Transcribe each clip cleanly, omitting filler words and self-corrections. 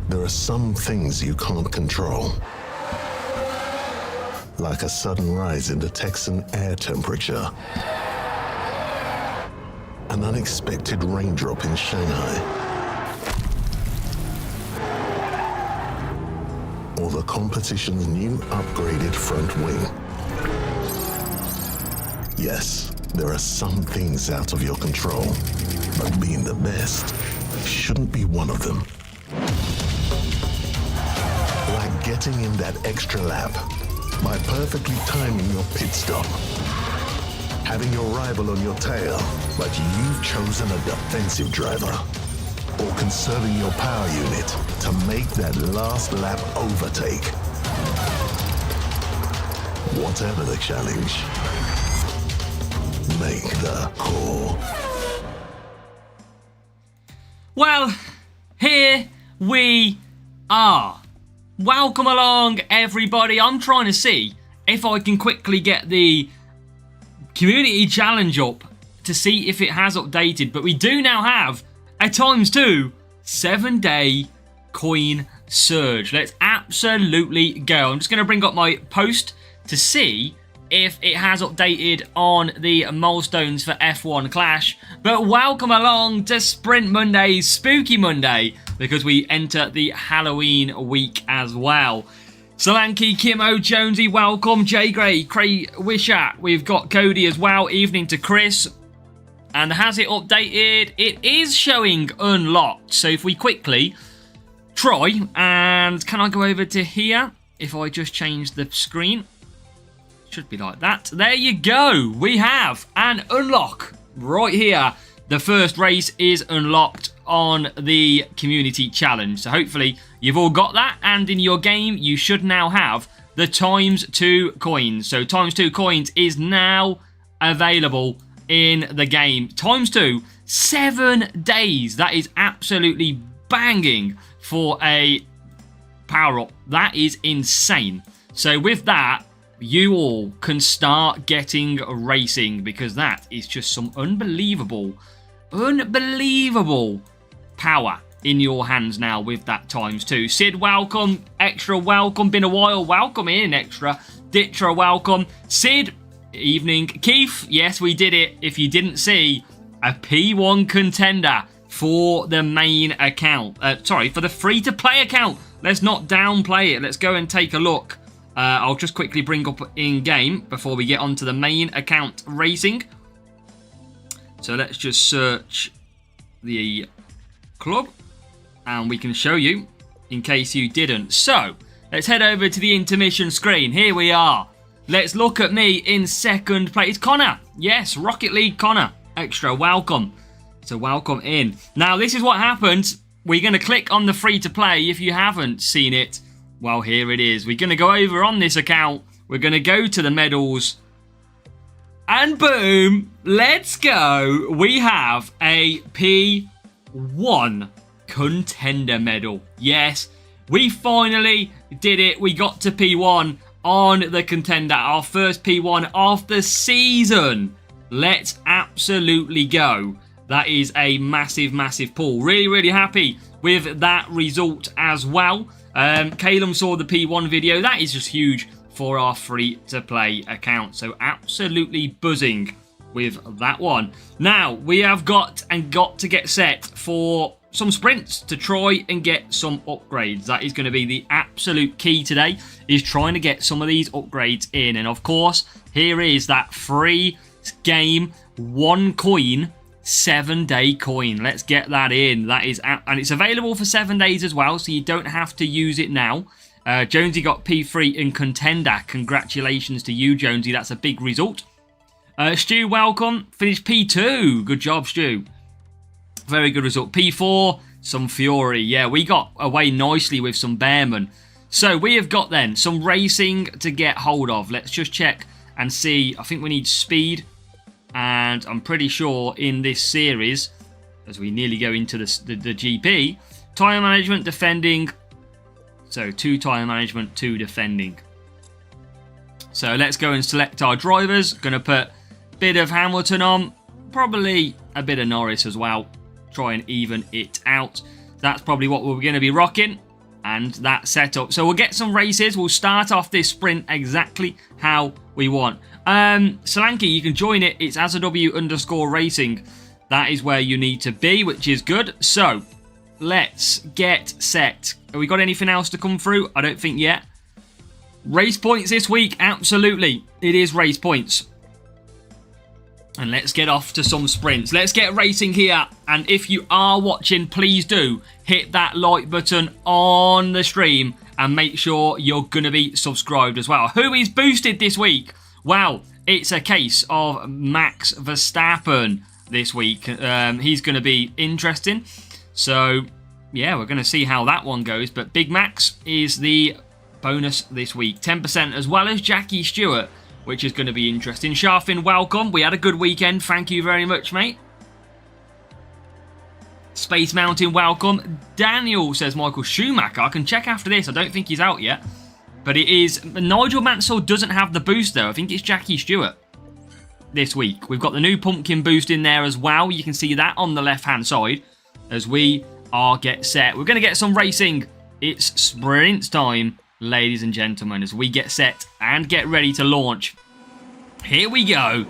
There are some things you can't control. Like a sudden rise in the Texan air temperature. An unexpected raindrop in Shanghai. Or the competition's new upgraded front wing. Yes, there are some things out of your control, but being the best shouldn't be one of them. Like getting in that extra lap by perfectly timing your pit stop. Having your rival on your tail, but you've chosen a defensive driver. Or conserving your power unit to make that last lap overtake. Whatever the challenge, make the call. Well, here we are. Welcome along, everybody. I'm trying to see if I can quickly get the community challenge up to see if it has updated. But we do now have a ×2 7-day coin surge. Let's absolutely go. I'm just going to bring up my post to see if it has updated on the milestones for F1 Clash. But welcome along to Sprint Monday, Spooky Monday, because we enter the Halloween week as well. Solanke, Kimo, Jonesy, welcome. Jay Gray, Cray Wishat. We've got Cody as well. Evening to Chris. And has it updated? It is showing unlocked. So if we quickly try, and can I go over to here? If I just change the screen. Should be like that. There you go. We have an unlock right here. The first race is unlocked on the community challenge. So hopefully you've all got that. And in your game, you should now have the ×2 coins. So ×2 coins is now available in the game. ×2, 7 days. That is absolutely banging for a power-up. That is insane. So with that, you all can start getting racing, because that is just some unbelievable power in your hands now with that ×2. Sid, welcome. Extra, welcome. Been a while. Welcome in, Extra. Ditra, welcome. Sid, evening. Keith, yes, we did it. If you didn't see, a P1 Contender for the main account. Sorry, for the free-to-play account. Let's not downplay it. Let's go and take a look. I'll just quickly bring up in-game before we get onto the main account racing. So let's just search the club, and we can show you in case you didn't. So let's head over to the intermission screen. Here we are. Let's look at me in second place. It's Connor. Yes, Rocket League Connor. Extra, welcome. So welcome in. Now, this is what happens. We're going to click on the free-to-play. If you haven't seen it, well, here it is. We're going to go over on this account. We're going to go to the medals. And boom, let's go. We have a P1 Contender medal. Yes, we finally did it. We got to P1 on the Contender. Our first P1 of the season. Let's absolutely go. That is a massive, massive pull. Really, really happy with that result as well. Calum saw the P1 video. That is just huge for our free-to-play account. So absolutely buzzing with that one. Now, we have got to get set for some sprints to try and get some upgrades. That is going to be the absolute key today, is trying to get some of these upgrades in. And of course, here is that free game 1 coin 7-day coin. Let's get that in. That is, and it's available for 7 days as well, so you don't have to use it now. Jonesy got P3 in Contender. Congratulations to you, Jonesy. That's a big result. Stu, welcome. Finished P2. Good job, Stu. Very good result. P4, some Fury. Yeah, we got away nicely with some Bearman. So we have got then some racing to get hold of. Let's just check and see. I think we need speed. And I'm pretty sure in this series, as we nearly go into the GP, tyre management, defending. So 2 tyre management, 2 defending. So let's go and select our drivers. Going to put a bit of Hamilton on. Probably a bit of Norris as well. Try and even it out. That's probably what we're going to be rocking. and that setup. So we'll get some races. We'll start off this sprint exactly how we want. Solanke, you can join it. It's AzaW_racing. That is where you need to be, which is good. So let's get set. Have we got anything else to come through? I don't think yet. Race points this week. Absolutely. It is race points. And let's get off to some sprints. Let's get racing here. And if you are watching, please do hit that like button on the stream. And make sure you're going to be subscribed as well. Who is boosted this week? Well, it's a case of Max Verstappen this week. He's going to be interesting. So, yeah, we're going to see how that one goes. But Big Max is the bonus this week. 10% as well as Jackie Stewart, which is going to be interesting. Sharfin, welcome. We had a good weekend. Thank you very much, mate. Space Mountain, welcome. Daniel says Michael Schumacher. I can check after this. I don't think he's out yet. But it is... Nigel Mansell doesn't have the boost, though. I think it's Jackie Stewart this week. We've got the new pumpkin boost in there as well. You can see that on the left-hand side as we are get set. We're going to get some racing. It's sprint time, ladies and gentlemen, as we get set and get ready to launch. Here we go.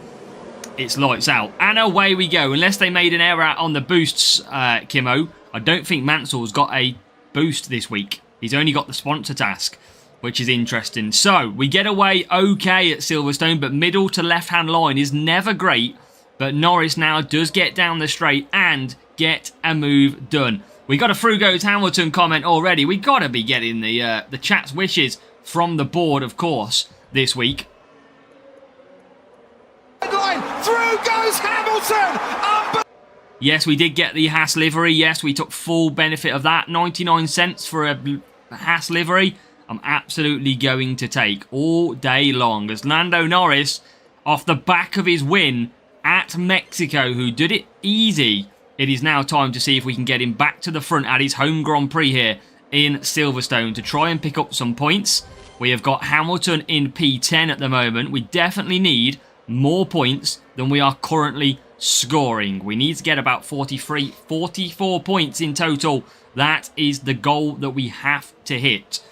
It's lights out. And away we go. Unless they made an error on the boosts, Kimmo, I don't think Mansell's got a boost this week. He's only got the sponsor task, which is interesting. So, we get away okay at Silverstone, but middle to left-hand line is never great. But Norris now does get down the straight and get a move done. We got a Frugo's Hamilton comment already. We got to be getting the chat's wishes from the board, of course, this week. Through goes Hamilton! Yes, we did get the Haas livery. Yes, we took full benefit of that. 99 cents for a Haas livery. I'm absolutely going to take all day long. As Lando Norris, off the back of his win at Mexico, who did it easy, it is now time to see if we can get him back to the front at his home Grand Prix here in Silverstone to try and pick up some points. We have got Hamilton in P10 at the moment. We definitely need more points than we are currently scoring. We need to get about 44 points in total. That is the goal that we have to hit.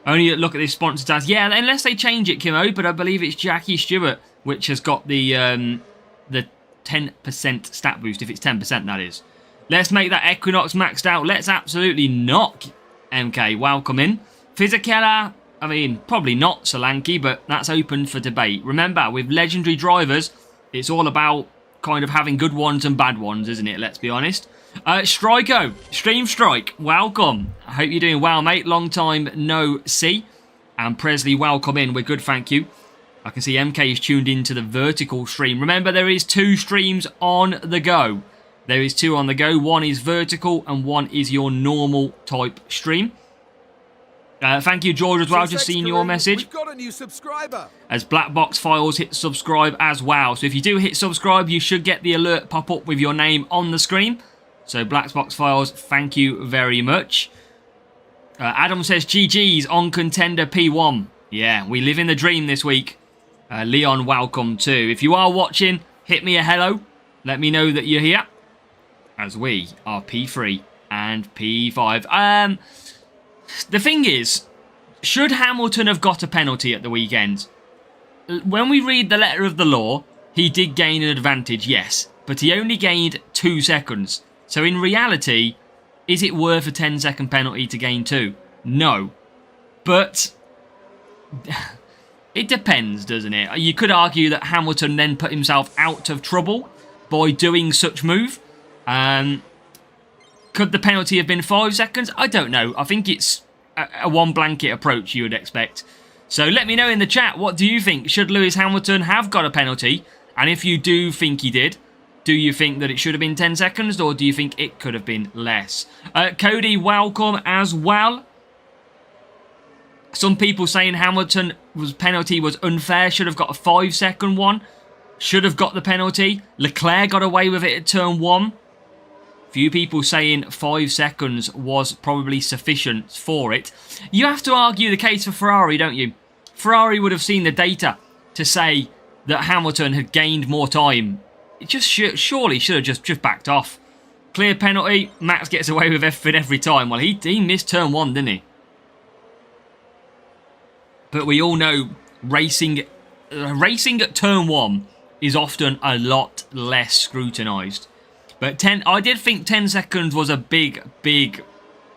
Only look at this sponsor task. Yeah, unless they change it, Kimmo, but I believe it's Jackie Stewart which has got the 10% stat boost, if it's 10%, that is. Let's make that Equinox maxed out. Let's absolutely knock MK. Welcome in. Fisichella, I mean, probably not Solanke, but that's open for debate. Remember, with legendary drivers, it's all about kind of having good ones and bad ones, isn't it? Let's be honest. Striko, Stream Strike, welcome. I hope you're doing well, mate. Long time no see. And Presley, welcome in. We're good, thank you. I can see MK is tuned into the vertical stream. Remember, there is 2 streams on the go. There is 2 on the go. One is vertical and one is your normal type stream. Thank you, George, as well. Just seen your message. We've got a new subscriber. As Black Box Files hit subscribe as well. So if you do hit subscribe, you should get the alert pop up with your name on the screen. So Black Box Files, thank you very much. Adam says GG's on Contender P1. Yeah, we live in the dream this week. Leon, welcome too. If you are watching, hit me a hello. Let me know that you're here. As we are P3 and P5. The thing is, should Hamilton have got a penalty at the weekend? When we read the letter of the law, he did gain an advantage, yes. But he only gained 2 seconds. So in reality, is it worth a 10-second penalty to gain 2? No. But it depends, doesn't it? You could argue that Hamilton then put himself out of trouble by doing such move. Could the penalty have been 5 seconds? I don't know. I think it's a one blanket approach you would expect. So let me know in the chat, what do you think? Should Lewis Hamilton have got a penalty? And if you do think he did, do you think that it should have been 10 seconds or do you think it could have been less? Cody, welcome as well. Some people saying Hamilton's penalty was unfair, should have got a 5-second one. Should have got the penalty. Leclerc got away with it at turn 1. Few people saying 5 seconds was probably sufficient for it. You have to argue the case for Ferrari, don't you? Ferrari would have seen the data to say that Hamilton had gained more time. It just surely should have just backed off. Clear penalty. Max gets away with everything every time. Well, he missed turn 1, didn't he? But we all know racing at turn 1 is often a lot less scrutinised. But I did think 10 seconds was a big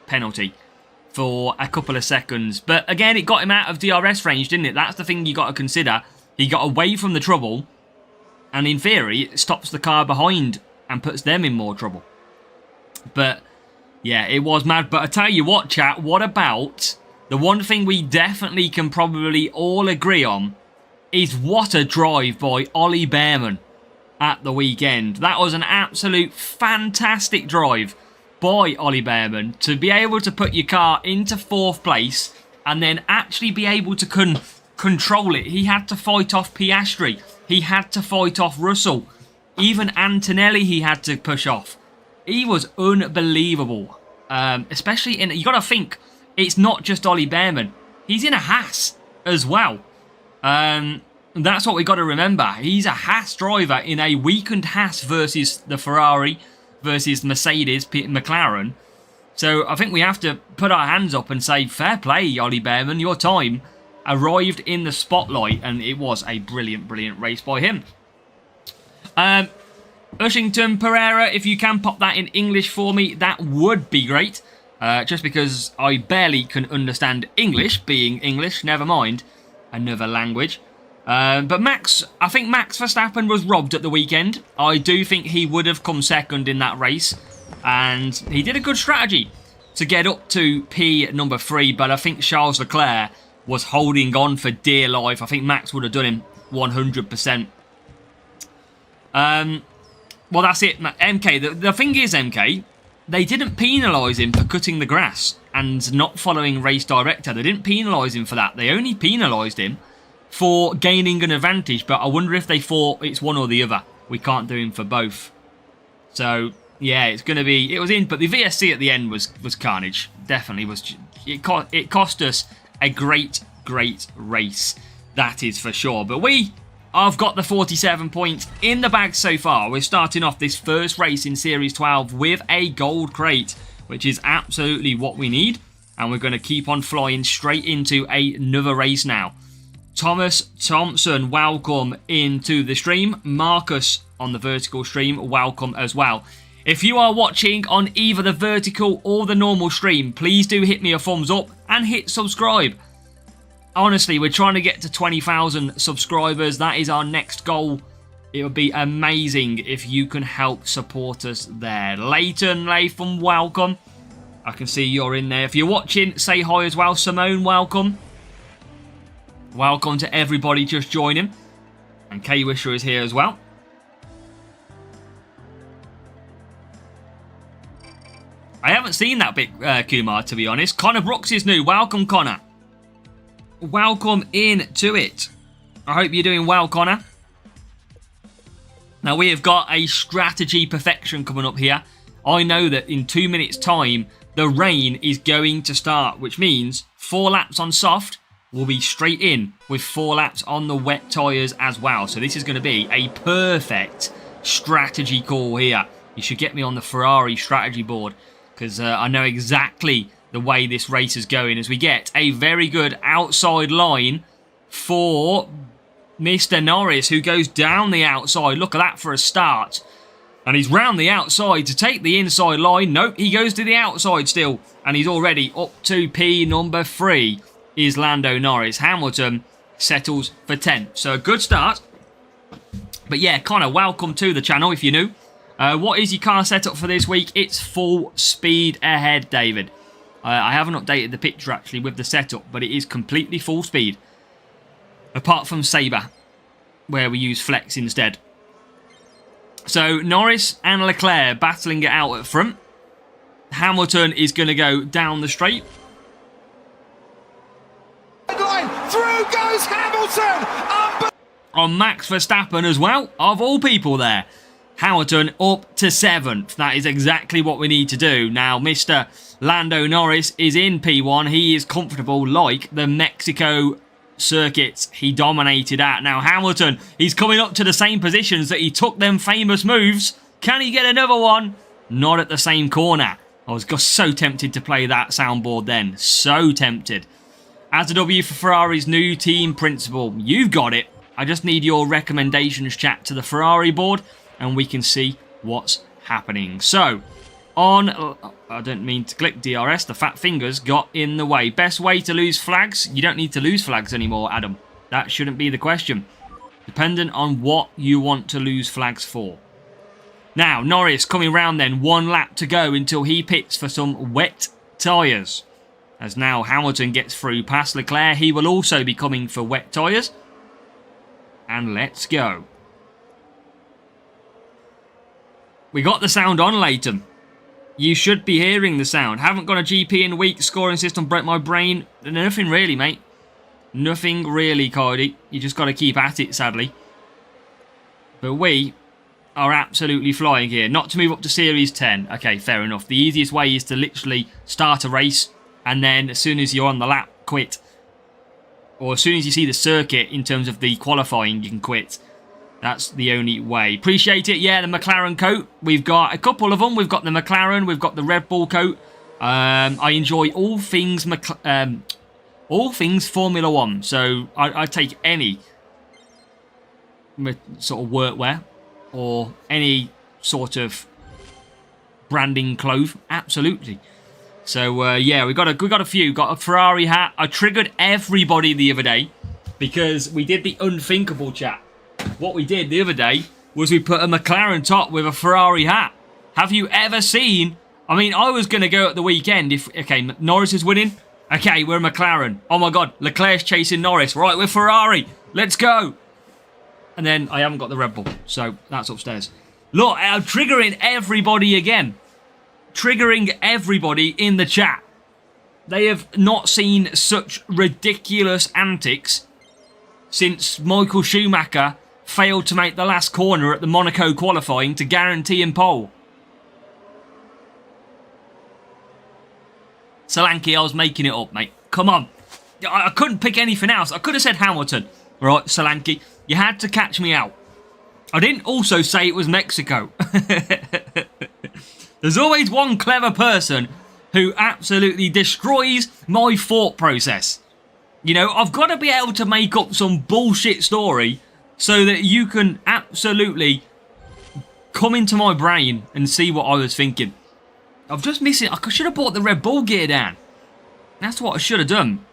penalty for a couple of seconds. But again, it got him out of DRS range, didn't it? That's the thing you got to consider. He got away from the trouble, and in theory, it stops the car behind and puts them in more trouble. But yeah, it was mad. But I tell you what, chat, what about the one thing we definitely can probably all agree on is what a drive by Ollie Behrman at the weekend. That was an absolute fantastic drive by Ollie Behrman to be able to put your car into 4th place and then actually be able to control it. He had to fight off Piastri. He had to fight off Russell. Even Antonelli he had to push off. He was unbelievable. Especially in... You got to think, it's not just Ollie Behrman. He's in a Haas as well. That's what we got to remember. He's a Haas driver in a weakened Haas versus the Ferrari, versus Mercedes, McLaren. So I think we have to put our hands up and say, fair play, Ollie Behrman. Your time arrived in the spotlight, and it was a brilliant race by him. Ushington Pereira, if you can pop that in English for me, that would be great. Just because I barely can understand English, being English, never mind another language. But I think Max Verstappen was robbed at the weekend. I do think he would have come second in that race. And he did a good strategy to get up to number 3. But I think Charles Leclerc was holding on for dear life. I think Max would have done him 100%. Well, that's it. MK, the thing is, MK, they didn't penalise him for cutting the grass and not following race director. They didn't penalise him for that. They only penalised him for gaining an advantage. But I wonder if they thought it's one or the other. We can't do him for both. So, yeah, it's going to be... It was in, but the VSC at the end was carnage. Definitely was. It cost us a great race. That is for sure. But I've got the 47 points in the bag so far. We're starting off this first race in Series 12 with a gold crate, which is absolutely what we need. And we're going to keep on flying straight into another race now. Thomas Thompson, welcome into the stream. Marcus on the vertical stream, welcome as well. If you are watching on either the vertical or the normal stream, please do hit me a thumbs up and hit subscribe. Honestly, we're trying to get to 20,000 subscribers. That is our next goal. It would be amazing if you can help support us there. Leighton Latham, welcome. I can see you're in there. If you're watching, say hi as well. Simone, welcome. Welcome to everybody just joining. And Kay Wisher is here as well. I haven't seen that bit, Kumar, to be honest. Connor Brooks is new. Welcome, Connor. Welcome in to it. I hope you're doing well, Connor. Now, we have got a strategy perfection coming up here. I know that in 2 minutes' time, the rain is going to start, which means 4 laps on soft will be straight in with 4 laps on the wet tyres as well. So this is going to be a perfect strategy call here. You should get me on the Ferrari strategy board because I know exactly the way this race is going as we get a very good outside line for Mr. Norris, who goes down the outside. Look at that for a start. And he's round the outside to take the inside line. Nope, he goes to the outside still. And he's already up to P number 3 is Lando Norris. Hamilton settles for 10. So a good start. But yeah, Connor, welcome to the channel if you're new. What is your car setup for this week? It's full speed ahead, David. I haven't updated the picture actually with the setup, but it is completely full speed. Apart from Sabre, where we use Flex instead. So Norris and Leclerc battling it out at front. Hamilton is going to go down the straight. Through goes Hamilton! On Max Verstappen as well, of all people there. Hamilton up to 7th. That is exactly what we need to do. Now, Mr. Lando Norris is in P1. He is comfortable like the Mexico circuits he dominated at. Now, Hamilton, he's coming up to the same positions that he took them famous moves. Can he get another one? Not at the same corner. I was just so tempted to play that soundboard then. So tempted. As a W for Ferrari's new team principal. You've got it. I just need your recommendations chat to the Ferrari board and we can see what's happening. So, on... I don't mean to click DRS. The fat fingers got in the way. Best way to lose flags? You don't need to lose flags anymore, Adam. That shouldn't be the question. Dependent on what you want to lose flags for. Now, Norris coming round then. 1 lap to go until he pits for some wet tyres. As now Hamilton gets through past Leclerc. He will also be coming for wet tyres. And let's go. We got the sound on, Leighton. You should be hearing the sound. Haven't got a GP in a week. Scoring system broke my brain. Nothing really, mate. Nothing really, Cardi. You just got to keep at it, sadly. But we are absolutely flying here. Not to move up to Series 10. Okay, fair enough. The easiest way is to literally start a race and then as soon as you're on the lap, quit. Or as soon as you see the circuit in terms of the qualifying, you can quit. That's the only way. Appreciate it. Yeah, the McLaren coat. We've got a couple of them. We've got the McLaren. We've got the Red Bull coat. I enjoy all things Formula 1. So I take any sort of workwear or any sort of branding clothes. Absolutely. So yeah, we got a few. Got a Ferrari hat. I triggered everybody the other day because we did the unthinkable, chat. What we did the other day was we put a McLaren top with a Ferrari hat. Have you ever seen... I mean, I was going to go at the weekend if... Okay, Norris is winning. Okay, we're McLaren. Oh my God, Leclerc's chasing Norris. Right, we're Ferrari. Let's go. And then I haven't got the Red Bull, so that's upstairs. Look, I'm triggering everybody again. Triggering everybody in the chat. They have not seen such ridiculous antics since Michael Schumacher failed to make the last corner at the Monaco qualifying to guarantee him pole. Solanke, I was making it up, mate. Come on. I couldn't pick anything else. I could have said Hamilton. Right, Solanke, you had to catch me out. I didn't also say it was Mexico. There's always one clever person who absolutely destroys my thought process. You know, I've got to be able to make up some bullshit story so that you can absolutely come into my brain and see what I was thinking. I'm just missing... I should have bought the Red Bull gear down. That's what I should have done.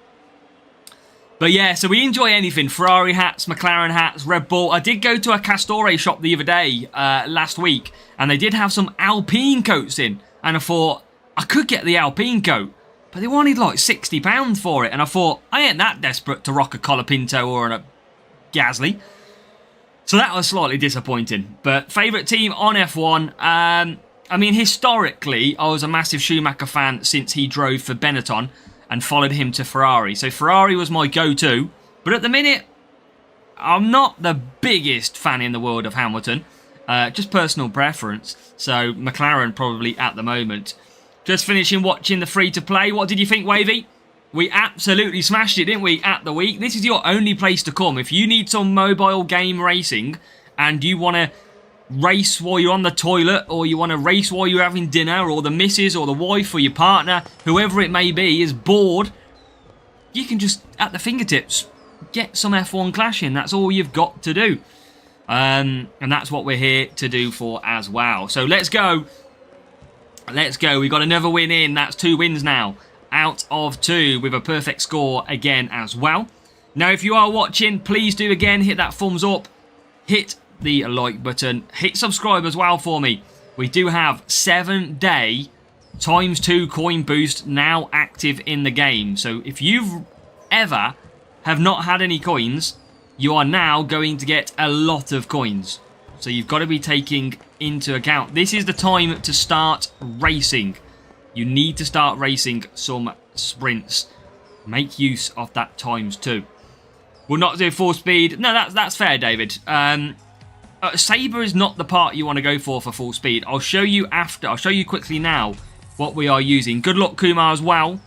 But yeah, so we enjoy anything. Ferrari hats, McLaren hats, Red Bull. I did go to a Castore shop the other day, last week, and they did have some Alpine coats in. And I thought, I could get the Alpine coat, but they wanted like £60 for it. And I thought, I ain't that desperate to rock a Colapinto or a Gasly. So that was slightly disappointing. But favourite team on F1, I mean, historically, I was a massive Schumacher fan since he drove for Benetton and followed him to Ferrari. So Ferrari was my go-to. But at the minute, I'm not the biggest fan in the world of Hamilton. Just personal preference. So McLaren probably at the moment. Just finishing watching the free-to-play. What did you think, Wavy? We absolutely smashed it, didn't we, at the week? This is your only place to come. If you need some mobile game racing and you want to race while you're on the toilet, or you want to race while you're having dinner, or the missus or the wife or your partner, whoever it may be, is bored, you can just, at the fingertips, get some F1 clashing. That's all you've got to do. And that's what we're here to do for as well. So let's go. Let's go. We've got another win in. That's 2 wins now out of 2 with a perfect score again as well. Now, if you are watching, please do again hit that thumbs up. Hit the like button. Hit subscribe as well for me. We do have 7-day ×2 coin boost now active in the game. So if you've ever have not had any coins, you are now going to get a lot of coins. So you've got to be taking into account. This is the time to start racing. You need to start racing some sprints. Make use of that ×2. We'll not do full speed. No, that's fair, David. Sabre is not the part you want to go for full speed. I'll show you after. I'll show you quickly now what we are using. Good luck, Kumar, as well.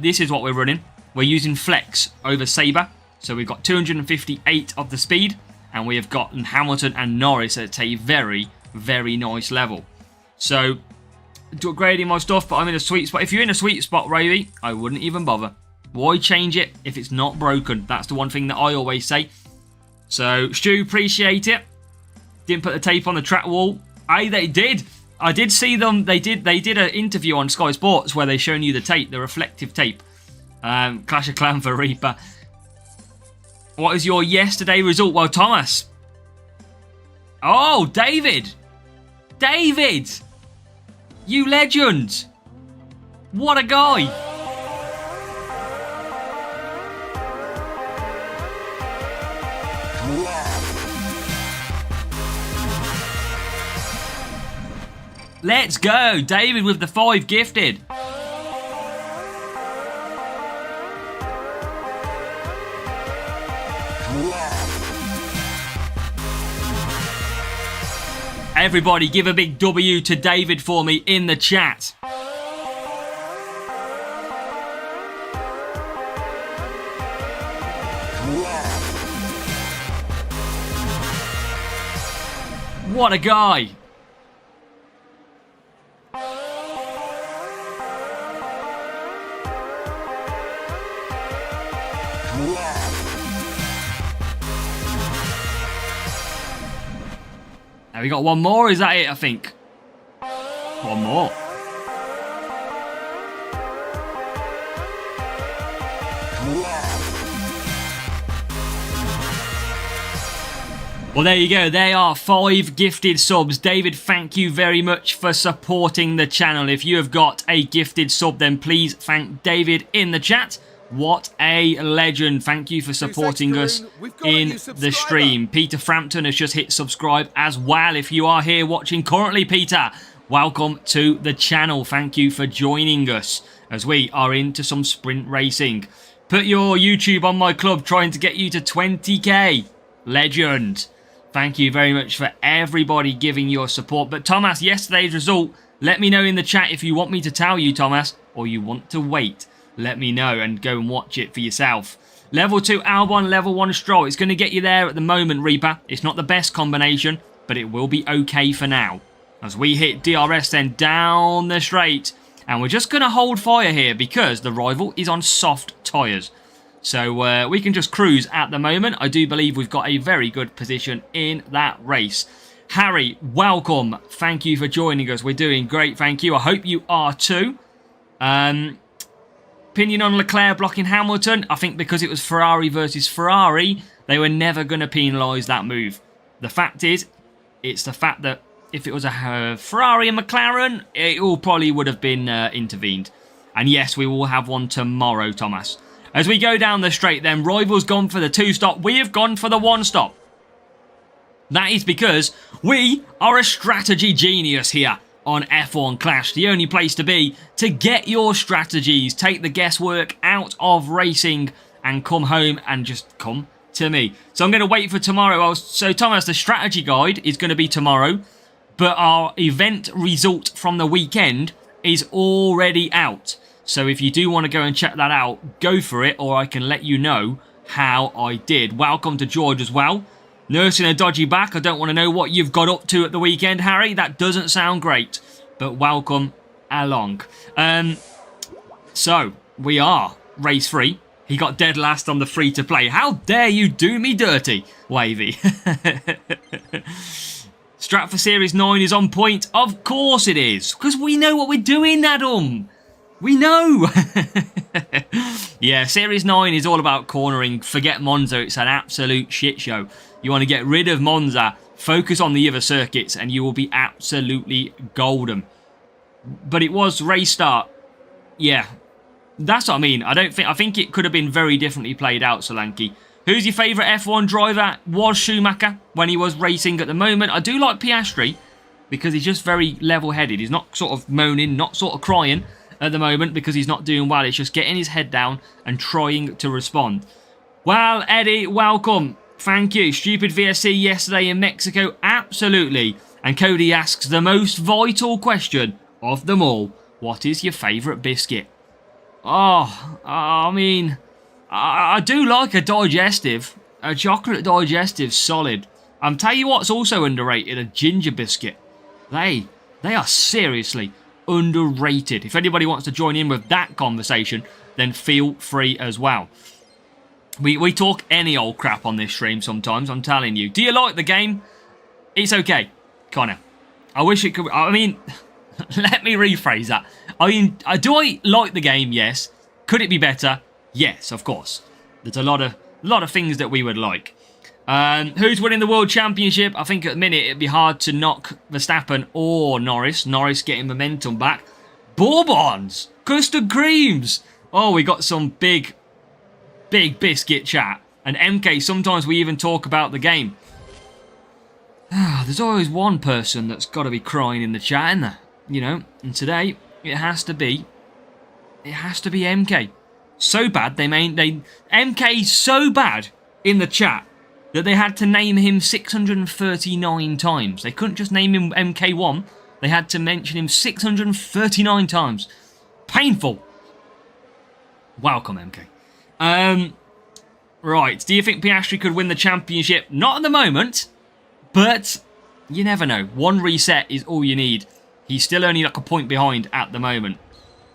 This is what we're running. We're using Flex over Sabre. So we've got 258 of the speed. And we have gotten Hamilton and Norris at a very, very nice level. So, upgrading my stuff, but I'm in a sweet spot. If you're in a sweet spot, Ravy, I wouldn't even bother. Why change it if it's not broken? That's the one thing that I always say. So, Stu, appreciate it. Didn't put the tape on the track wall. Aye, they did. I did see them. They did an interview on Sky Sports where they shown you the tape, the reflective tape. Clash of Clans for Reaper. What is your yesterday result? Well, Thomas. Oh, David. David. You legend. What a guy. Let's go. David with the 5 gifted. Everybody give a big W to David for me in the chat. What a guy. Have we got one more? Is that it, I think? One more. Well, there you go. They are 5 gifted subs. David, thank you very much for supporting the channel. If you have got a gifted sub, then please thank David in the chat. What a legend. Thank you for supporting us in the stream. Peter Frampton has just hit subscribe as well. If you are here watching currently, Peter, welcome to the channel. Thank you for joining us as we are into some sprint racing. Put your YouTube on my club, trying to get you to 20k. Legend. Thank you very much for everybody giving your support. But Thomas, yesterday's result, let me know in the chat if you want me to tell you, Thomas, or you want to wait. Let me know and go and watch it for yourself. Level 2 Albon, level 1 Stroll. It's going to get you there at the moment, Reaper. It's not the best combination, but it will be okay for now. As we hit DRS then down the straight. And we're just going to hold fire here because the rival is on soft tyres. So we can just cruise at the moment. I do believe we've got a very good position in that race. Harry, welcome. Thank you for joining us. We're doing great, thank you. I hope you are too. Opinion on Leclerc blocking Hamilton. I think because it was Ferrari versus Ferrari, they were never going to penalise that move. The fact is, it's the fact that if it was a Ferrari and McLaren, it all probably would have been intervened. And yes, we will have one tomorrow, Thomas. As we go down the straight then, Rival's gone for the 2-stop. We have gone for the 1-stop. That is because we are a strategy genius here on F1 Clash, the only place to be to get your strategies, take the guesswork out of racing and come home and just come to me. So I'm going to wait for tomorrow. So Thomas, the strategy guide is going to be tomorrow, but our event result from the weekend is already out. So if you do want to go and check that out, go for it, or I can let you know how I did. Welcome to George as well. Nursing a dodgy back. I don't want to know what you've got up to at the weekend, Harry. That doesn't sound great. But welcome along. So, we are race 3. He got dead last on the free to play. How dare you do me dirty, Wavy. Strat for Series 9 is on point. Of course it is. Because we know what we're doing, Adam. We know. Yeah, Series 9 is all about cornering. Forget Monza. It's an absolute shit show. You want to get rid of Monza, focus on the other circuits, and you will be absolutely golden. But it was race start. Yeah, that's what I mean. I think it could have been very differently played out, Solanke. Who's your favourite F1 driver? Was Schumacher when he was racing at the moment. I do like Piastri because he's just very level-headed. He's not sort of moaning, not sort of crying at the moment because he's not doing well. He's just getting his head down and trying to respond. Well, Eddie, welcome. Thank you. Stupid VSC yesterday in Mexico. Absolutely. And Cody asks the most vital question of them all. What is your favourite biscuit? Oh, I mean, I do like a digestive. A chocolate digestive, solid. Tell you what's also underrated, a ginger biscuit. They are seriously underrated. If anybody wants to join in with that conversation, then feel free as well. We talk any old crap on this stream sometimes, I'm telling you. Do you like the game? It's okay, Connor. I wish it could... I mean, let me rephrase that. I mean, do I like the game? Yes. Could it be better? Yes, of course. There's a lot of things that we would like. Who's winning the World Championship? I think at the minute it'd be hard to knock Verstappen or Norris. Norris getting momentum back. Bourbons! Custard creams! Oh, we got some big biscuit chat. And MK, sometimes we even talk about the game. There's always one person that's got to be crying in the chat, isn't there? You know, and today it has to be MK. So bad MK's so bad in the chat that they had to name him 639 times. They couldn't just name him MK1. They had to mention him 639 times. Painful. Welcome, MK. Right. Do you think Piastri could win the championship? Not at the moment, but you never know. One reset is all you need. He's still only like a point behind at the moment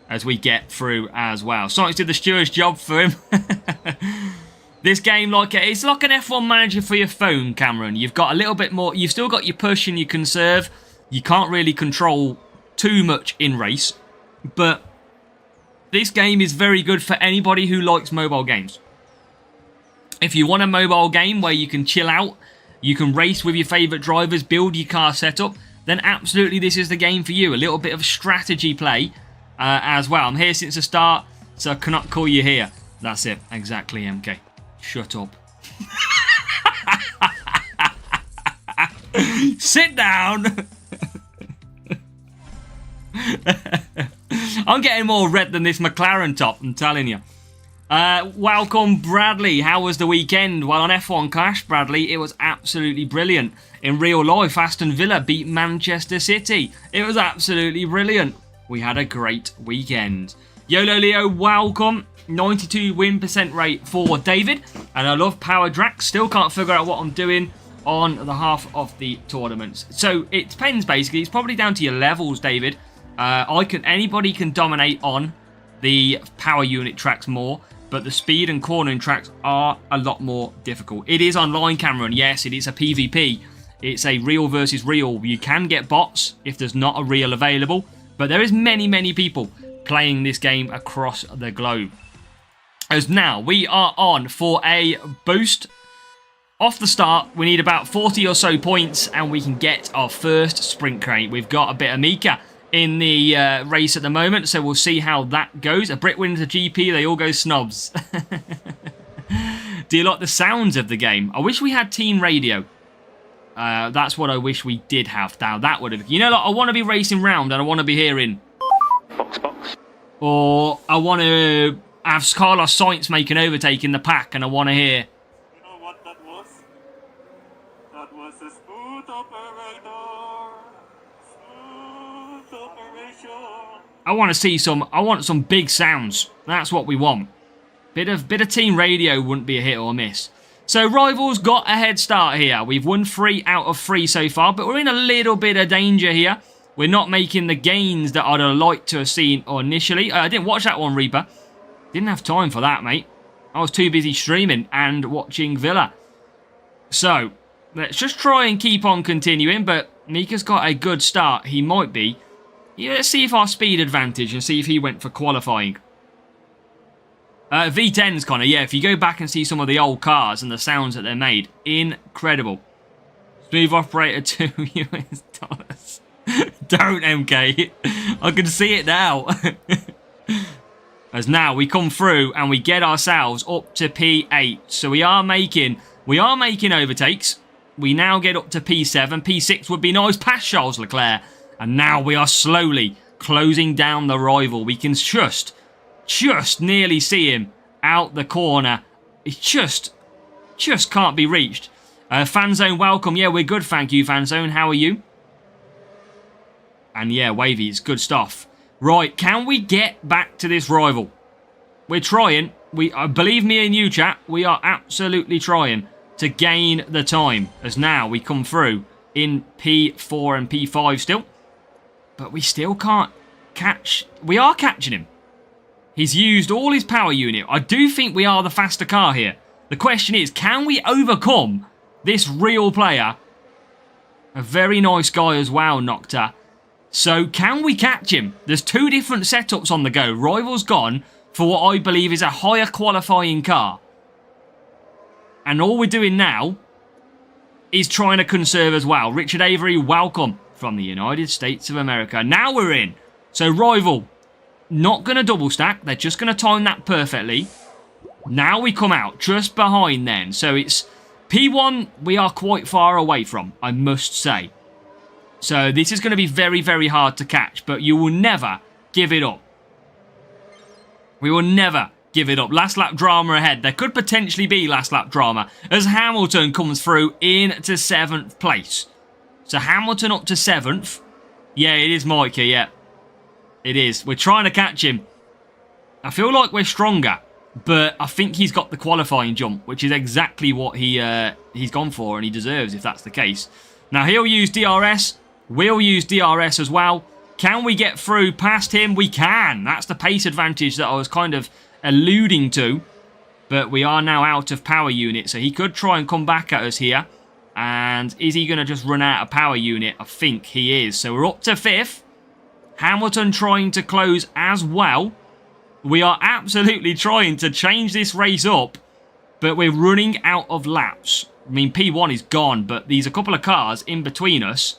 as we get through as well. Science did the steward's job for him. This game, it's like an F1 manager for your phone, Cameron. You've got a little bit more. You've still got your push and your conserve. You can't really control too much in race. But this game is very good for anybody who likes mobile games. If you want a mobile game where you can chill out, you can race with your favourite drivers, build your car setup, then absolutely this is the game for you. A little bit of strategy play as well. I'm here since the start, so I cannot call you here. That's it. Exactly, MK. Shut up. Sit down. I'm getting more red than this McLaren top, I'm telling you. Welcome, Bradley. How was the weekend? Well, on F1 Clash, Bradley, it was absolutely brilliant. In real life, Aston Villa beat Manchester City. It was absolutely brilliant. We had a great weekend. YOLO Leo, welcome. 92 win % rate for David. And I love Power Drax. Still can't figure out what I'm doing on the half of the tournaments. So it depends, basically. It's probably down to your levels, David. Anybody can dominate on the power unit tracks more, but the speed and cornering tracks are a lot more difficult. It is online, Cameron. Yes, it is a PvP. It's a real versus real. You can get bots if there's not a real available, but there is many people playing this game across the globe. As now we are on for a boost. Off the start, we need about 40 or so points, and we can get our first sprint crate. We've got a bit of Mika in the race at the moment, so we'll see how that goes. A Brit wins a GP, they all go snobs. Do you like the sounds of the game? I wish we had team radio. That's what I wish we did have. Now that would have... You know, like, I want to be racing round and I want to be hearing... Box. Or I want to have Carlos Sainz make an overtake in the pack and I want to hear... You know what that was? That was a smooth operator. Smooth operation. I want to see some... I want some big sounds. That's what we want. Bit of team radio wouldn't be a hit or miss. So Rivals got a head start here. We've won 3 out of 3 so far, but we're in a little bit of danger here. We're not making the gains that I'd have liked to have seen initially. I didn't watch that one, Reaper. Didn't have time for that, mate. I was too busy streaming and watching Villa. So, let's just try and keep on continuing, but Mika's got a good start. He might be. Yeah, let's see if our speed advantage and see if he went for qualifying. V10s, Connor. Yeah, if you go back and see some of the old cars and the sounds that they're made, incredible. Smooth operator $2 US. Don't, MK. I can see it now. As now we come through and we get ourselves up to P8. So we are making overtakes. We now get up to P7. P6 would be nice past Charles Leclerc. And now we are slowly closing down the rival. We can just nearly see him out the corner. It just can't be reached. Fanzone, welcome. Yeah, we're good, thank you, Fanzone. How are you? And yeah, Wavy, it's good stuff. Right, can we get back to this rival? We're trying. Believe me and you, chat, we are absolutely trying to gain the time. As now we come through in P4 and P5 still. But we still can't catch... We are catching him. He's used all his power unit. I do think we are the faster car here. The question is, can we overcome this real player? A very nice guy as well, Nocta. So, can we catch him? There's 2 different setups on the go. Rival's gone for what I believe is a higher qualifying car. And all we're doing now is trying to conserve as well. Richard Avery, welcome from the United States of America. Now we're in. So, Rival, not going to double stack. They're just going to time that perfectly. Now we come out just behind then. So, it's P1 we are quite far away from, I must say. So this is going to be very, very hard to catch, but you will never give it up. We will never give it up. Last lap drama ahead. There could potentially be last lap drama as Hamilton comes through into 7th place. So Hamilton up to 7th. Yeah, it is Mikey, yeah. It is. We're trying to catch him. I feel like we're stronger, but I think he's got the qualifying jump, which is exactly what he's gone for and he deserves if that's the case. Now he'll use DRS. We'll use DRS as well. Can we get through past him? We can. That's the pace advantage that I was kind of alluding to. But we are now out of power unit, so he could try and come back at us here. And is he going to just run out of power unit? I think he is. So we're up to 5th. Hamilton trying to close as well. We are absolutely trying to change this race up, but we're running out of laps. I mean, P1 is gone, but there's a couple of cars in between us,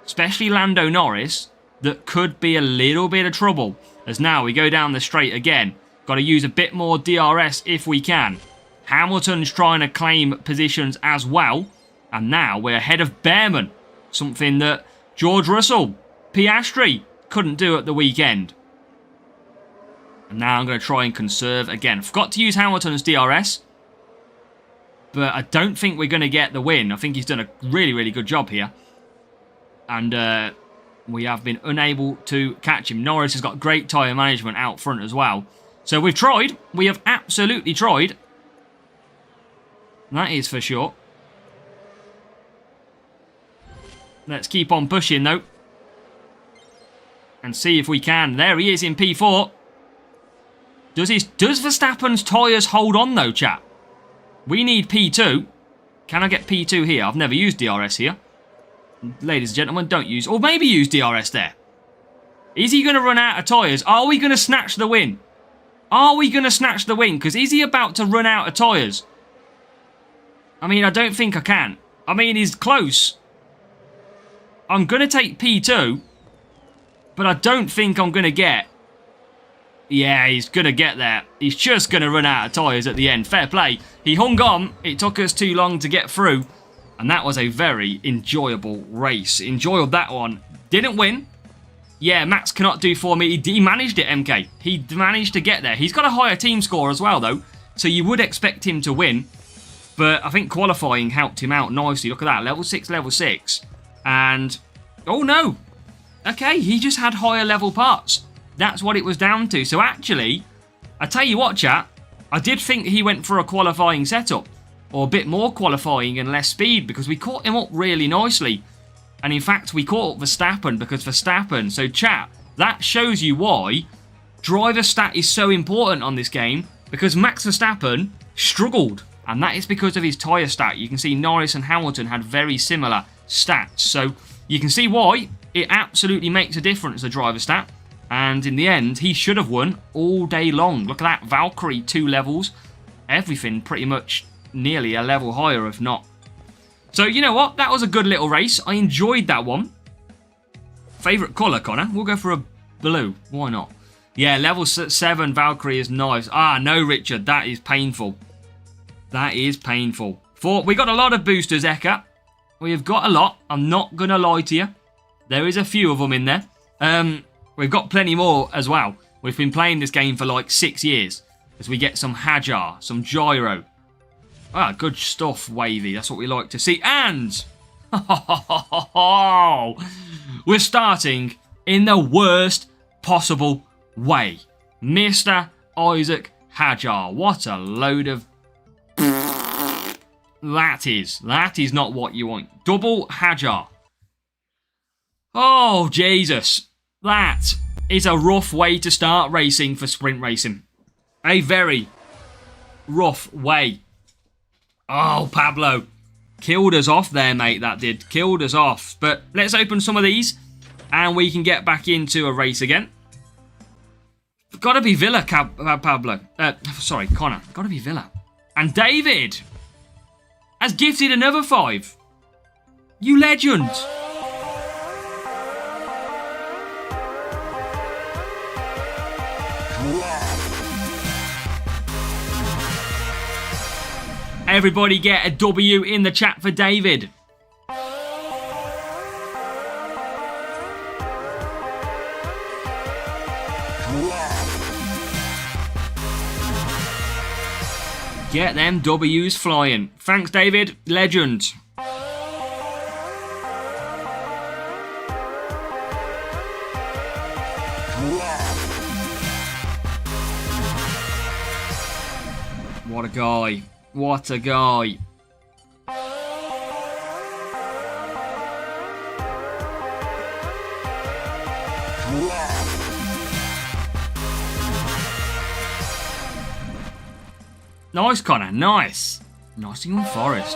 especially Lando Norris, that could be a little bit of trouble. As now we go down the straight again. Got to use a bit more DRS if we can. Hamilton's trying to claim positions as well. And now we're ahead of Behrman. Something that George Russell, Piastri, couldn't do at the weekend. And now I'm going to try and conserve again. Forgot to use Hamilton's DRS. But I don't think we're going to get the win. I think he's done a really, really good job here. And we have been unable to catch him. Norris has got great tyre management out front as well. So we've tried. We have absolutely tried. That is for sure. Let's keep on pushing though. And see if we can. There he is in P4. Does Verstappen's tyres hold on though, chat? We need P2. Can I get P2 here? I've never used DRS here. Ladies and gentlemen, don't use... Or maybe use DRS there. Is he going to run out of tyres? Are we going to snatch the win? Are we going to snatch the win? Because is he about to run out of tyres? I mean, I don't think I can. I mean, he's close. I'm going to take P2. But I don't think I'm going to get... Yeah, he's going to get there. He's just going to run out of tyres at the end. Fair play. He hung on. It took us too long to get through. And that was a very enjoyable race. Enjoyed that one. Didn't win. Yeah, Max cannot do for me. He managed it, MK. He managed to get there. He's got a higher team score as well, though. So you would expect him to win. But I think qualifying helped him out nicely. Look at that. Level 6, level 6. And... Oh, no. Okay, he just had higher level parts. That's what it was down to. So actually, I tell you what, chat. I did think he went for a qualifying setup. Or a bit more qualifying and less speed. Because we caught him up really nicely. And in fact, we caught up Verstappen because Verstappen... So chat, that shows you why driver stat is so important on this game. Because Max Verstappen struggled. And that is because of his tyre stat. You can see Norris and Hamilton had very similar stats. So you can see why it absolutely makes a difference, the driver stat. And in the end, he should have won all day long. Look at that. Valkyrie, 2 levels. Everything pretty much nearly a level higher, if not. So, you know what? That was a good little race. I enjoyed that one. Favourite colour, Connor? We'll go for a blue. Why not? Yeah, level 7 Valkyrie is nice. Ah, no, Richard. That is painful. That is painful. We got a lot of boosters, Eka. We have got a lot. I'm not going to lie to you. There is a few of them in there. We've got plenty more as well. We've been playing this game for like 6 years. As we get some Hajar, some Gyro. Ah, good stuff, Wavy. That's what we like to see. And... we're starting in the worst possible way. Mr. Isaac Hajar. What a load of... That is not what you want. Double Hajar. Oh, Jesus. That is a rough way to start racing for sprint racing. A very rough way. Oh, Pablo. Killed us off there, mate, that did. Killed us off. But let's open some of these, and we can get back into a race again. Gotta be Villa, Pablo. Sorry, Connor. Gotta be Villa. And David has gifted another 5. You legend. Everybody get a W in the chat for David. Get them W's flying. Thanks, David. Legend. What a guy. What a guy. Nice, Connor. Nice. Nottingham Forest.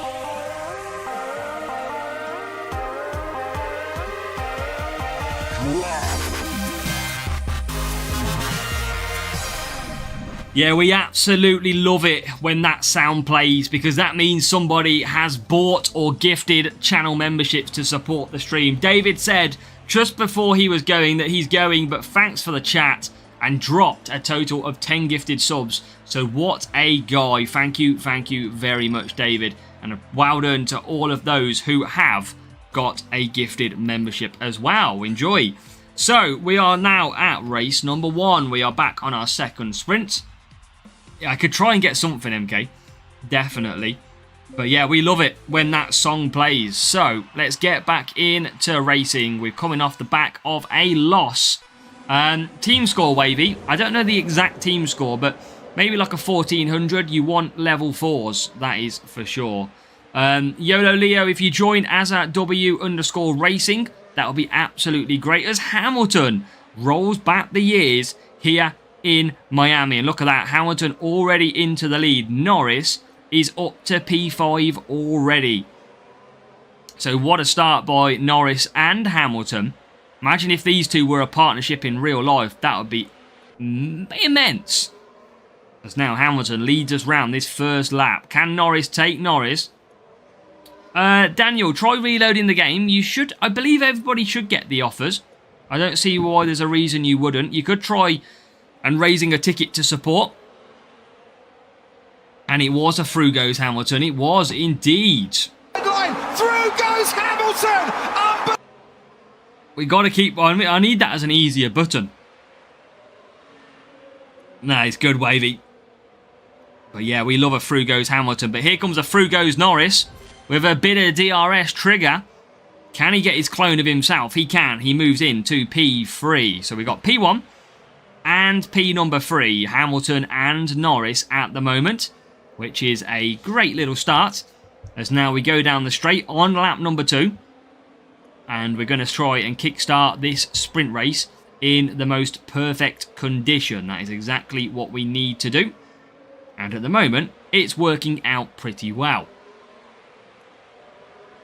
Yeah, we absolutely love it when that sound plays, because that means somebody has bought or gifted channel memberships to support the stream. David said just before he was going that he's going, but thanks for the chat, and dropped a total of 10 gifted subs. So what a guy. Thank you very much, David. And well done to all of those who have got a gifted membership as well. Enjoy. So we are now at race number 1. We are back on our second sprint. I could try and get something, MK. Definitely. But yeah, we love it when that song plays. So let's get back into racing. We're coming off the back of a loss. Team score, Wavy. I don't know the exact team score, but maybe like a 1400. You want level 4s. That is for sure. YOLO Leo, if you join as a W_racing, that would be absolutely great. As Hamilton rolls back the years here in Miami. And look at that, Hamilton already into the lead. Norris is up to P5 already. So what a start by Norris and Hamilton. Imagine if these two were a partnership in real life. That would be immense. As now Hamilton leads us round this first lap. Can Norris take Norris? Daniel, try reloading the game. You should, I believe everybody should get the offers. I don't see why there's a reason you wouldn't. You could try and raising a ticket to support. And it was a through goes Hamilton. It was indeed. Through goes Hamilton. We got to keep. I need that as an easier button. Nah, it's good, Wavy. But yeah, we love a through goes Hamilton. But here comes a through goes Norris with a bit of DRS trigger. Can he get his clone of himself? He can. He moves in to P3. So we got P1 and P number 3, Hamilton and Norris at the moment, which is a great little start. As now we go down the straight on lap number 2, and we're going to try and kickstart this sprint race in the most perfect condition. That is exactly what we need to do, and at the moment it's working out pretty well.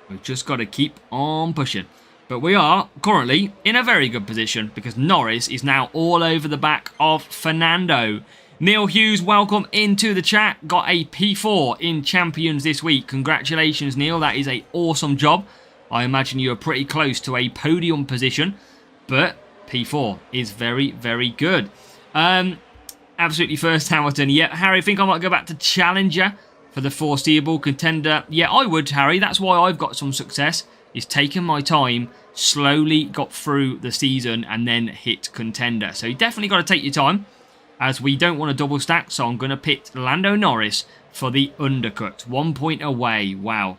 We've just got to keep on pushing. But we are currently in a very good position because Norris is now all over the back of Fernando. Neil Hughes, welcome into the chat. Got a P4 in Champions this week. Congratulations, Neil. That is an awesome job. I imagine you are pretty close to a podium position. But P4 is very, very good. Absolutely first Hamilton. Yeah, Harry, I think I might go back to Challenger for the foreseeable. Contender. Yeah, I would, Harry. That's why I've got some success. Is taking my time, slowly got through the season and then hit Contender. So you definitely got to take your time, as we don't want to double stack. So I'm going to pit Lando Norris for the undercut. 1 point away. Wow.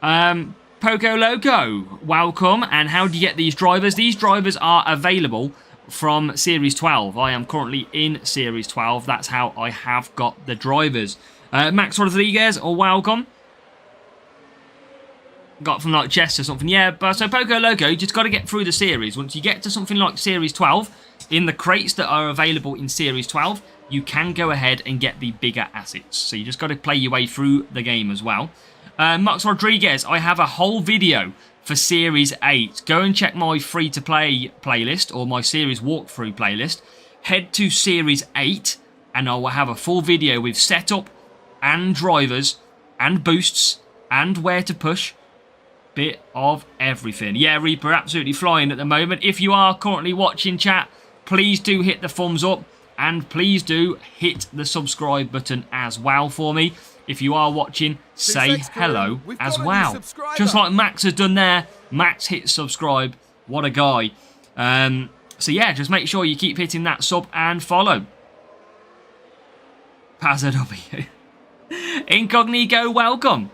Poco Loco, welcome. And how do you get these drivers? These drivers are available from Series 12. I am currently in Series 12. That's how I have got the drivers. Max Rodriguez, welcome. got from like chess or something. Yeah, but so Poco Loco, you just got to get through the series. Once you get to something like Series 12, in the crates that are available in Series 12, you can go ahead and get the bigger assets. So you just got to play your way through the game as well. Max Rodriguez, I have a whole video for Series 8. Go and check my free-to-play playlist or my Series walkthrough playlist. Head to Series 8 and I will have a full video with setup and drivers and boosts and where to push. Bit of everything. Yeah, Reaper, absolutely flying at the moment. If you are currently watching, chat, please do hit the thumbs up and please do hit the subscribe button as well for me. If you are watching, say hello as well. Just like Max has done there. Max hit subscribe. What a guy. So yeah, just make sure you keep hitting that sub and follow. Pazza W. Incognito, welcome.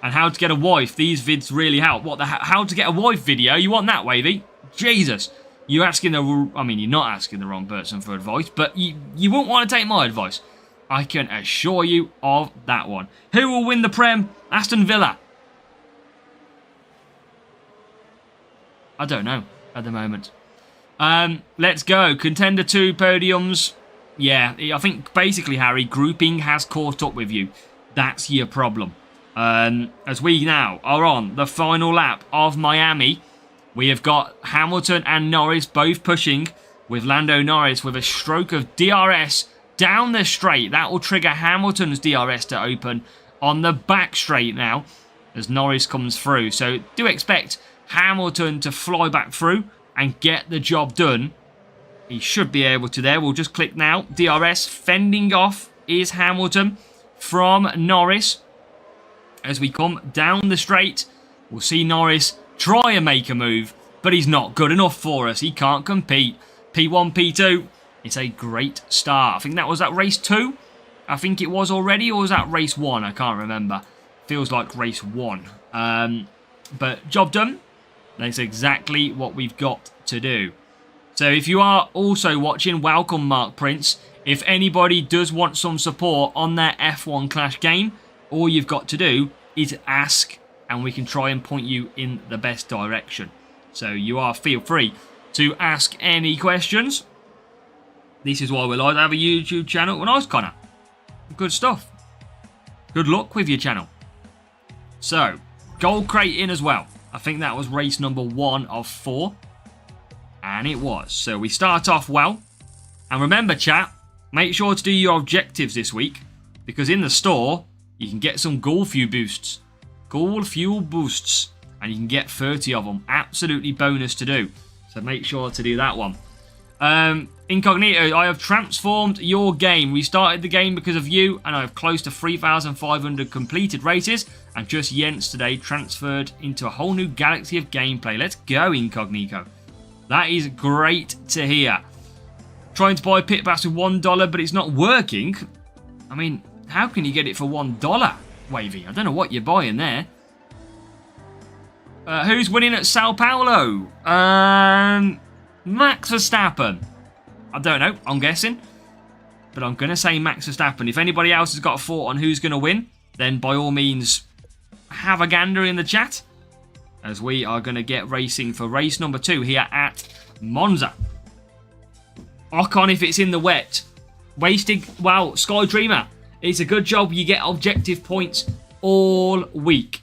And how to get a wife. These vids really help. What the how to get a wife video? You want that, Wavy? Jesus. You're asking the... I mean, you're not asking the wrong person for advice, but you won't want to take my advice. I can assure you of that one. Who will win the Prem? Aston Villa. I don't know at the moment. Let's go. Contender 2 podiums. Yeah, I think basically, Harry, grouping has caught up with you. That's your problem. As we now are on the final lap of Miami, we have got Hamilton and Norris both pushing, with Lando Norris with a stroke of DRS down the straight. That will trigger Hamilton's DRS to open on the back straight now as Norris comes through. So do expect Hamilton to fly back through and get the job done. He should be able to there. We'll just click now. DRS fending off is Hamilton from Norris. As we come down the straight, we'll see Norris try and make a move, but he's not good enough for us. He can't compete. P1, P2. It's a great start. I think that was at race 2. I think it was already, or was that race 1? I can't remember. Feels like race 1. But job done. That's exactly what we've got to do. So if you are also watching, welcome Mark Prince. If anybody does want some support on their F1 Clash game, all you've got to do is ask and we can try and point you in the best direction. So you are feel free to ask any questions. This is why we like to have a YouTube channel. Well, nice, Connor. Good stuff. Good luck with your channel. So, gold crate in as well. I think that was race number 1 of 4. And it was. So we start off well. And remember, chat, make sure to do your objectives this week. Because in the store, you can get some Ghoul Fuel boosts. Ghoul Fuel boosts. And you can get 30 of them. Absolutely bonus to do. So make sure to do that one. Incognito, I have transformed your game. We started the game because of you, and I have close to 3,500 completed races, and just yesterday transferred into a whole new galaxy of gameplay. Let's go, Incognito. That is great to hear. Trying to buy pit pass with $1, but it's not working. I mean, how can you get it for $1, Wavy? I don't know what you're buying there. Who's winning at Sao Paulo? Max Verstappen. I don't know, I'm guessing. But I'm going to say Max Verstappen. If anybody else has got a thought on who's going to win, then by all means, have a gander in the chat. As we are going to get racing for race number 2 here at Monza. Ocon if it's in the wet. Wasting, wow, Sky Dreamer. It's a good job you get objective points all week.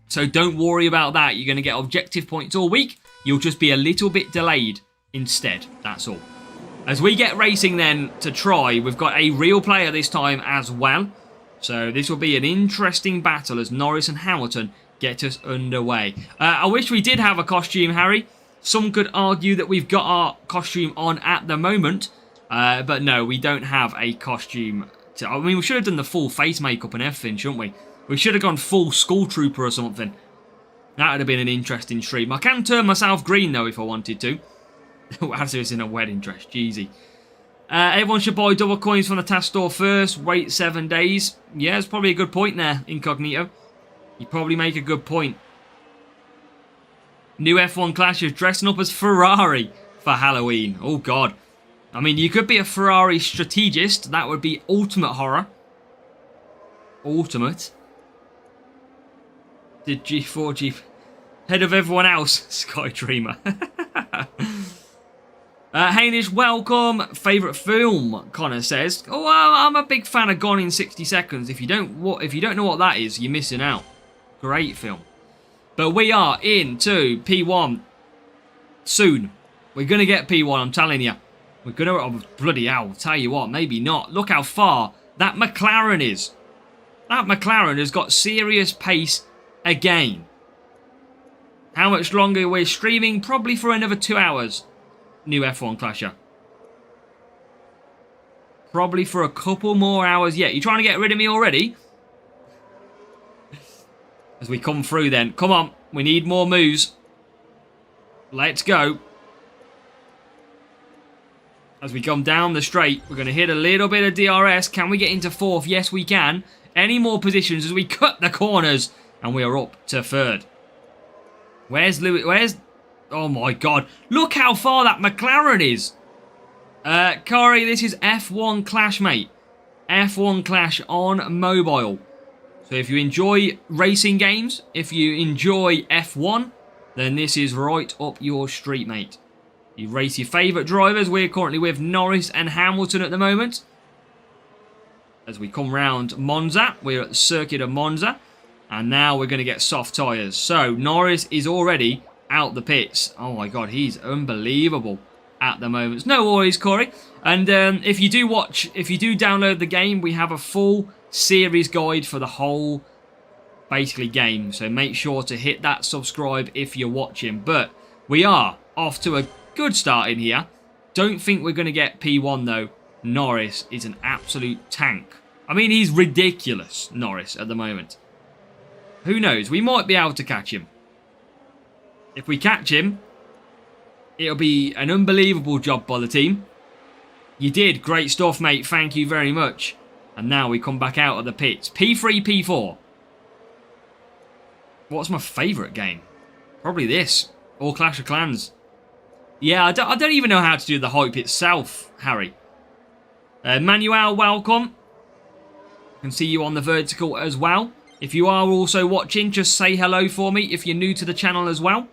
So don't worry about that. You're going to get objective points all week. You'll just be a little bit delayed instead. That's all. As we get racing then to try, we've got a real player this time as well. So this will be an interesting battle as Norris and Hamilton get us underway. I wish we did have a costume, Harry. Some could argue that we've got our costume on at the moment. But no, we don't have a costume. I mean, we should have done the full face makeup and everything, shouldn't we? We should have gone full school trooper or something. That would have been an interesting stream. I can turn myself green, though, if I wanted to. As it's in a wedding dress. Jeezy. Everyone should buy double coins from the task store first. Wait 7 days. Yeah, it's probably a good point there, Incognito. You probably make a good point. New F1 Clash is dressing up as Ferrari for Halloween. Oh, God. I mean, you could be a Ferrari strategist. That would be ultimate horror. Ultimate. Did G4G ahead of everyone else? Sky Dreamer. Hainish, welcome. Favourite film? Connor says. Oh, well, I'm a big fan of Gone in 60 Seconds. If you don't know what that is, you're missing out. Great film. But we are into P1 soon. We're gonna get P1. I'm telling you. We're gonna. Oh, bloody hell! I'll tell you what. Maybe not. Look how far that McLaren is. That McLaren has got serious pace again. How much longer we're streaming? Probably for another 2 hours. New F1 Clasher. Probably for a couple more hours yet. You trying to get rid of me already? As we come through then. Come on. We need more moves. Let's go. As we come down the straight, we're going to hit a little bit of DRS. Can we get into fourth? Yes, we can. Any more positions as we cut the corners. And we are up to third. Where's Lewis? Where's... Oh my god. Look how far that McLaren is. Corey, this is F1 Clash, mate. F1 Clash on mobile. So if you enjoy racing games, if you enjoy F1, then this is right up your street, mate. You race your favourite drivers. We're currently with Norris and Hamilton at the moment. As we come round Monza, we're at the circuit of Monza. And now we're going to get soft tyres. So Norris is already out the pits. Oh my god, he's unbelievable at the moment. No worries, Corey. And if you do download the game, we have a full series guide for the whole basically game. So make sure to hit that subscribe if you're watching. But we are off to a good start in here. Don't think we're going to get P1 though. Norris is an absolute tank. I mean, he's ridiculous, Norris, at the moment. Who knows? We might be able to catch him. If we catch him, it'll be an unbelievable job by the team. You did. Great stuff, mate. Thank you very much. And now we come back out of the pits. P3, P4. What's my favourite game? Probably this. Or Clash of Clans. Yeah, I don't even know how to do the hype itself, Harry. Manuel, welcome. I can see you on the vertical as well. If you are also watching, just say hello for me if you're new to the channel as well.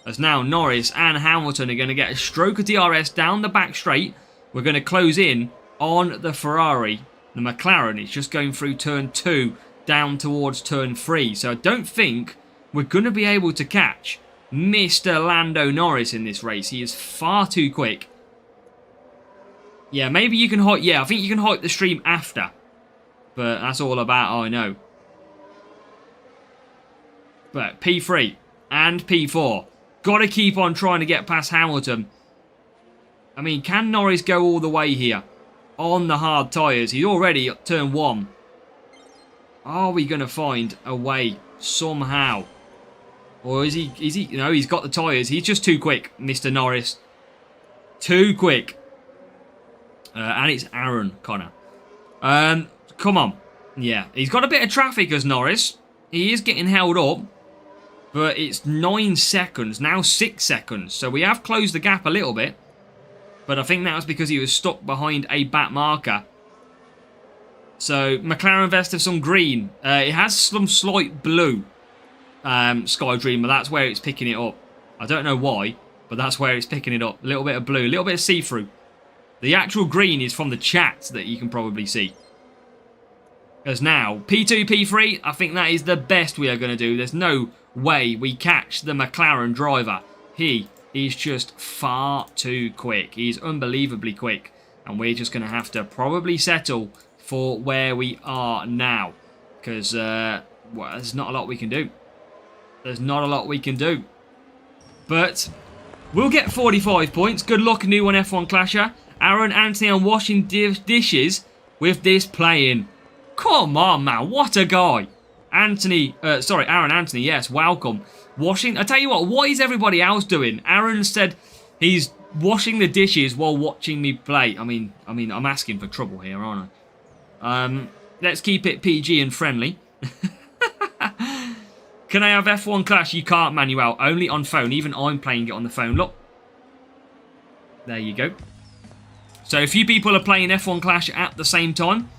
As now Norris and Hamilton are going to get a stroke of DRS down the back straight. We're going to close in on the Ferrari. The McLaren is just going through turn 2 down towards turn 3. So I don't think we're going to be able to catch Mr. Lando Norris in this race. He is far too quick. Yeah, maybe you can hype. Yeah, I think you can hype the stream after. But that's all about I know. But P3 and P4. Got to keep on trying to get past Hamilton. I mean, can Norris go all the way here? On the hard tyres. He's already at turn 1. Are we going to find a way somehow? Or is he... No, he's got the tyres. He's just too quick, Mr. Norris. Too quick. And it's Aaron, Connor. Come on. Yeah, he's got a bit of traffic as Norris. He is getting held up. But it's 9 seconds. Now 6 seconds. So we have closed the gap a little bit. But I think that was because he was stuck behind a back marker. So McLaren vest of some green. It has some slight blue. Sky Dreamer. That's where it's picking it up. I don't know why. But that's where it's picking it up. A little bit of blue. A little bit of see-through. The actual green is from the chat that you can probably see. As now, P2, P3, I think that is the best we are going to do. There's no way we catch the McLaren driver. He is just far too quick. He's unbelievably quick. And we're just going to have to probably settle for where we are now. Because, well, there's not a lot we can do. There's not a lot we can do. But we'll get 45 points. Good luck, new one F1 Clasher. Aaron Anthony on washing dishes with this playing. Come on, man. What a guy. Aaron Anthony, yes, welcome. Washing. I tell you what is everybody else doing? Aaron said he's washing the dishes while watching me play. I mean, I'm asking for trouble here, aren't I? Let's keep it PG and friendly. Can I have F1 Clash? You can't, Manuel. Only on phone. Even I'm playing it on the phone. Look. There you go. So a few people are playing F1 Clash at the same time.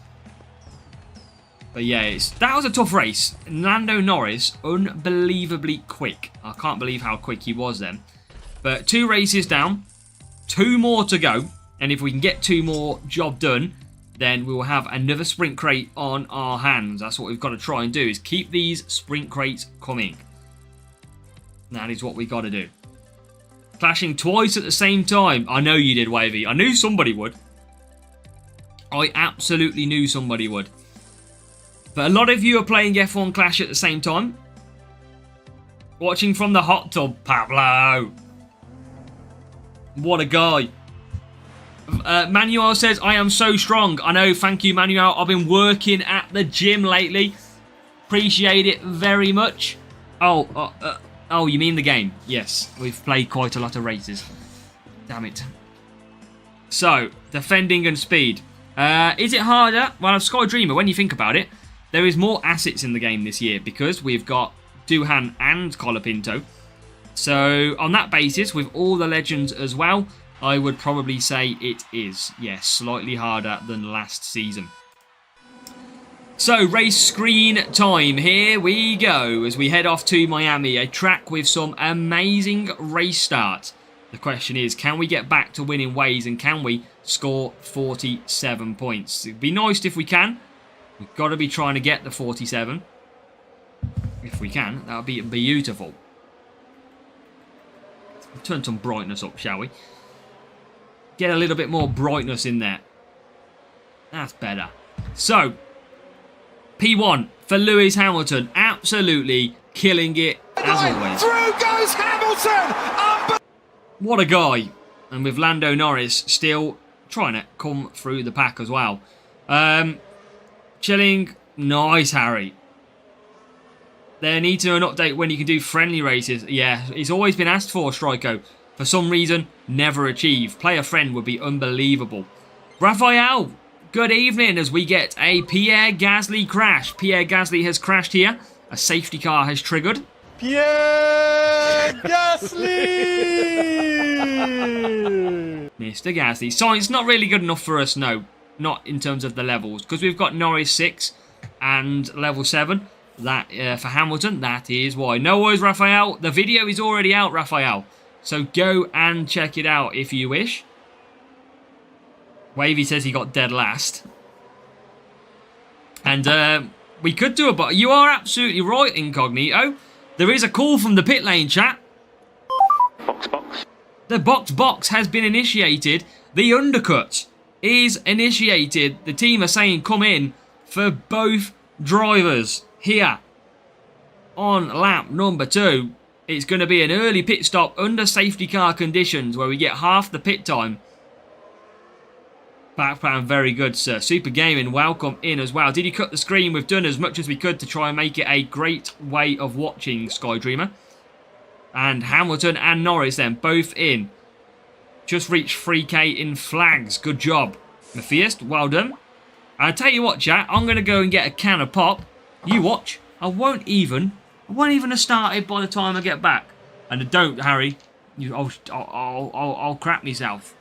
But yeah, that was a tough race. Lando Norris, unbelievably quick. I can't believe how quick he was then. But 2 races down, 2 more to go. And if we can get 2 more job done, then we will have another sprint crate on our hands. That's what we've got to try and do, is keep these sprint crates coming. That is what we got to do. Clashing twice at the same time. I know you did, Wavy. I knew somebody would. I absolutely knew somebody would. But a lot of you are playing F1 Clash at the same time. Watching from the hot tub, Pablo. What a guy. Manuel says, I am so strong. I know, thank you, Manuel. I've been working at the gym lately. Appreciate it very much. Oh, you mean the game? Yes, we've played quite a lot of races. Damn it. So, defending and speed. Is it harder? Well, Sky Dreamer, when you think about it, there is more assets in the game this year because we've got Duhan and Colapinto. So, on that basis, with all the legends as well, I would probably say it is, yes, slightly harder than last season. So, race screen time. Here we go as we head off to Miami, a track with some amazing race starts. The question is, can we get back to winning ways and can we score 47 points? It'd be nice if we can. We've got to be trying to get the 47. If we can, that would be beautiful. Turn some brightness up, shall we? Get a little bit more brightness in there. That's better. So, P1 for Lewis Hamilton. Absolutely killing it, as always. Through goes Hamilton! What a guy. And with Lando Norris still trying to come through the pack as well. Chilling. Nice, Harry. There needs to be an update when you can do friendly races. Yeah, it's always been asked for, Strico. For some reason, never achieved. Play a friend would be unbelievable. Raphael, good evening as we get a Pierre Gasly crash. Pierre Gasly has crashed here. A safety car has triggered. Pierre Gasly! Mr. Gasly. Science not really good enough for us, no. Not in terms of the levels. Because we've got Norris 6 and level 7. That for Hamilton, that is why. No worries, Raphael. The video is already out, Raphael. So go and check it out if you wish. Wavy says he got dead last. And we could do it, but you are absolutely right, Incognito. There is a call from the pit lane chat. Box. The box has been initiated. The undercut is initiated. The team are saying come in for both drivers here on lap number 2. It's going to be an early pit stop under safety car conditions where we get half the pit time. Background, very good, sir. Super Gaming, welcome in as well. Did you cut the screen? We've done as much as we could to try and make it a great way of watching, Sky Dreamer. And Hamilton and Norris then, both in. Just reached 3K in flags. Good job. Matthias, well done. I'll tell you what, chat. I'm going to go and get a can of pop. You watch. I won't even have started by the time I get back. And don't, Harry. I'll crap myself.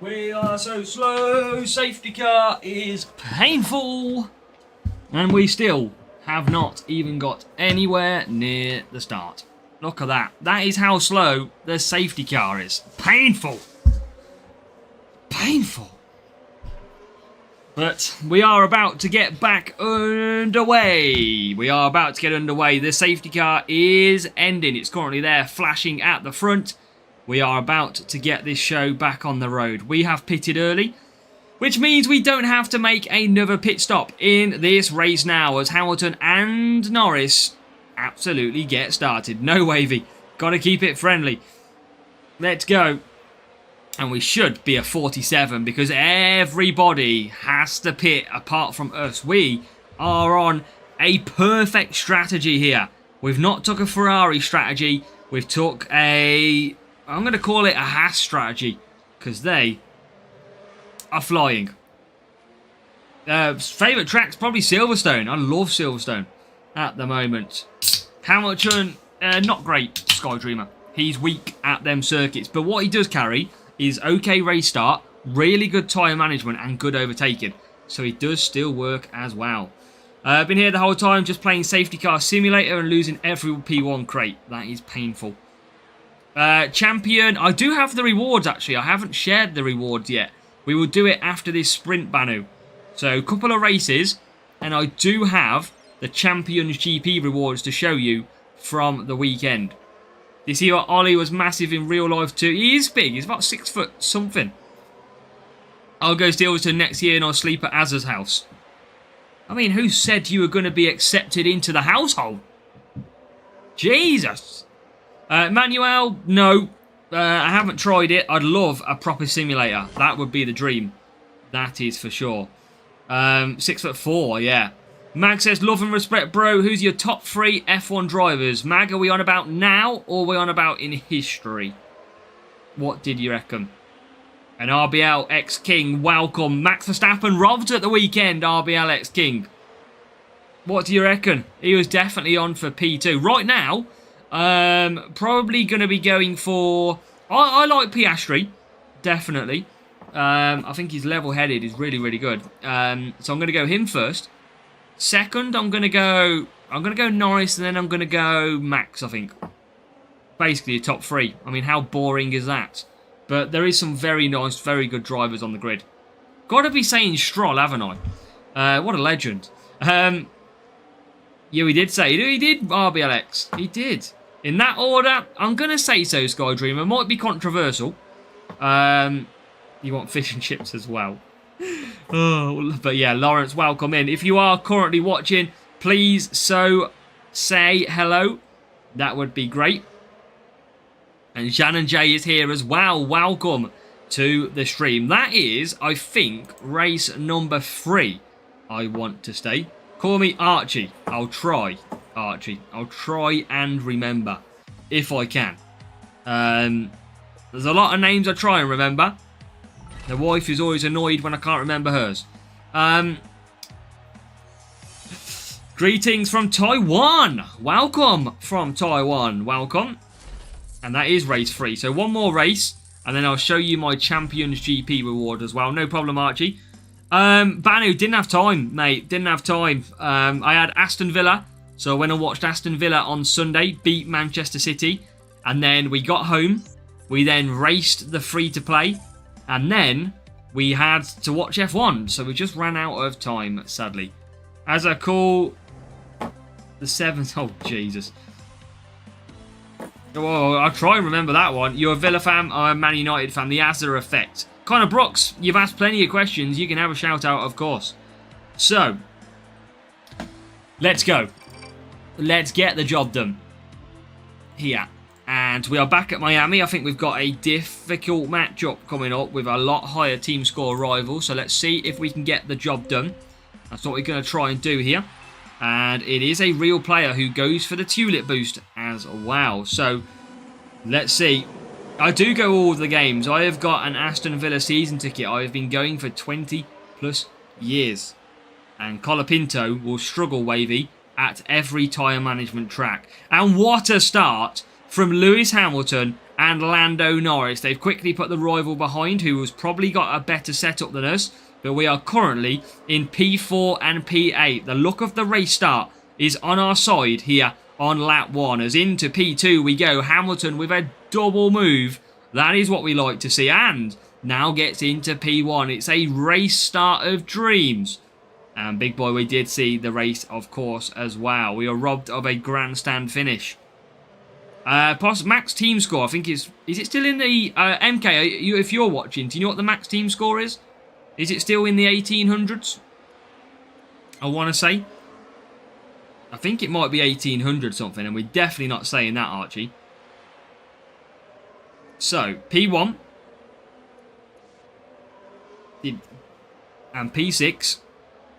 We are so slow. Safety car is painful. And we still have not even got anywhere near the start. Look at that. That is how slow the safety car is. Painful. Painful. But we are about to get back underway. We are about to get underway. The safety car is ending. It's currently there flashing at the front. We are about to get this show back on the road. We have pitted early, which means we don't have to make another pit stop in this race now as Hamilton and Norris absolutely get started. No, Wavy. Got to keep it friendly. Let's go. And we should be a 47 because everybody has to pit apart from us. We are on a perfect strategy here. We've not took a Ferrari strategy. We've took a... I'm going to call it a Haas strategy because they are flying. Favourite track's probably Silverstone. I love Silverstone at the moment. Hamilton, not great, Skydreamer. He's weak at them circuits. But what he does carry is okay race start, really good tyre management and good overtaking. So he does still work as well. I've been here the whole time just playing Safety Car Simulator and losing every P1 crate. That is painful. Champion, I do have the rewards actually. I haven't shared the rewards yet. We will do it after this sprint, Banu. So a couple of races and I do have the Champions GP rewards to show you from the weekend. You see what Ollie was massive in real life too. He is big. He's about 6 foot something. I'll go Silverstone next year and I'll sleep at Azza's house. I mean, who said you were going to be accepted into the household? Jesus. Manuel, no. I haven't tried it. I'd love a proper simulator. That would be the dream. That is for sure. 6'4", yeah. Mag says, love and respect, bro. Who's your top 3 F1 drivers? Mag, are we on about now or are we on about in history? What did you reckon? And RBL X King, welcome. Max Verstappen robbed at the weekend, RBL X King. What do you reckon? He was definitely on for P2. Right now, probably going to be going for... I like Piastri, definitely. I think he's level-headed. He's really, really good. So I'm going to go him first. Second, I'm going to go Norris, and then I'm going to go Max, I think. Basically, a top 3. I mean, how boring is that? But there is some very nice, very good drivers on the grid. Got to be saying Stroll, haven't I? What a legend. Yeah, he did say. He did, RBLX. He did. In that order, I'm going to say so, Skydreamer. Might be controversial. You want fish and chips as well. Oh, but yeah, Lawrence, welcome in. If you are currently watching, please say hello. That would be great. And Shannon J is here as well. Welcome to the stream. That is, I think, race number 3. I want to stay. Call me Archie. I'll try, Archie. I'll try and remember if I can. There's a lot of names I try and remember. The wife is always annoyed when I can't remember hers. Greetings from Taiwan. Welcome from Taiwan. Welcome. And that is race 3. So one more race. And then I'll show you my Champions GP reward as well. No problem, Archie. Banu, didn't have time, mate. Didn't have time. I had Aston Villa. So when I watched Aston Villa on Sunday, beat Manchester City. And then we got home. We then raced the free-to-play. And then we had to watch F1. So we just ran out of time, sadly. As I call the 7th... Oh, Jesus. Oh, I'll try and remember that one. You're a Villa fan, I'm a Man United fan. The Azza effect. Connor Brooks, you've asked plenty of questions. You can have a shout out, of course. So, let's go. Let's get the job done. Here. And we are back at Miami. I think we've got a difficult matchup coming up with a lot higher team score rival. So let's see if we can get the job done. That's what we're going to try and do here. And it is a real player who goes for the tulip boost as well. So let's see. I do go all the games. I have got an Aston Villa season ticket. I have been going for 20 plus years. And Colapinto will struggle, Wavy, at every tyre management track. And what a start from Lewis Hamilton and Lando Norris. They've quickly put the rival behind, who has probably got a better setup than us. But we are currently in P4 and P8. The look of the race start is on our side here on lap 1. As into P2 we go. Hamilton with a double move. That is what we like to see. And now gets into P1. It's a race start of dreams. And big boy, we did see the race, of course, as well. We are robbed of a grandstand finish. Max team score, I think is it still in the MK? If you're watching, do you know what the max team score is? Is it still in the 1800s? I want to say. I think it might be 1800 something, and we're definitely not saying that, Archie. So, P1. And P6,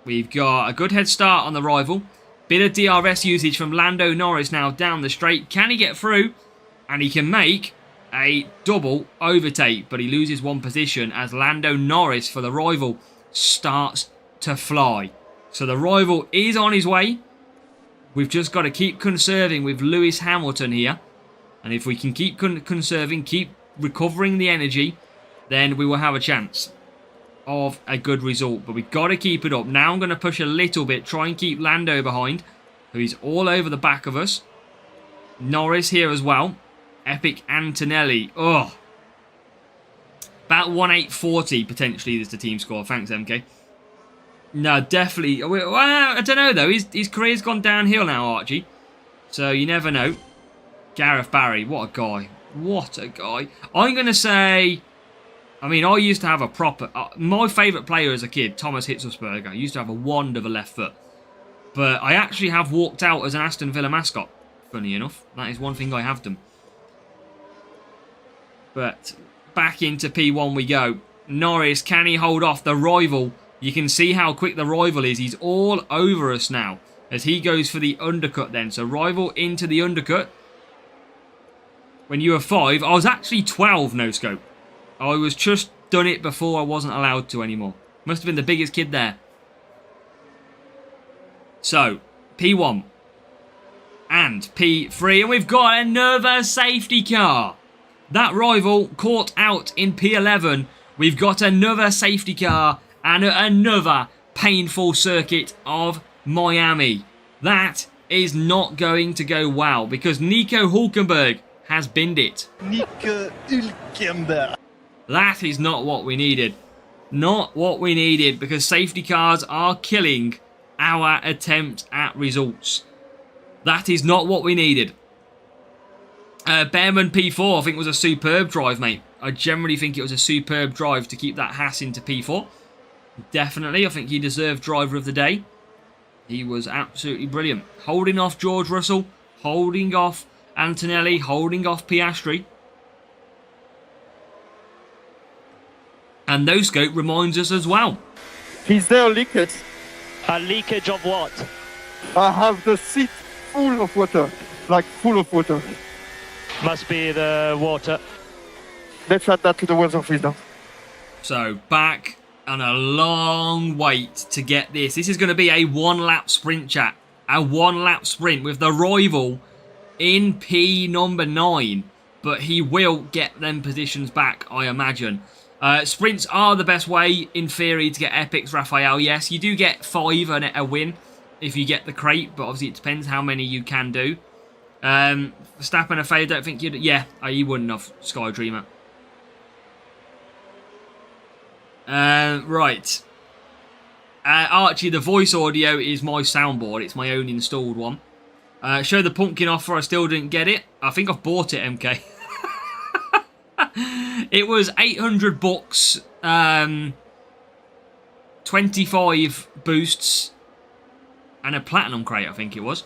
we've got a good head start on the rival. Bit of DRS usage from Lando Norris now down the straight. Can he get through? And he can make a double overtake, but he loses one position as Lando Norris for the rival starts to fly. So the rival is on his way. We've just got to keep conserving with Lewis Hamilton here. And if we can keep conserving, keep recovering the energy, then we will have a chance of a good result. But we've got to keep it up. Now I'm going to push a little bit, try and keep Lando behind, who's all over the back of us. Norris here as well. Epic Antonelli. Oh. About 1.840 potentially is the team score. Thanks, MK. No, definitely. Well, I don't know, though. His career's gone downhill now, Archie. So you never know. Gareth Barry. What a guy. What a guy. I'm going to say... I mean, I used to have a proper... my favourite player as a kid, Thomas Hitzelsberger, used to have a wand of a left foot. But I actually have walked out as an Aston Villa mascot. Funny enough. That is one thing I have done. But back into P1 we go. Norris, can he hold off the rival? You can see how quick the rival is. He's all over us now as he goes for the undercut then. So rival into the undercut. When you were 5, I was actually 12 no scope. I was just done it before I wasn't allowed to anymore. Must have been the biggest kid there. So, P1 and P3. And we've got another safety car. That rival caught out in P11. We've got another safety car and another painful circuit of Miami. That is not going to go well because Nico Hülkenberg has binned it. Nico Hülkenberg. That is not what we needed. Not what we needed because safety cars are killing our attempt at results. That is not what we needed. Behrman P4 I think was a superb drive, mate. I generally think it was a superb drive to keep that Haas into P4. Definitely, I think he deserved driver of the day. He was absolutely brilliant. Holding off George Russell, holding off Antonelli, holding off Piastri. And no scope reminds us as well. Is there a leakage? A leakage of what? I have the seat full of water. Like full of water. Must be the water. Let's add that to the weather office now. So back and a long wait to get this. This is going to be a one-lap sprint, chat. A one-lap sprint with the rival in P number 9. But he will get them positions back, I imagine. Sprints are the best way, in theory, to get epics, Raphael. Yes, you do get 5 and a win if you get the crate, but obviously it depends how many you can do. Verstappen, if I don't think you'd... Yeah, you wouldn't have, Sky Dreamer. Right. Archie, the voice audio is my soundboard. It's my own installed one. Show the pumpkin offer. I still didn't get it. I think I've bought it, MK. It was 800 bucks, 25 boosts, and a platinum crate, I think it was.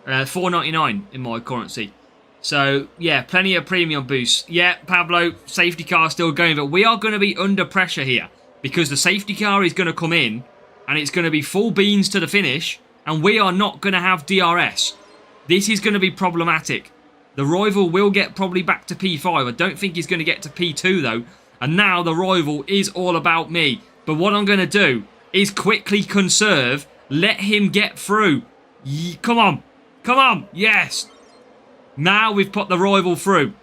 $4.99 in my currency. So, yeah, plenty of premium boosts. Yeah, Pablo, safety car still going, but we are going to be under pressure here because the safety car is going to come in and it's going to be full beans to the finish and we are not going to have DRS. This is going to be problematic. The rival will get probably back to P5. I don't think he's going to get to P2 though. And now the rival is all about me. But what I'm going to do is quickly conserve, let him get through. Come on. Come on. Yes. Now we've put the rival through.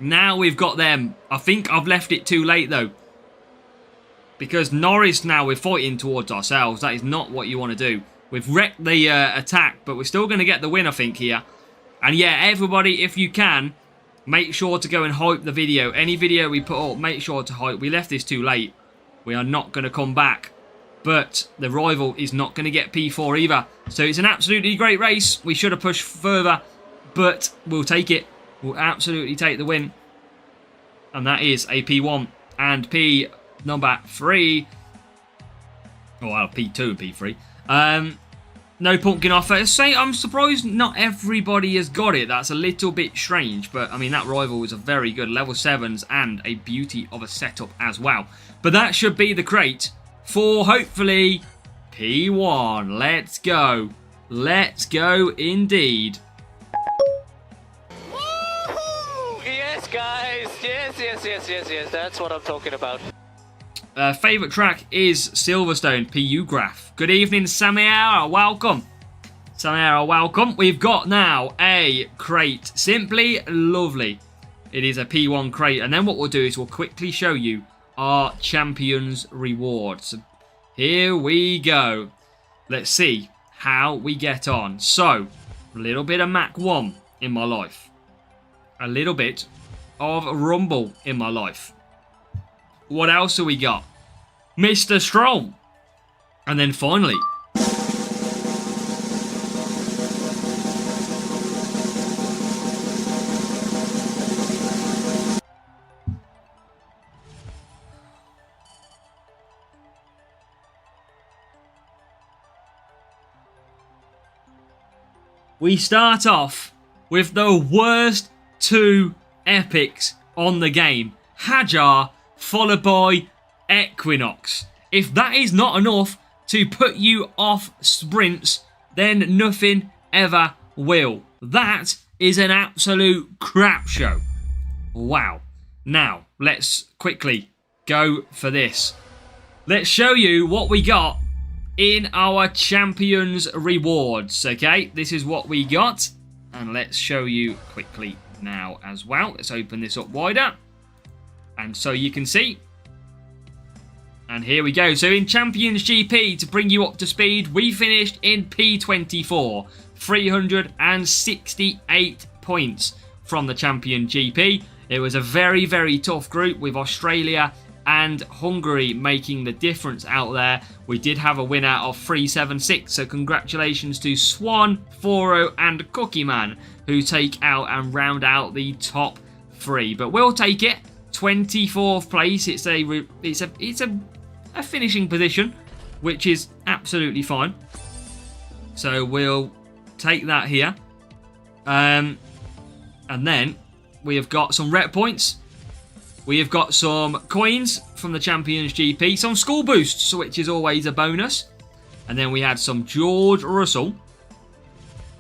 Now we've got them. I think I've left it too late though. Because Norris now we're fighting towards ourselves. That is not what you want to do. We've wrecked the attack, but we're still going to get the win, I think, here. And yeah, everybody, if you can, make sure to go and hype the video. Any video we put up, make sure to hype. We left this too late. We are not going to come back. But the rival is not going to get P4 either. So it's an absolutely great race. We should have pushed further, but we'll take it. We'll absolutely take the win. And that is a P1 and P number 3. Oh, well, P2 and P3. No pumpkin offer. Say, I'm surprised not everybody has got it. That's a little bit strange. But, I mean, that rival was a very good level 7s and a beauty of a setup as well. But that should be the crate for, hopefully, P1. Let's go. Let's go indeed. Woohoo! Yes, guys. Yes. That's what I'm talking about. Favourite track is Silverstone, PU Graph. Good evening, Samiara. Welcome. Samiara, welcome. We've got now a crate. Simply lovely. It is a P1 crate. And then what we'll do is we'll quickly show you our Champions rewards. Here we go. Let's see how we get on. So, a little bit of Mach 1 in my life. A little bit of Rumble in my life. What else have we got? Mr. Stroll. And then finally, we start off with the worst 2 epics on the game. Hajar followed by Equinox. If that is not enough to put you off sprints, then nothing ever will. That is an absolute crap show. Wow. Now, let's quickly go for this. Let's show you what we got in our Champions rewards. Okay, this is what we got. And let's show you quickly now as well. Let's open this up wider. And so you can see. And here we go. So in Champions GP, to bring you up to speed, we finished in P24. 368 points from the Champion GP. It was a very, very tough group with Australia and Hungary making the difference out there. We did have a winner of 376. So congratulations to Swan, Foro and Cookie Man, who take out and round out the top 3. But we'll take it. 24th place. It's a finishing position, which is absolutely fine. So we'll take that here. And then we have got some rep points. We have got some coins from the Champions GP. Some school boosts, which is always a bonus. And then we had some George Russell.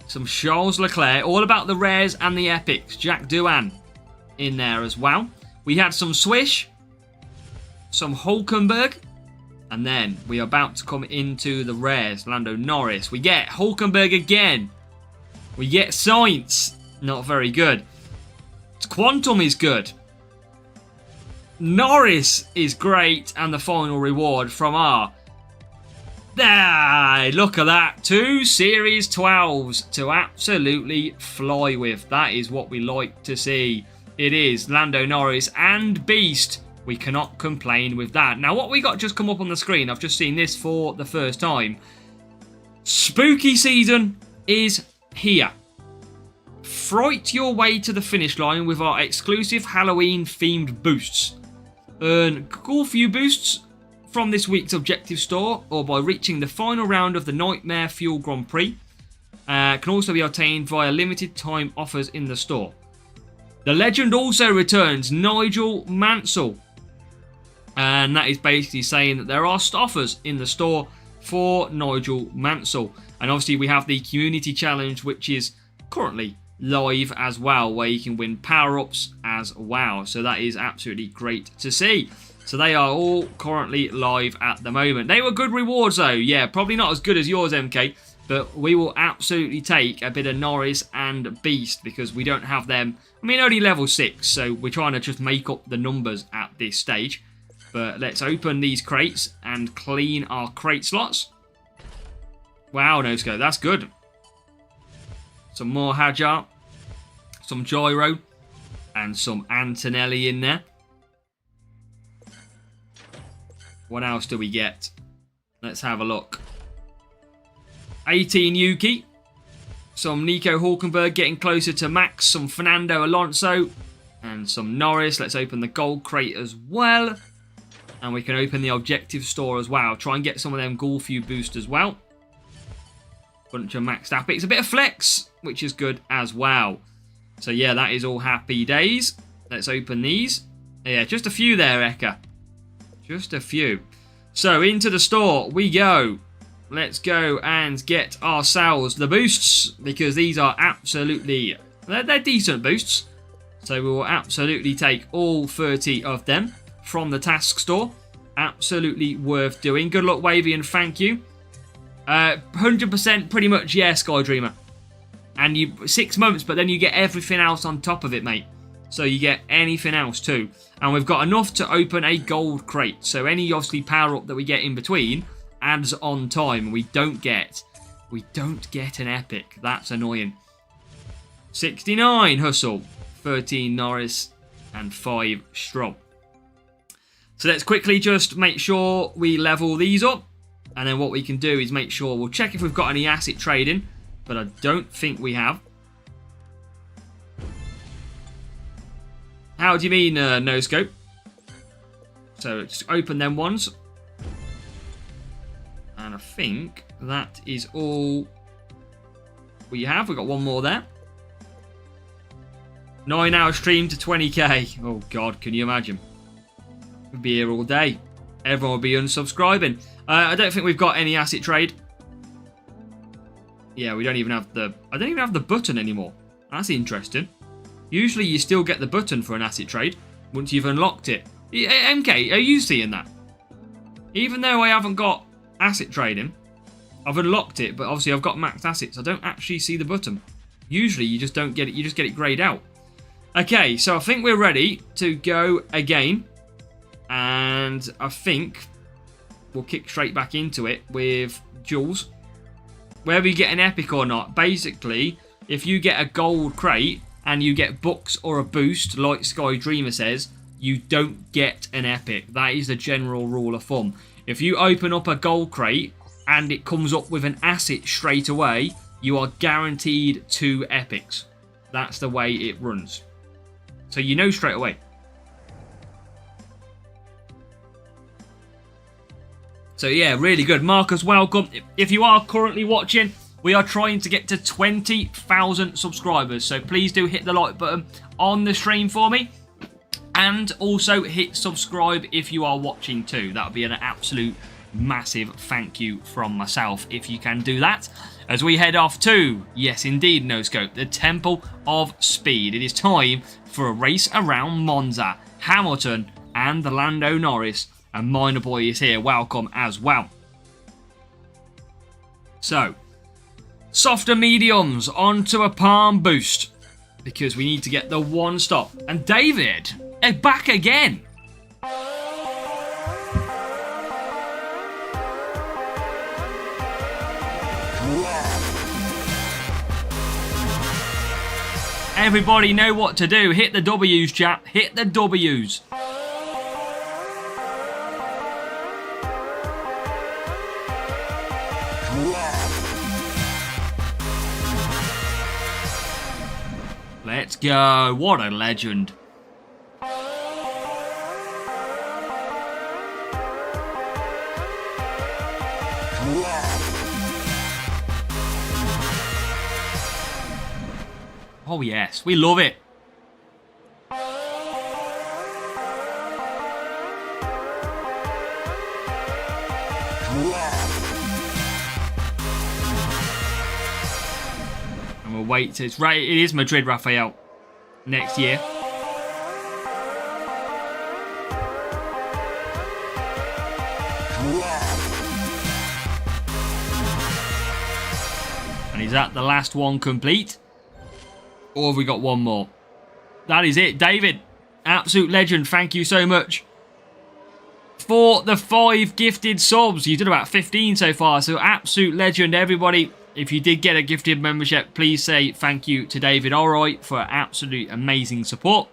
Some Charles Leclerc. All about the rares and the epics. Jack Doohan in there as well. We had some Swish. Some Hulkenberg. And then we are about to come into the rares. Lando Norris. We get Hulkenberg again. We get Sainz. Not very good. Quantum is good. Norris is great. And the final reward from our... Look at that. 2 Series 12s to absolutely fly with. That is what we like to see. It is Lando Norris and Beast. We cannot complain with that. Now, what we got just come up on the screen, I've just seen this for the first time. Spooky season is here. Fright your way to the finish line with our exclusive Halloween-themed boosts. Earn cool few boosts from this week's objective store or by reaching the final round of the Nightmare Fuel Grand Prix. Can also be obtained via limited time offers in the store. The legend also returns, Nigel Mansell. And that is basically saying that there are offers in the store for Nigel Mansell. And obviously we have the community challenge, which is currently live as well, where you can win power-ups as well. So that is absolutely great to see. So they are all currently live at the moment. They were good rewards though. Yeah, probably not as good as yours, MK. But we will absolutely take a bit of Norris and Beast because we don't have them. I mean, only level 6. So we're trying to just make up the numbers at this stage. But let's open these crates and clean our crate slots. Wow, no-scope. That's good. Some more Hajar. Some Gyro. And some Antonelli in there. What else do we get? Let's have a look. 18 Yuki. Some Nico Hulkenberg getting closer to Max. Some Fernando Alonso. And some Norris. Let's open the gold crate as well. And we can open the objective store as well. Try and get some of them Golf U boost as well. Bunch of maxed epics. A bit of flex, which is good as well. So yeah, that is all happy days. Let's open these. Yeah, just a few there, Eka. Just a few. So into the store we go. Let's go and get ourselves the boosts, because these are absolutely... They're decent boosts. So we will absolutely take all 30 of them from the task store. Absolutely worth doing. Good luck, Wavy, and thank you. 100% pretty much, yeah, Sky Dreamer. And you 6 months, but then you get everything else on top of it, mate. So you get anything else too. And we've got enough to open a gold crate. So any, obviously, power-up that we get in between adds on time. We don't get an epic. That's annoying. 69 Hustle, 13 Norris, and 5 Stroll. So let's quickly just make sure we level these up. And then what we can do is make sure, we'll check if we've got any asset trading. But I don't think we have. How do you mean, no scope? So just open them ones. And I think that is all we have. We've got one more there. 9-hour stream to 20k. Oh, God, can you imagine? We'd be here all day. Everyone would be unsubscribing. I don't think we've got any asset trade. Yeah, we don't even have the... I don't even have the button anymore. That's interesting. Usually you still get the button for an asset trade once you've unlocked it. MK, are you seeing that? Even though I haven't got asset trading, I've unlocked it, but obviously I've got maxed assets. I don't actually see the button. Usually you just don't get it. You just get it grayed out. Okay, so I think we're ready to go again. And I think we'll kick straight back into it with Jules. Whether you get an epic or not, basically, if you get a gold crate and you get books or a boost, like Sky Dreamer says, you don't get an epic. That is the general rule of thumb. If you open up a gold crate and it comes up with an asset straight away, you are guaranteed 2 epics. That's the way it runs. So you know straight away. So yeah, really good. Marcus, welcome. If you are currently watching, we are trying to get to 20,000 subscribers. So please do hit the like button on the stream for me. And also hit subscribe if you are watching too. That would be an absolute massive thank you from myself if you can do that. As we head off to, yes indeed, no scope, the Temple of Speed. It is time for a race around Monza, Hamilton and the Lando Norris. And Miner Boy is here. Welcome as well. So, softer mediums onto a palm boost. Because we need to get the 1 stop. And David, back again. Everybody know what to do. Hit the W's, chap. Hit the W's. Let's go. What a legend. Oh yes, we love it. And we'll wait till it's right. It is Madrid, Raphael, next year. And is that the last one complete? Or have we got one more? That is it. David, absolute legend. Thank you so much for the 5 gifted subs. You did about 15 so far. So absolute legend, everybody. If you did get a gifted membership, please say thank you to David Alright for absolute amazing support.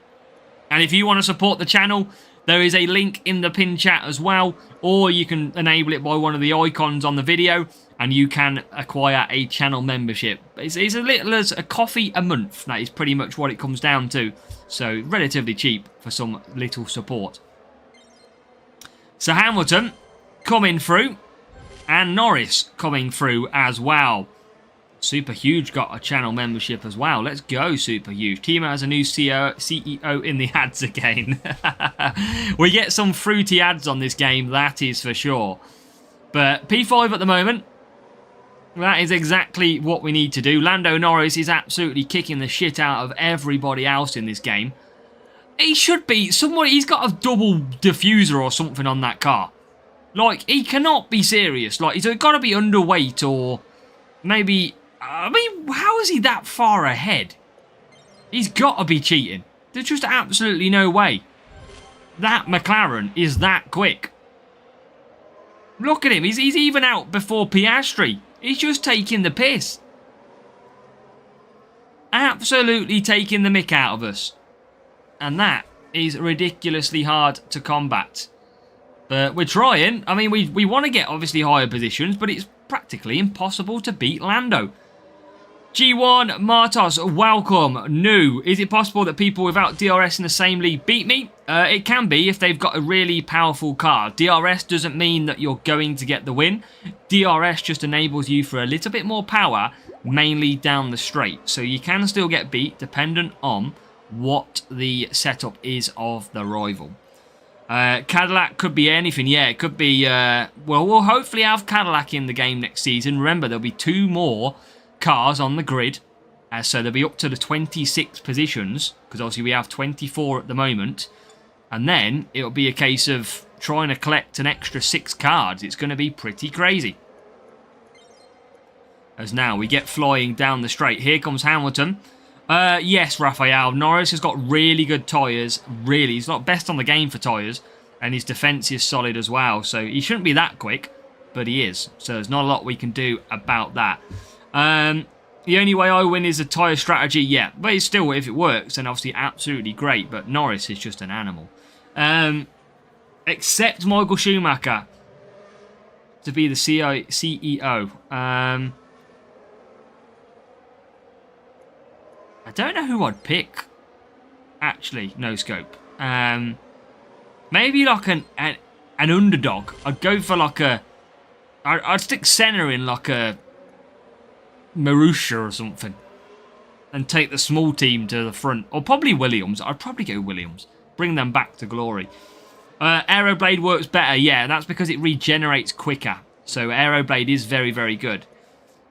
And if you want to support the channel, there is a link in the pinned chat as well. Or you can enable it by one of the icons on the video. And you can acquire a channel membership. It's as little as a coffee a month. That is pretty much what it comes down to. So relatively cheap for some little support. So Hamilton coming through. And Norris coming through as well. Super Huge got a channel membership as well. Let's go, Super Huge. Timo has a new CEO in the ads again. We get some fruity ads on this game, that is for sure. But P5 at the moment. That is exactly what we need to do. Lando Norris is absolutely kicking the shit out of everybody else in this game. He should be. He's got a double diffuser or something on that car. Like, he cannot be serious. Like, he's got to be underweight or maybe... I mean, how is he that far ahead? He's got to be cheating. There's just absolutely no way. That McLaren is that quick. Look at him. He's even out before Piastri. He's just taking the piss. Absolutely taking the mick out of us. And that is ridiculously hard to combat. But we're trying. I mean, we want to get obviously higher positions, but it's practically impossible to beat Lando. G1 Martos, welcome. New. Is it possible that people without DRS in the same league beat me? It can be if they've got a really powerful car. DRS doesn't mean that you're going to get the win. DRS just enables you for a little bit more power, mainly down the straight. So you can still get beat dependent on what the setup is of the rival. Cadillac could be anything. Yeah, it could be... well, we'll hopefully have Cadillac in the game next season. Remember, there'll be 2 more cars on the grid. So they'll be up to the 26 positions. Because obviously we have 24 at the moment. And then it'll be a case of trying to collect an extra 6 cards. It's going to be pretty crazy. As now we get flying down the straight. Here comes Hamilton. Yes, Raphael. Norris has got really good tyres. Really. He's not best on the game for tyres. And his defence is solid as well. So he shouldn't be that quick. But he is. So there's not a lot we can do about that. The only way I win is a tyre strategy. Yeah. But it's still, if it works, then obviously absolutely great. But Norris is just an animal. Except Michael Schumacher to be the CEO. I don't know who I'd pick. Actually, no scope. Maybe like an underdog. I'd go for like a... I'd stick Senna in like a Marussia or something. And take the small team to the front. Or probably Williams. I'd probably go Williams. Bring them back to glory. Aeroblade works better. Yeah, that's because it regenerates quicker. So Aeroblade is very, very good.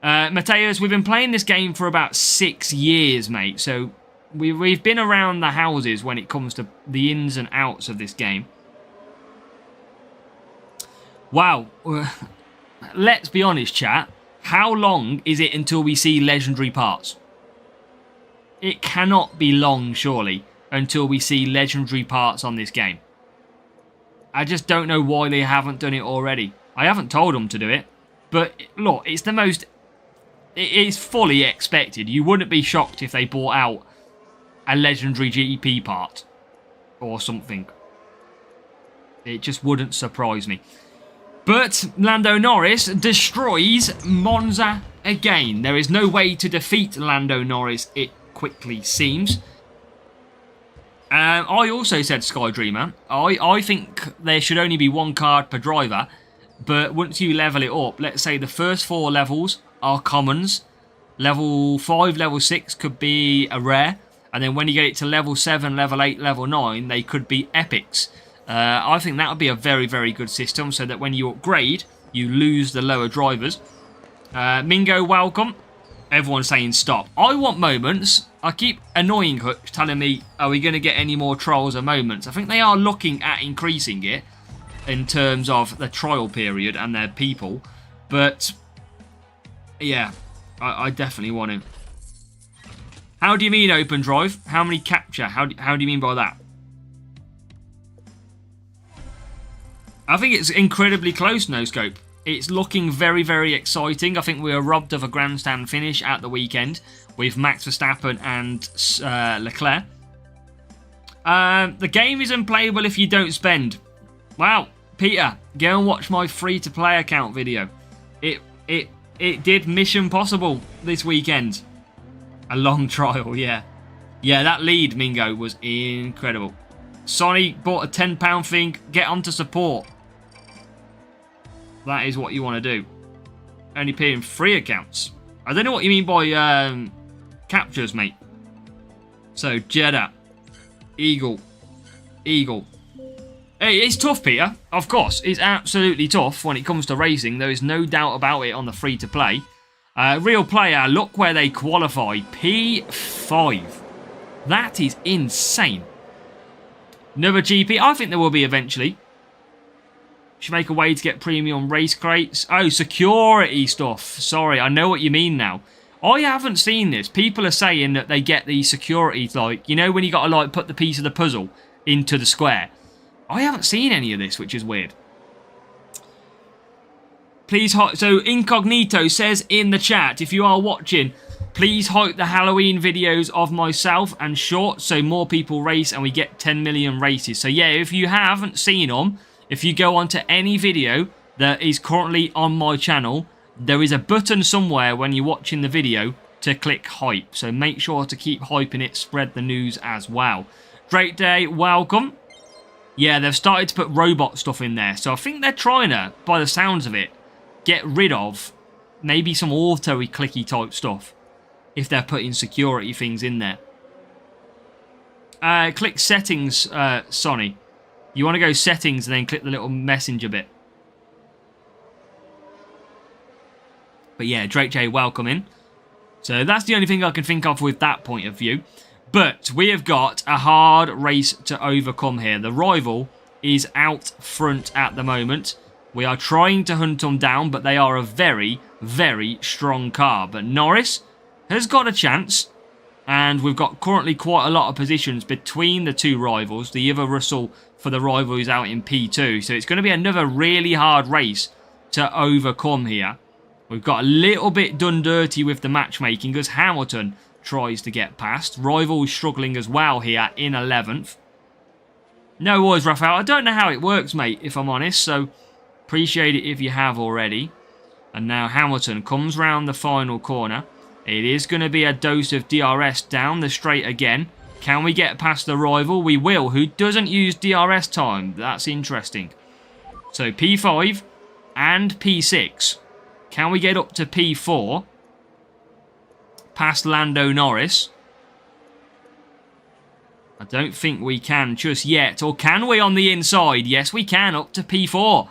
Mateus, we've been playing this game for about 6 years, mate. So we've been around the houses when it comes to the ins and outs of this game. Wow. Let's be honest, chat. How long is it until we see legendary parts? It cannot be long, surely, until we see legendary parts on this game. I just don't know why they haven't done it already. I haven't told them to do it. But, look, it's the most... It is fully expected. You wouldn't be shocked if they brought out a legendary GP part. Or something. It just wouldn't surprise me. But Lando Norris destroys Monza again. There is no way to defeat Lando Norris, it quickly seems. I also said Sky Dreamer. I think there should only be 1 card per driver. But once you level it up, let's say the first 4 levels are commons. Level 5, level 6 could be a rare. And then when you get it to level 7, level 8, level 9, they could be epics. I think that would be a very, very good system. So that when you upgrade, you lose the lower drivers. Mingo, welcome. Everyone's saying stop. I want moments. I keep annoying Hooks telling me, are we going to get any more trials or moments? I think they are looking at increasing it in terms of the trial period and their people. But, yeah, I definitely want to. How do you mean open drive? How many capture? How do you mean by that? I think it's incredibly close, no scope. It's looking very, very exciting. I think we were robbed of a grandstand finish at the weekend with Max Verstappen and Leclerc. The game is unplayable if you don't spend. Wow, Peter, go and watch my free-to-play account video. It did Mission Possible this weekend. A long trial, yeah. Yeah, that lead, Mingo, was incredible. Sonny bought a £10 thing. Get on to support. That is what you want to do. Only paying 3 accounts. I don't know what you mean by captures, mate. So, Jeddah. Eagle. Eagle. Hey, it's tough, Peter. Of course, it's absolutely tough when it comes to racing. There is no doubt about it on the free-to-play. Real player, look where they qualify. P5. That is insane. Another GP. I think there will be eventually. Should make a way to get premium race crates. Oh, security stuff. Sorry, I know what you mean now. I haven't seen this. People are saying that they get the security, like, you know, when you got to, like, put the piece of the puzzle into the square. I haven't seen any of this, which is weird. Please, so Incognito says in the chat, if you are watching, please hype the Halloween videos of myself and Short so more people race and we get 10 million races. So yeah, if you haven't seen them, if you go onto any video that is currently on my channel, there is a button somewhere when you're watching the video to click hype. So make sure to keep hyping it, spread the news as well. Great day, welcome. Yeah, they've started to put robot stuff in there. So I think they're trying to, by the sounds of it, get rid of maybe some auto-y clicky type stuff if they're putting security things in there. Click settings, Sonny. You want to go settings and then click the little messenger bit. But yeah, Drake J, welcome in. So that's the only thing I can think of with that point of view. But we have got a hard race to overcome here. The rival is out front at the moment. We are trying to hunt them down, but they are a very, very strong car. But Norris has got a chance. And we've got currently quite a lot of positions between the two rivals. The other Russell for the rival is out in P2. So it's going to be another really hard race to overcome here. We've got a little bit done dirty with the matchmaking as Hamilton tries to get past. Rival is struggling as well here in 11th. No worries, Raphael. I don't know how it works, mate, if I'm honest. So appreciate it if you have already. And now Hamilton comes round the final corner. It is going to be a dose of DRS down the straight again. Can we get past the rival? We will, who doesn't use DRS time. That's interesting. So P5 and P6. Can we get up to P4? Past Lando Norris. I don't think we can just yet. Or can we on the inside? Yes, we can. Up to P4.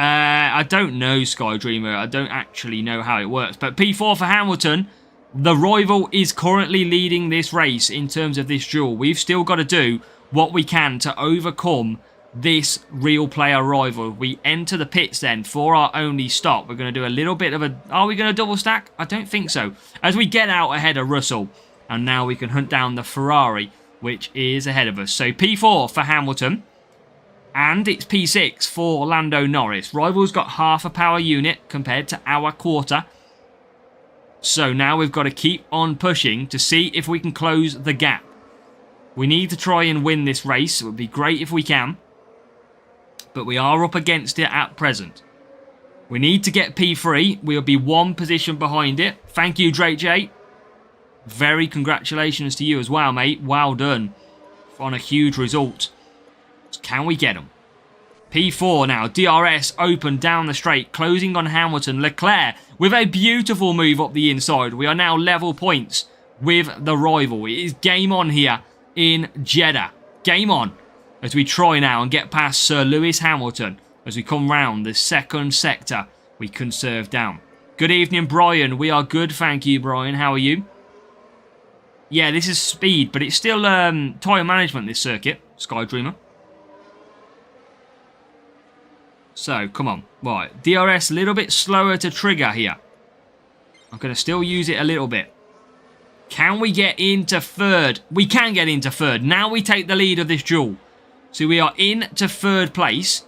I don't know, Skydreamer. I don't actually know how it works. But P4 for Hamilton. The rival is currently leading this race in terms of this duel. We've still got to do what we can to overcome this real player rival. We enter the pits then for our only stop. We're going to do a little bit of a... Are we going to double stack? I don't think so. As we get out ahead of Russell. And now we can hunt down the Ferrari, which is ahead of us. So P4 for Hamilton. And it's P6 for Lando Norris. Rival's got half a power unit compared to our quarter. So now we've got to keep on pushing to see if we can close the gap. We need to try and win this race. It would be great if we can. But we are up against it at present. We need to get P3. We'll be one position behind it. Thank you, Drake J. Very congratulations to you as well, mate. Well done on a huge result. Can we get them? P4 now. DRS open down the straight. Closing on Hamilton. Leclerc with a beautiful move up the inside. We are now level points with the rival. It is game on here in Jeddah. Game on. As we try now and get past Sir Lewis Hamilton. As we come round the second sector, we conserve down. Good evening, Brian. We are good, thank you, Brian. How are you? Yeah, this is speed, but it's still tyre management, this circuit, Skydreamer. So, come on. Right, DRS a little bit slower to trigger here. I'm going to still use it a little bit. Can we get into third? We can get into third. Now we take the lead of this duel. So we are into third place.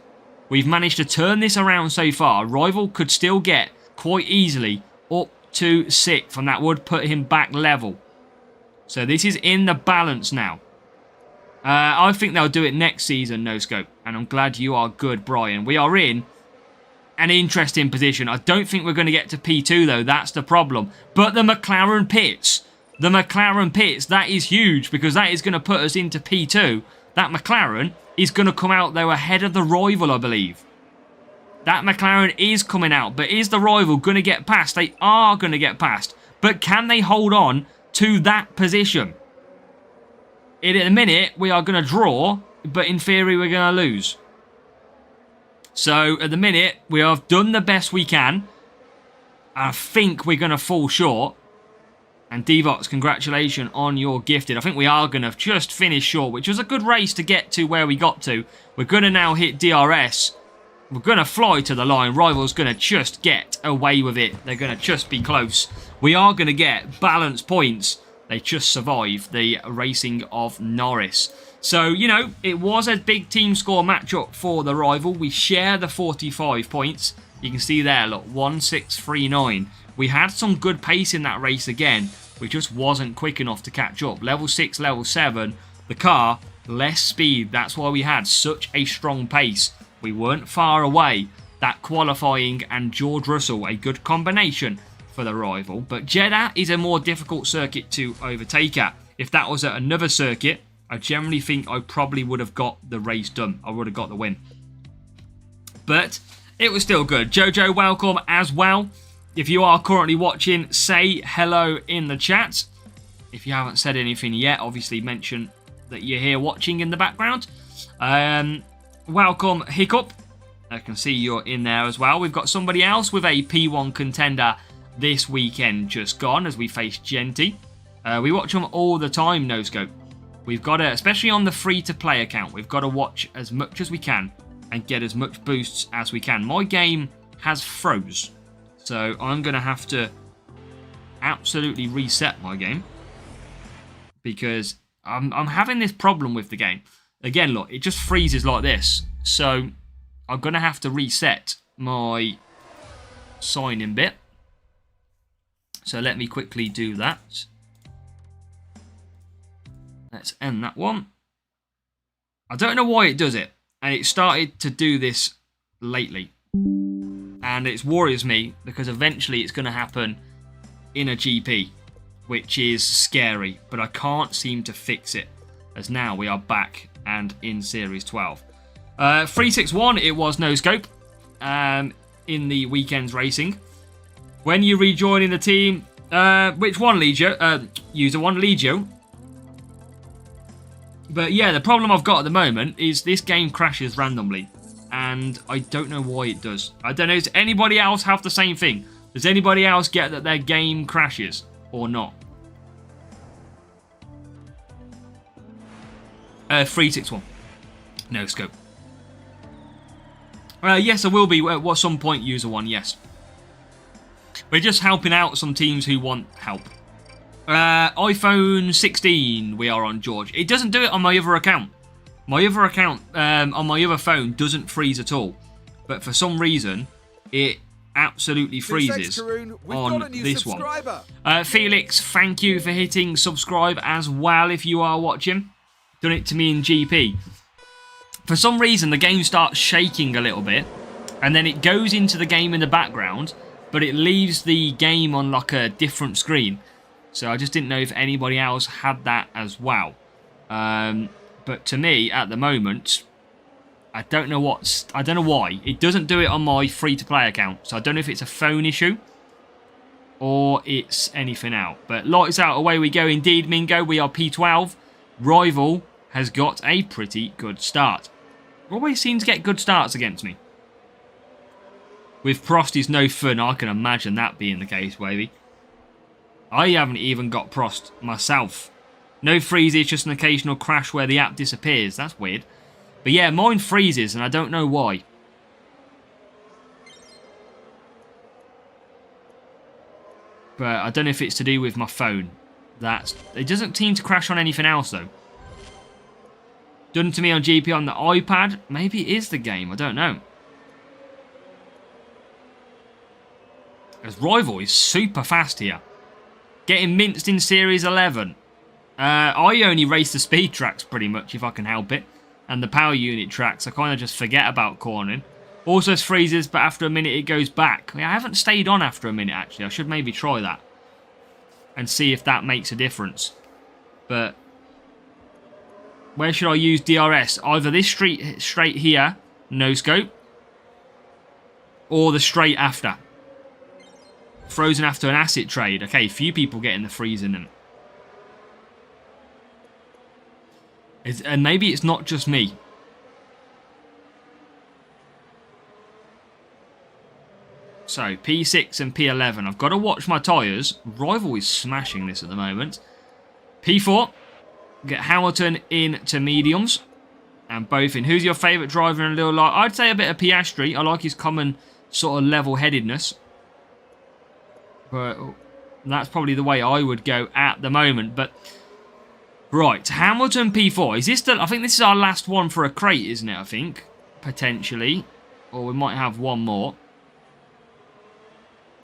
We've managed to turn this around so far. Rival could still get quite easily up to 6th, and that would put him back level. So this is in the balance now. I think they'll do it next season, No Scope. And I'm glad you are good, Brian. We are in an interesting position. I don't think we're going to get to P2, though. That's the problem. But the McLaren pits. The McLaren pits, that is huge because that is going to put us into P2. That McLaren is going to come out, though, ahead of the rival, I believe. That McLaren is coming out, but is the rival going to get past? They are going to get past. But can they hold on to that position? In a minute, we are going to draw, but in theory, we're going to lose. So, at the minute, we have done the best we can. I think we're going to fall short. And Devox, congratulations on your gifted. I think we are going to just finish short, which was a good race to get to where we got to. We're going to now hit DRS. We're going to fly to the line. Rival's going to just get away with it. They're going to just be close. We are going to get balance points. They just survived the racing of Norris. So, you know, it was a big team score matchup for the rival. We share the 45 points. You can see there, look, 1-6-3-9. We had some good pace in that race again. We just wasn't quick enough to catch up. Level 6, level 7, the car, less speed. That's why we had such a strong pace. We weren't far away. That qualifying and George Russell, a good combination for the rival. But Jeddah is a more difficult circuit to overtake at. If that was at another circuit, I generally think I probably would have got the race done. I would have got the win. But it was still good. Jojo, welcome as well. If you are currently watching, say hello in the chat. If you haven't said anything yet, obviously mention that you're here watching in the background. Welcome, Hiccup. I can see you're in there as well. We've got somebody else with a P1 Contender this weekend just gone as we face Genty. We watch them all the time, No Scope. We've got to, especially on the free-to-play account, we've got to watch as much as we can and get as much boosts as we can. My game has froze, so I'm going to have to absolutely reset my game because I'm having this problem with the game. Again, look, it just freezes like this, so I'm going to have to reset my sign-in bit. So let me quickly do that. Let's end that one. I don't know why it does it. And it started to do this lately. And it worries me because eventually it's going to happen in a GP. Which is scary. But I can't seem to fix it. As now we are back and in Series 12. 361 it was No Scope. In the weekend's racing. When you rejoin in the team. Which one, Legio? User 1, Legio. But yeah, the problem I've got at the moment is this game crashes randomly. And I don't know why it does. I don't know, does anybody else have the same thing? Does anybody else get that their game crashes or not? 361. No Scope. Yes, I will be at some point, User 1, yes. We're just helping out some teams who want help. iPhone 16 we are on, George. It doesn't do it on my other account. My other account on my other phone doesn't freeze at all. But for some reason, it absolutely freezes on this one. Felix, thank you for hitting subscribe as well if you are watching. Done it to me in GP. For some reason, the game starts shaking a little bit. And then it goes into the game in the background. But it leaves the game on like a different screen. So I just didn't know if anybody else had that as well. But to me, at the moment, I don't know why. It doesn't do it on my free-to-play account. So I don't know if it's a phone issue or it's anything out. But lights out, away we go. Indeed, Mingo, we are P12. Rival has got a pretty good start. Always seems to get good starts against me. With Prost is no fun. I can imagine that being the case, Wavy. I haven't even got Prost myself. No freezes, just an occasional crash where the app disappears. That's weird. But yeah, mine freezes and I don't know why. But I don't know if it's to do with my phone. It doesn't seem to crash on anything else though. Done to me on GP on the iPad. Maybe it is the game. I don't know. As Rival is super fast here. Getting minced in Series 11. I only race the speed tracks pretty much if I can help it. And the power unit tracks, I kind of just forget about cornering. Also freezes, but after a minute it goes back. I haven't stayed on after a minute actually. I should maybe try that. And see if that makes a difference. But where should I use DRS? Either this straight here, No Scope. or the straight after? Frozen after an asset trade. Okay, few people getting the freezing in. And maybe it's not just me. So, P6 and P11. I've got to watch my tyres. Rival is smashing this at the moment. P4. Get Hamilton into mediums. And both in. Who's your favourite driver in a little light? I'd say a bit of Piastri. I like his common sort of level-headedness. But that's probably the way I would go at the moment. But, right. Hamilton P4. Is this I think this is our last one for a crate, isn't it? I think. Potentially. Or we might have one more.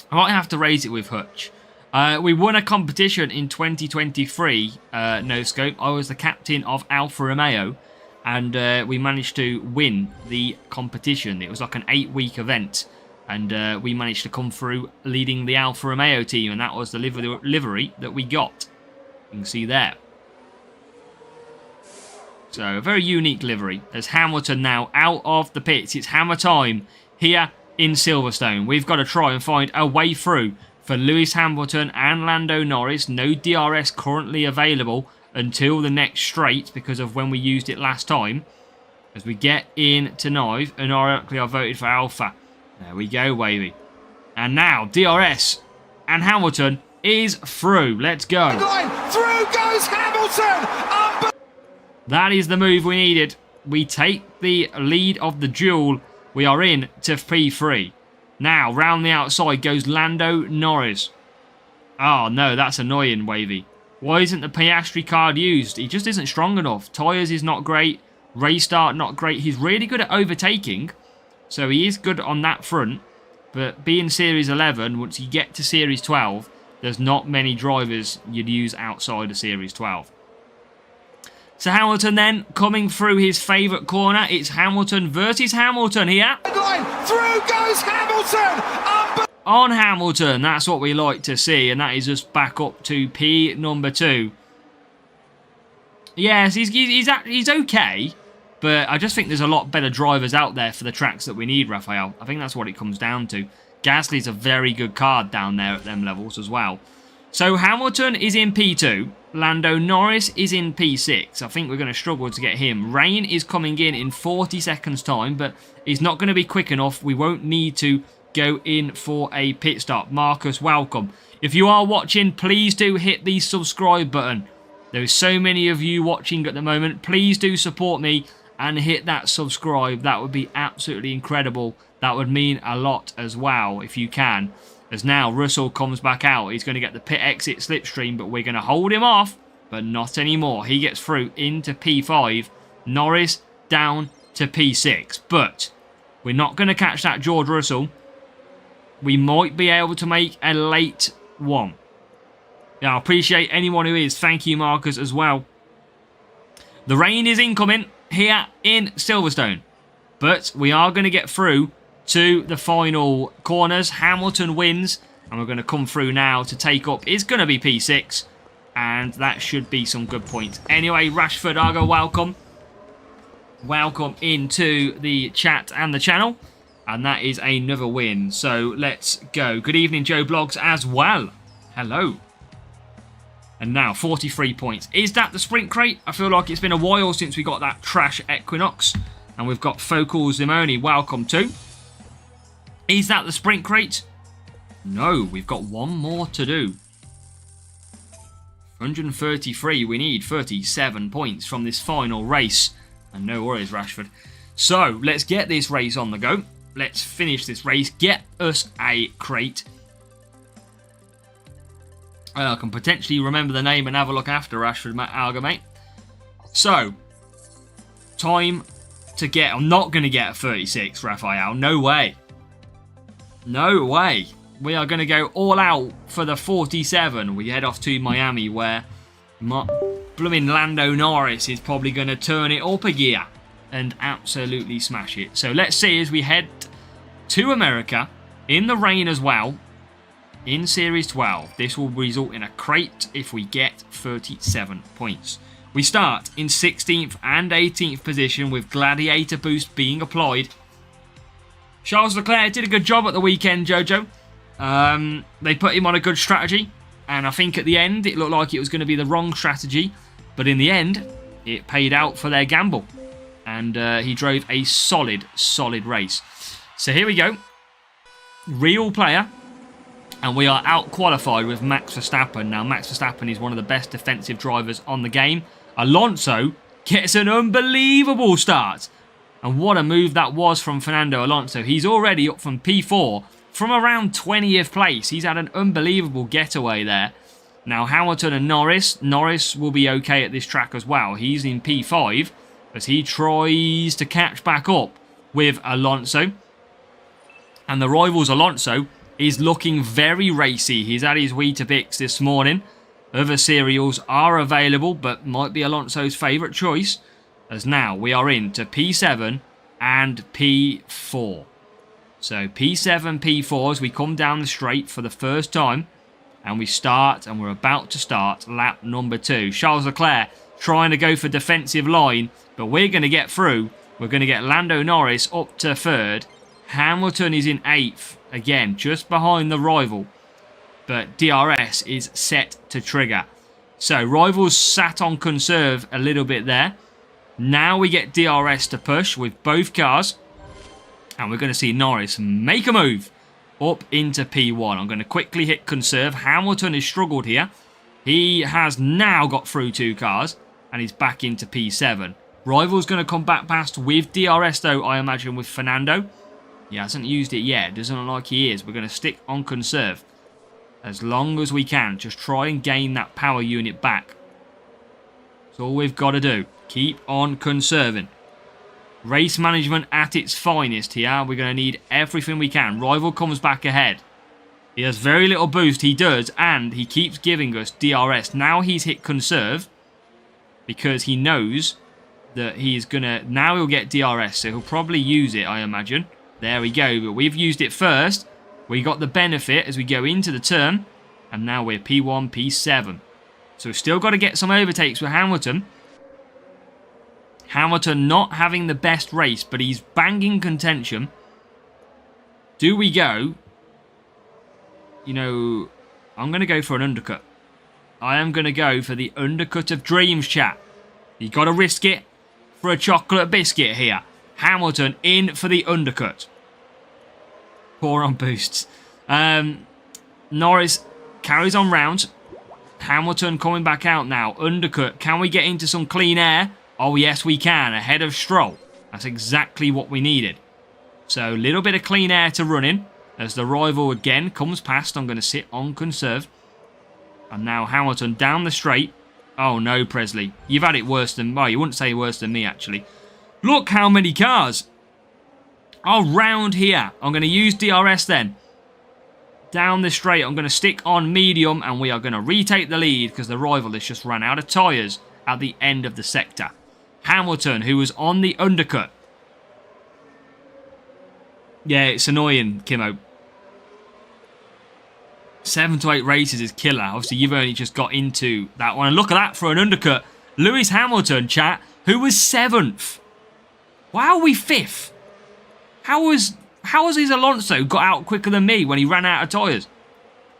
I might have to raise it with Hutch. We won a competition in 2023, No Scope. I was the captain of Alfa Romeo, and we managed to win the competition. It was like an 8-week event, and we managed to come through leading the Alfa Romeo team, and that was the livery that we got. You can see there. So, a very unique livery. There's Hamilton now out of the pits. It's hammer time here in Silverstone. We've got to try and find a way through for Lewis Hamilton and Lando Norris. No DRS currently available until the next straight because of when we used it last time. As we get into Nive, and ironically I voted for Alpha. There we go, baby. And now DRS and Hamilton is through. Let's go. Through goes Hamilton. That is the move we needed. We take the lead of the duel. We are in to P3. Now, round the outside goes Lando Norris. Oh, no, that's annoying, Wavy. Why isn't the Piastri card used? He just isn't strong enough. Tyres is not great. Race start, not great. He's really good at overtaking. So he is good on that front. But being Series 11, once you get to Series 12, there's not many drivers you'd use outside of Series 12. So Hamilton then, coming through his favourite corner. It's Hamilton versus Hamilton here. Through goes Hamilton. On Hamilton, that's what we like to see. And that is just back up to P number 2. Yes, he's okay. But I just think there's a lot better drivers out there for the tracks that we need, Raphael. I think that's what it comes down to. Gasly's a very good card down there at them levels as well. So Hamilton is in P2. Lando Norris is in P6. I think we're going to struggle to get him. Rain is coming in 40 seconds time, but he's not going to be quick enough. We won't need to go in for a pit stop. Marcus, welcome. If you are watching, please do hit the subscribe button. There's so many of you watching at the moment. Please do support me and hit that subscribe. That would be absolutely incredible. That would mean a lot as well, if you can. As now Russell comes back out. He's going to get the pit exit slipstream, but we're going to hold him off. But not anymore. He gets through into P5. Norris down to P6. But we're not going to catch that George Russell. We might be able to make a late one. Yeah, I appreciate anyone who is. Thank you, Marcus, as well. The rain is incoming here in Silverstone. But we are going to get through to the final corners. Hamilton wins, and we're going to come through now to take up. It's going to be P6, and that should be some good points. Anyway, Rashford Argo, welcome. Welcome into the chat and the channel, and that is another win. So let's go. Good evening, Joe Blogs, as well. Hello. And now 43 points. Is that the sprint crate? I feel like it's been a while since we got that trash Equinox, and we've got Focal Zimoni. Welcome too. Is that the sprint crate? No, we've got one more to do. 133, we need 37 points from this final race. And no worries, Rashford. So, let's get this race on the go. Let's finish this race. Get us a crate. I can potentially remember the name and have a look after Rashford Alga, mate. So, time to get... I'm not going to get a 36, Raphael. No way. No way. We are going to go all out for the 47. We head off to Miami, where blooming Lando Norris is probably going to turn it up a gear and absolutely smash it. So let's see as we head to America in the rain as well in Series 12. This will result in a crate if we get 37 points. We start in 16th and 18th position with Gladiator Boost being applied. Charles Leclerc did a good job at the weekend, Jojo. They put him on a good strategy. And I think at the end, it looked like it was going to be the wrong strategy. But in the end, it paid out for their gamble. And he drove a solid race. So here we go. Real player. And we are out-qualified with Max Verstappen. Now, Max Verstappen is one of the best defensive drivers on the game. Alonso gets an unbelievable start. And what a move that was from Fernando Alonso. He's already up from P4 from around 20th place. He's had an unbelievable getaway there. Now, Hamilton and Norris. Norris will be okay at this track as well. He's in P5 as he tries to catch back up with Alonso. And the rivals Alonso is looking very racy. He's had his Weetabix this morning. Other cereals are available, but might be Alonso's favourite choice. As now we are into P7 and P4. So P7, P4 as we come down the straight for the first time. And we start, and we're about to start lap number 2. Charles Leclerc trying to go for defensive line, but we're going to get through. We're going to get Lando Norris up to 3rd. Hamilton is in 8th. Again, just behind the rival. But DRS is set to trigger. So, rivals sat on conserve a little bit there. Now we get DRS to push with both cars. And we're going to see Norris make a move up into P1. I'm going to quickly hit conserve. Hamilton has struggled here. He has now got through 2 cars. And he's back into P7. Rival's going to come back past with DRS though, I imagine, with Fernando. He hasn't used it yet. Doesn't look like he is. We're going to stick on conserve as long as we can. Just try and gain that power unit back. That's all we've got to do. Keep on conserving. Race management at its finest here. We're going to need everything we can. Rival comes back ahead. He has very little boost. He does. And he keeps giving us DRS. Now he's hit conserve because he knows that he's going to... Now he'll get DRS. So he'll probably use it, I imagine. There we go, but we've used it first. We got the benefit as we go into the turn. And now we're P1, P7. So we've still got to get some overtakes with Hamilton. Hamilton not having the best race, but he's banging contention. Do we go? You know, I'm going to go for an undercut. I am going to go for the undercut of dreams, chat. You got to risk it for a chocolate biscuit here. Hamilton in for the undercut. Poor on boosts. Norris carries on round. Hamilton coming back out now. Undercut. Can we get into some clean air? Oh, yes, we can. Ahead of Stroll. That's exactly what we needed. So, a little bit of clean air to run in. As the rival again comes past. I'm going to sit on conserve. And now Hamilton down the straight. Oh, no, Presley. You've had it worse than... Well, you wouldn't say worse than me, actually. Look how many cars are round here. I'm going to use DRS then. Down the straight, I'm going to stick on medium and we are going to retake the lead because the rival has just run out of tyres at the end of the sector. Hamilton, who was on the undercut. Yeah, it's annoying, Kimmo. 7 to 8 races is killer. Obviously, you've only just got into that one. And look at that for an undercut. Lewis Hamilton, chat, who was 7th. Why are we 5th? How has his Alonso got out quicker than me when he ran out of tyres?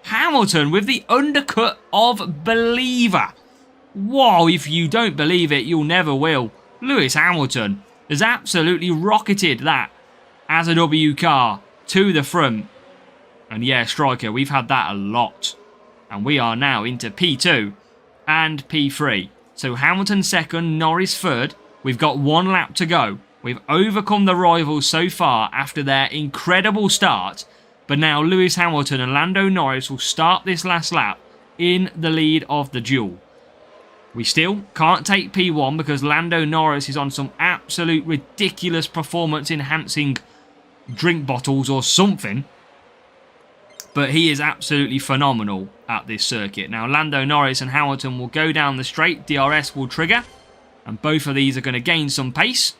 Hamilton with the undercut of believer. Whoa, if you don't believe it, you'll never will. Lewis Hamilton has absolutely rocketed that as a W car to the front. And yeah, Striker, we've had that a lot. And we are now into P2 and P3. So Hamilton 2nd, Norris 3rd. We've got 1 lap to go. We've overcome the rivals so far after their incredible start. But now Lewis Hamilton and Lando Norris will start this last lap in the lead of the duel. We still can't take P1 because Lando Norris is on some absolute ridiculous performance-enhancing drink bottles or something. But he is absolutely phenomenal at this circuit. Now, Lando Norris and Hamilton will go down the straight. DRS will trigger. And both of these are going to gain some pace.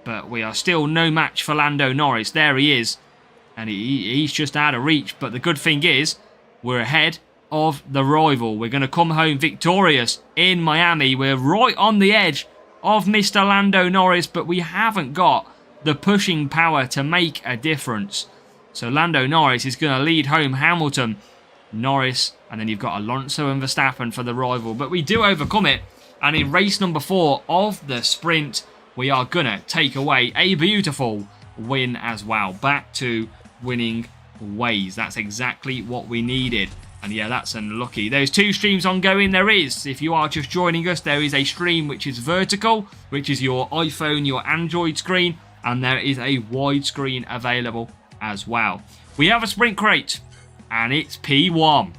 But we are still no match for Lando Norris. There he is. And he's just out of reach. But the good thing is, we're ahead of the rival. We're going to come home victorious in Miami. We're right on the edge of Mr. Lando Norris. But we haven't got the pushing power to make a difference. So Lando Norris is going to lead home Hamilton, Norris, and then you've got Alonso and Verstappen for the rival. But we do overcome it, and in race number 4 of the sprint, we are going to take away a beautiful win as well. Back to winning ways. That's exactly what we needed. And yeah, that's unlucky. There's 2 streams ongoing. There is, if you are just joining us, there is a stream which is vertical, which is your iPhone, your Android screen, and there is a wide screen available as well. We have a sprint crate, and it's P1.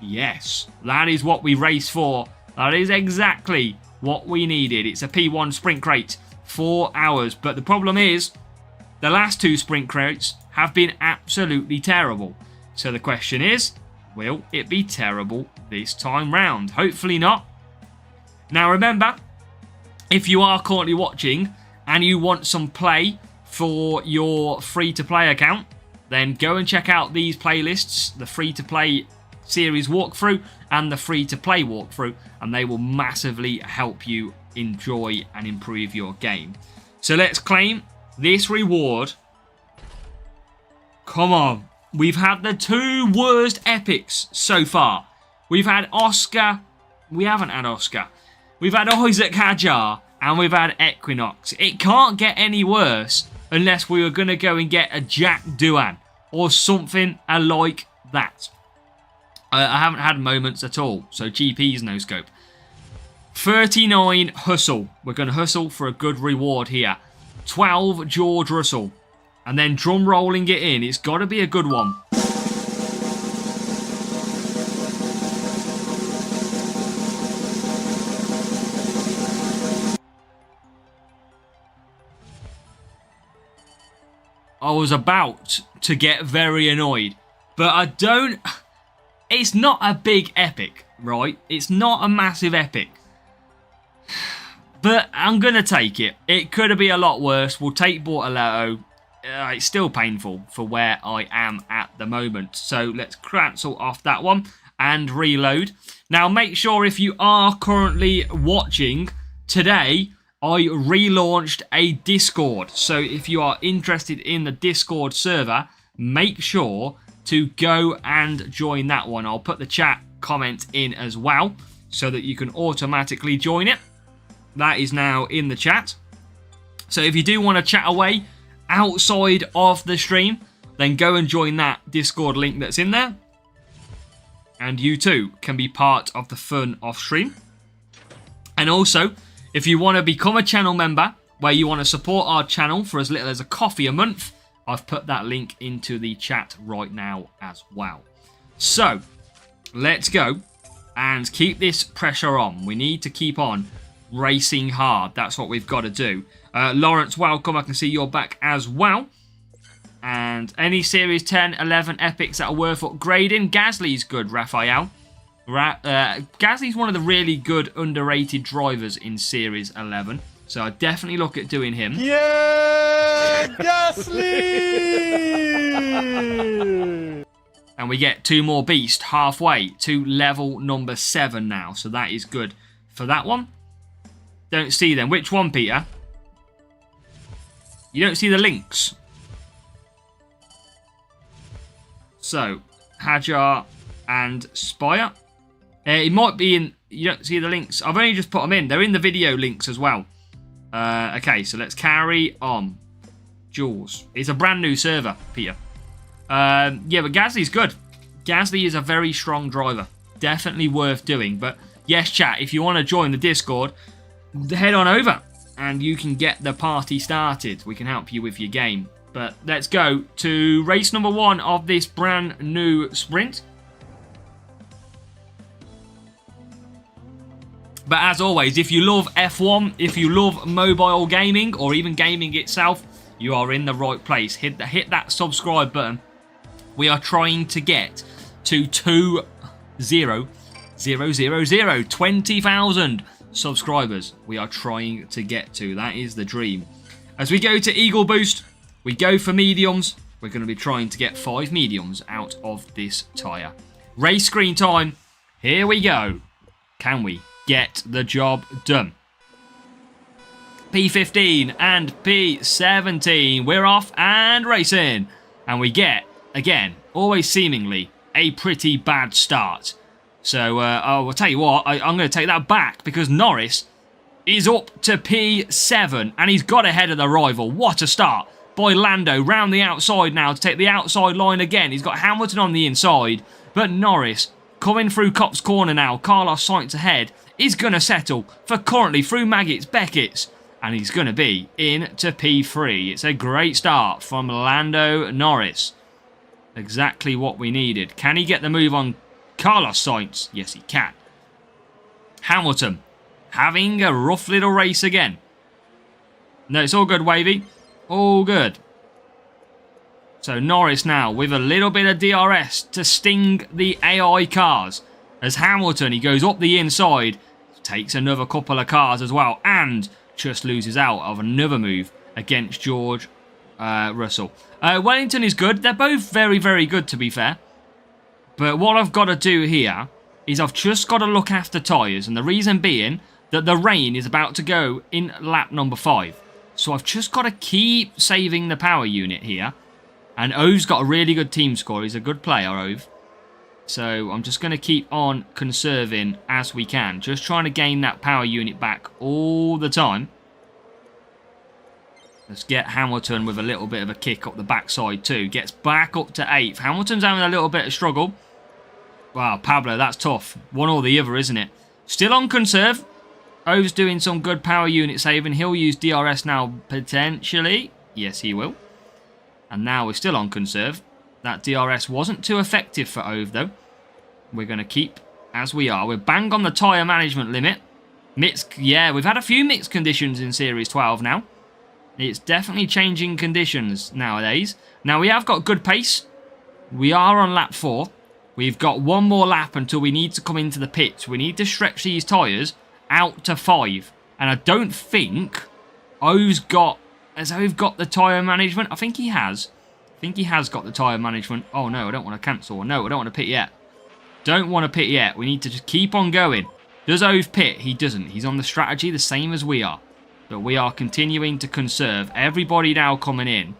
Yes, that is what we raced for. That is exactly what we needed. It's a P1 sprint crate, 4 hours. But the problem is, the last 2 sprint crates have been absolutely terrible. So the question is, will it be terrible this time round? Hopefully not. Now remember, if you are currently watching and you want some play for your free-to-play account, then go and check out these playlists, the free-to-play series walkthrough and the free-to-play walkthrough, and they will massively help you enjoy and improve your game. So let's claim this reward. Come on. We've had the 2 worst epics so far. We've had Oscar. We haven't had Oscar. We've had Isaac Hadjar. And we've had Equinox. It can't get any worse unless we were going to go and get a Jack Doohan or something like that. I haven't had moments at all. So GP's no scope. 39 Hustle. We're going to hustle for a good reward here. 12 George Russell. And then drum rolling it in. It's got to be a good one. I was about to get very annoyed. But I don't... It's not a big epic, right? It's not a massive epic. But I'm going to take it. It could be a lot worse. We'll take Bortoletto. It's still painful for where I am at the moment. So let's cancel off that one and reload. Now make sure if you are currently watching, today I relaunched a Discord. So if you are interested in the Discord server, make sure to go and join that one. I'll put the chat comment in as well so that you can automatically join it. That is now in the chat. So if you do want to chat away outside of the stream, then go and join that Discord link that's in there. And you too can be part of the fun off stream. And also, if you want to become a channel member, where you want to support our channel for as little as a coffee a month, I've put that link into the chat right now as well. So, let's go and keep this pressure on. We need to keep on racing hard. That's what we've got to do. Lawrence, welcome. I can see you're back as well. And any Series 10, 11 epics that are worth upgrading. Gasly's good, Raphael. Gasly's one of the really good underrated drivers in Series 11. So I'd definitely look at doing him. Yeah, Gasly! And we get 2 more Beast halfway to level number 7 now. So that is good for that one. Don't see them. Which one, Peter? You don't see the links. So, Hadjar and Spire. It might be in... You don't see the links. I've only just put them in. They're in the video links as well. Okay, so let's carry on. Jules. It's a brand new server, Peter. Yeah, but Gasly's good. Gasly is a very strong driver. Definitely worth doing. But yes, chat, if you want to join the Discord, head on over and you can get the party started. We can help you with your game. But let's go to race number 1 of this brand new sprint. But as always, if you love F1, if you love mobile gaming or even gaming itself, you are in the right place. Hit that subscribe button. We are trying to get to 20,000 subscribers. We are trying to get to. That is the dream. As we go to Eagle Boost, we go for mediums. We're going to be trying to get 5 mediums out of this tyre. Race screen time. Here we go. Can we get the job done? P15 and P17. We're off and racing. And we get, again, always seemingly, a pretty bad start. So, I'll tell you what, I'm going to take that back because Norris is up to P7 and he's got ahead of the rival. What a start by Lando round the outside now to take the outside line again. He's got Hamilton on the inside, but Norris coming through Copse Corner now. Carlos Sainz ahead is going to settle for currently through Beckett's, and he's going to be into P3. It's a great start from Lando Norris. Exactly what we needed. Can he get the move on Carlos Sainz? Yes, he can. Hamilton having a rough little race again. No, it's all good, Wavy. All good. So Norris now with a little bit of DRS to sting the AI cars. As Hamilton, he goes up the inside, takes another couple of cars as well, and just loses out of another move against George Russell. Wellington is good. They're both very, very good, to be fair. But what I've got to do here is I've just got to look after tyres, and the reason being that the rain is about to go in lap number 5. So I've just got to keep saving the power unit here. And Ove's got a really good team score. He's a good player, Ove. So I'm just going to keep on conserving as we can. Just trying to gain that power unit back all the time. Let's get Hamilton with a little bit of a kick up the backside too. Gets back up to 8th. Hamilton's having a little bit of struggle. Wow, Pablo, that's tough. One or the other, isn't it? Still on conserve. Ove's doing some good power unit saving. He'll use DRS now, potentially. Yes, he will. And now we're still on conserve. That DRS wasn't too effective for Ove, though. We're going to keep as we are. We're bang on the tyre management limit. Yeah, we've had a few mixed conditions in Series 12 now. It's definitely changing conditions nowadays. Now, we have got good pace. We are on lap 4. We've got one more lap until we need to come into the pits. We need to stretch these tyres out to 5. And I don't think Ove's got... Has Ove got the tyre management? I think he has. I think he has got the tyre management. Oh, no, I don't want to cancel. No, I don't want to pit yet. Don't want to pit yet. We need to just keep on going. Does Ove pit? He doesn't. He's on the strategy the same as we are. But we are continuing to conserve. Everybody now coming in.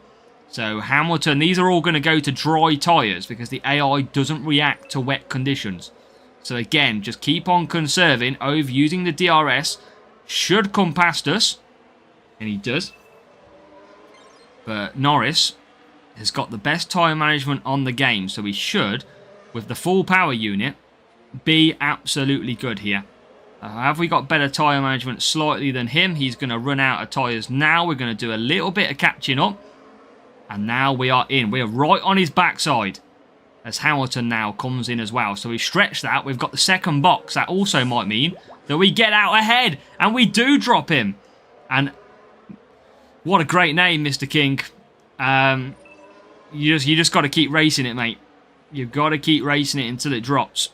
So Hamilton, these are all going to go to dry tyres because the AI doesn't react to wet conditions. So again, just keep on conserving. Ove using the DRS should come past us. And he does. But Norris has got the best tyre management on the game. So he should, with the full power unit, be absolutely good here. Have we got better tyre management slightly than him? He's going to run out of tyres now. We're going to do a little bit of catching up. And now we are in. We're right on his backside. As Hamilton now comes in as well. So we stretch that. We've got the second box. That also might mean that we get out ahead. And we do drop him. And what a great name, Mr. King. You just got to keep racing it, mate. You've got to keep racing it until it drops.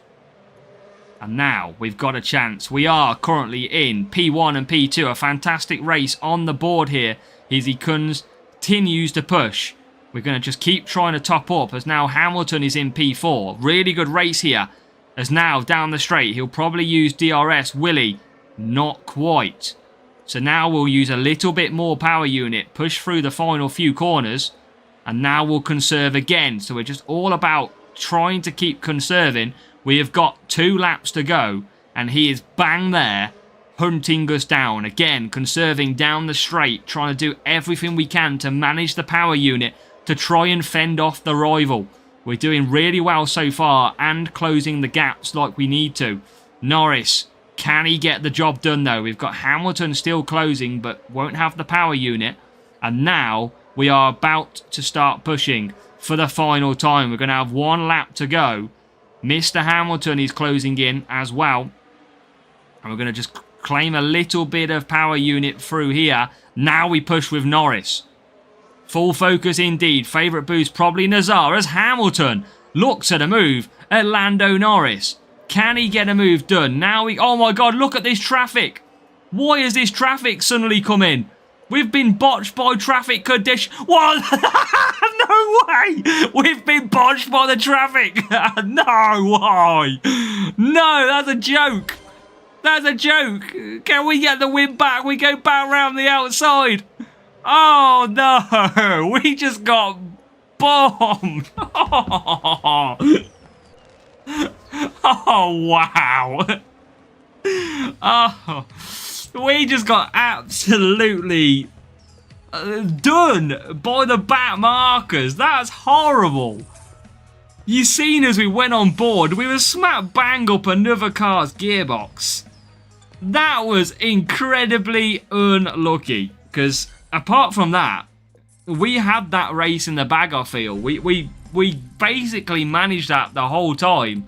And now we've got a chance. We are currently in P1 and P2. A fantastic race on the board here. As he continues to push. We're going to just keep trying to top up as now Hamilton is in P4. Really good race here. As now down the straight, he'll probably use DRS. Will he? Not quite. So now we'll use a little bit more power unit. Push through the final few corners. And now we'll conserve again. So we're just all about trying to keep conserving. We have got 2 laps to go. And he is bang there, hunting us down. Again, conserving down the straight. Trying to do everything we can to manage the power unit. To try and fend off the rival. We're doing really well so far. And closing the gaps like we need to. Norris, can he get the job done though? We've got Hamilton still closing. But won't have the power unit. And now we are about to start pushing for the final time. We're going to have 1 lap to go. Mr. Hamilton is closing in as well. And we're going to just claim a little bit of power unit through here. Now we push with Norris. Full focus indeed. Favourite boost probably Nazar as Hamilton looks at a move at Lando Norris. Can he get a move done? Now we... Oh my God, look at this traffic. Why has this traffic suddenly come in? We've been botched by traffic condition. What? No way! We've been botched by the traffic. No way! No, that's a joke. That's a joke. Can we get the win back? We go back round the outside. Oh, no. We just got bombed. Oh, wow. Oh, we just got absolutely done by the back markers. That's horrible. You seen as we went on board, we were smack bang up another car's gearbox. That was incredibly unlucky, because apart from that, we had that race in the bag, I feel. We basically managed that the whole time.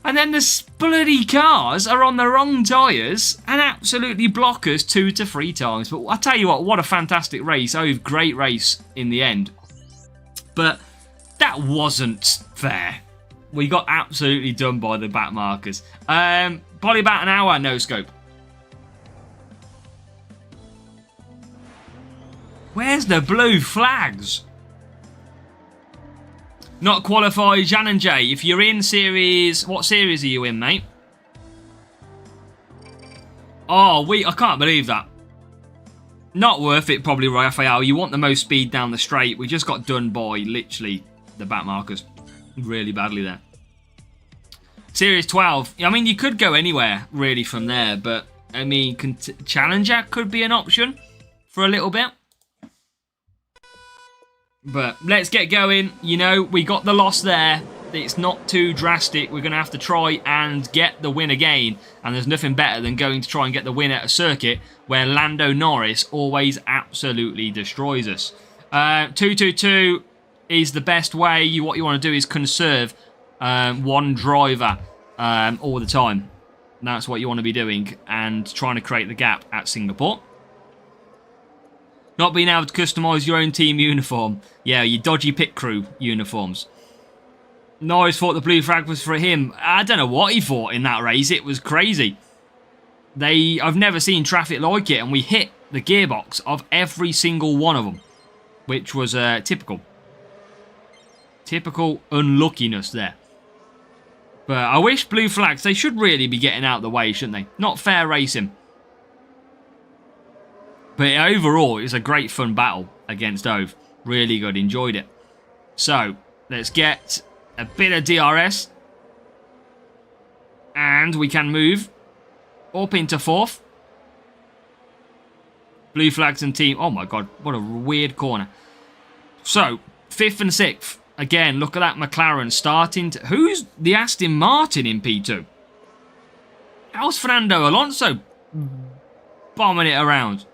And then the bloody cars are on the wrong tyres and absolutely block us 2 to 3 times. But I tell you what a fantastic race. Oh, great race in the end. But that wasn't fair. We got absolutely done by the back markers. Probably about an hour, no scope. Where's the blue flags? Not qualified, Jan and Jay. If you're in series, what series are you in, mate? Oh, I can't believe that. Not worth it, probably, Raphael. You want the most speed down the straight. We just got done by literally the back markers really badly there. Series 12. I mean, you could go anywhere really from there, but I mean, Challenger could be an option for a little bit. But let's get going. You know, we got the loss there. It's not too drastic. We're going to have to try and get the win again. And there's nothing better than going to try and get the win at a circuit where Lando Norris always absolutely destroys us. 2-2-2 is the best way. What you want to do is conserve one driver all the time. That's what you want to be doing. And trying to create the gap at Singapore. Not being able to customise your own team uniform. Yeah, your dodgy pit crew uniforms. Norris thought the blue flag was for him. I don't know what he thought in that race. It was crazy. I've never seen traffic like it, and we hit the gearbox of every single one of them, which was typical. Typical unluckiness there. But I wish blue flags, they should really be getting out of the way, shouldn't they? Not fair racing. But overall, it was a great fun battle against Ove. Really good, enjoyed it. So, let's get a bit of DRS. And we can move up into 4th. Blue flags and team. Oh my god, what a weird corner. So, 5th and 6th. Again, look at that McLaren starting to... Who's the Aston Martin in P2? How's Fernando Alonso bombing it around?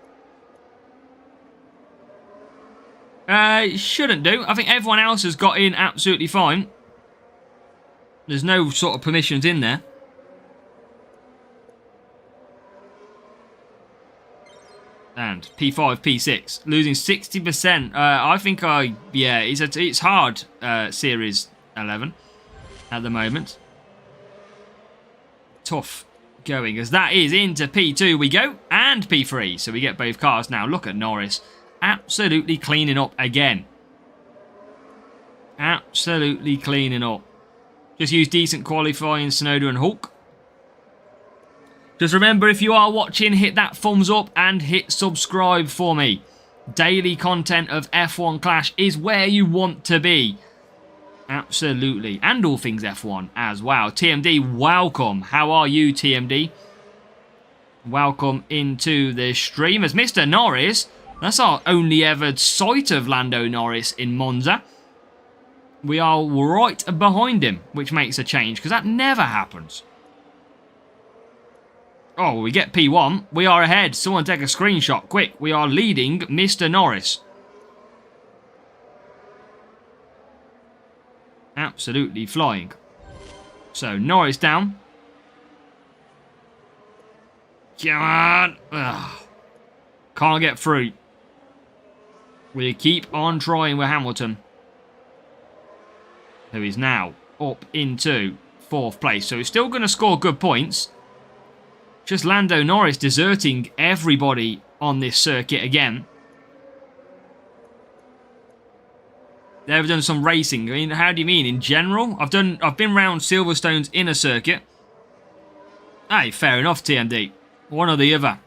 Shouldn't do. I think everyone else has got in absolutely fine. There's no sort of permissions in there. And P5, P6. Losing 60%. I think yeah, it's hard, Series 11 at the moment. Tough going, as that is into P2 we go, and P3. So we get both cars now. Look at Norris. Absolutely cleaning up again. Absolutely cleaning up. Just use decent qualifying, Sonoda and Hulk. Just remember, if you are watching, hit that thumbs up and hit subscribe for me. Daily content of F1 Clash is where you want to be. Absolutely. And all things F1 as well. TMD, welcome. How are you, TMD? Welcome into the stream. As Mr. Norris... That's our only ever sight of Lando Norris in Monza. We are right behind him, which makes a change, because that never happens. Oh, we get P1. We are ahead. Someone take a screenshot, quick. We are leading Mr. Norris. Absolutely flying. So, Norris down. Come on. Ugh. Can't get through. We keep on trying with Hamilton, who is now up into 4th place. So he's still going to score good points. Just Lando Norris deserting everybody on this circuit again. They've done some racing. I mean, how do you mean? In general? I've been round Silverstone's inner circuit. Hey, fair enough, TMD. One or the other.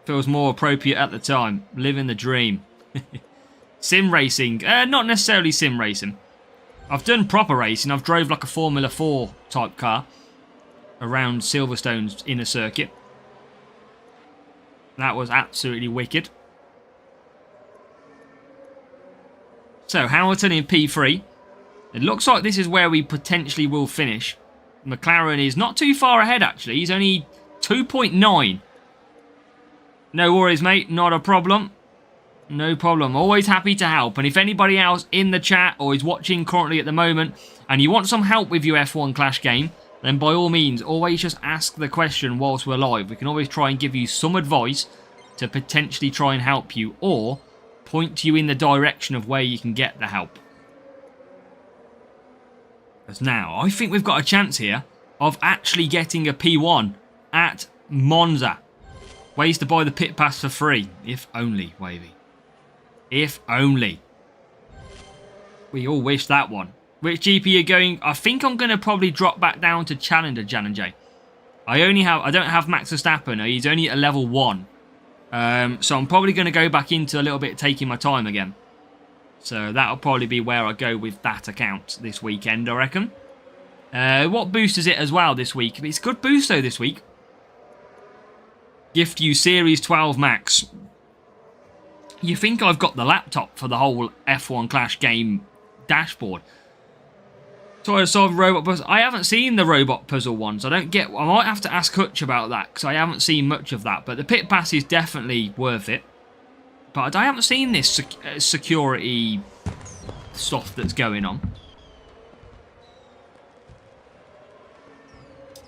Feels more appropriate at the time. Living the dream. Sim racing. Not necessarily sim racing. I've done proper racing. I've drove like a Formula 4 type car around Silverstone's inner circuit. That was absolutely wicked. So, Hamilton in P3. It looks like this is where we potentially will finish. McLaren is not too far ahead, actually. He's only 2.9. No worries, mate. Not a problem. No problem. Always happy to help. And if anybody else in the chat or is watching currently at the moment and you want some help with your F1 Clash game, then by all means, always just ask the question whilst we're live. We can always try and give you some advice to potentially try and help you or point you in the direction of where you can get the help. As now, I think we've got a chance here of actually getting a P1 at Monza. Ways to buy the pit pass for free. If only, Wavy. If only. We all wish that one. Which GP are you going? I think I'm going to probably drop back down to Challenger, Jan and J. I don't have Max Verstappen. He's only at level 1. So I'm probably going to go back into a little bit taking my time again. So that'll probably be where I go with that account this weekend, I reckon. What boost is it as well this week? It's good boost though this week. Gift you Series 12 Max. You think I've got the laptop for the whole F1 Clash game dashboard. So I saw robot puzzle. I haven't seen the robot puzzle ones. I might have to ask Hutch about that because I haven't seen much of that. But the pit pass is definitely worth it. But I haven't seen this security stuff that's going on.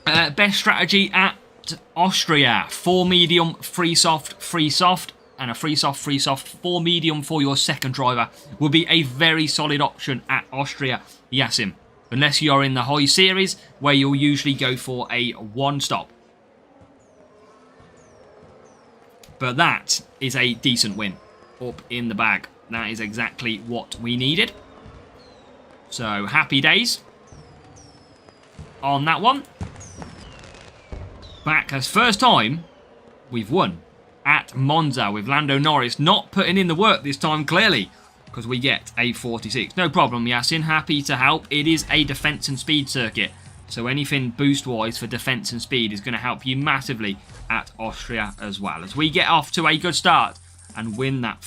Best strategy at Austria. 4 medium, 3 soft, 3 soft. And a 3 soft, 3 soft. 4 medium for your second driver will be a very solid option at Austria, Yasim. Unless you're in the high series, where you'll usually go for a 1 stop. But that is a decent win. Up in the bag. That is exactly what we needed. So, happy days on that one. Back as first time we've won at Monza with Lando Norris not putting in the work this time, clearly. Because we get a 46. No problem, Yasin. Happy to help. It is a defense and speed circuit. So anything boost-wise for defense and speed is going to help you massively at Austria as well. As we get off to a good start and win that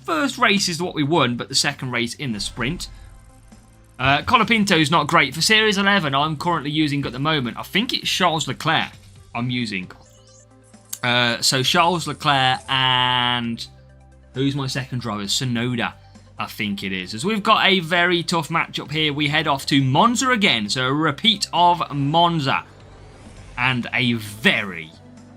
first race is what we won, but the second race in the sprint. Colapinto is not great. For Series 11, I'm currently using at the moment, I think it's Charles Leclerc I'm using. So Charles Leclerc and... who's my second driver? Sonoda, I think it is. As we've got a very tough matchup here, we head off to Monza again. So a repeat of Monza. And a very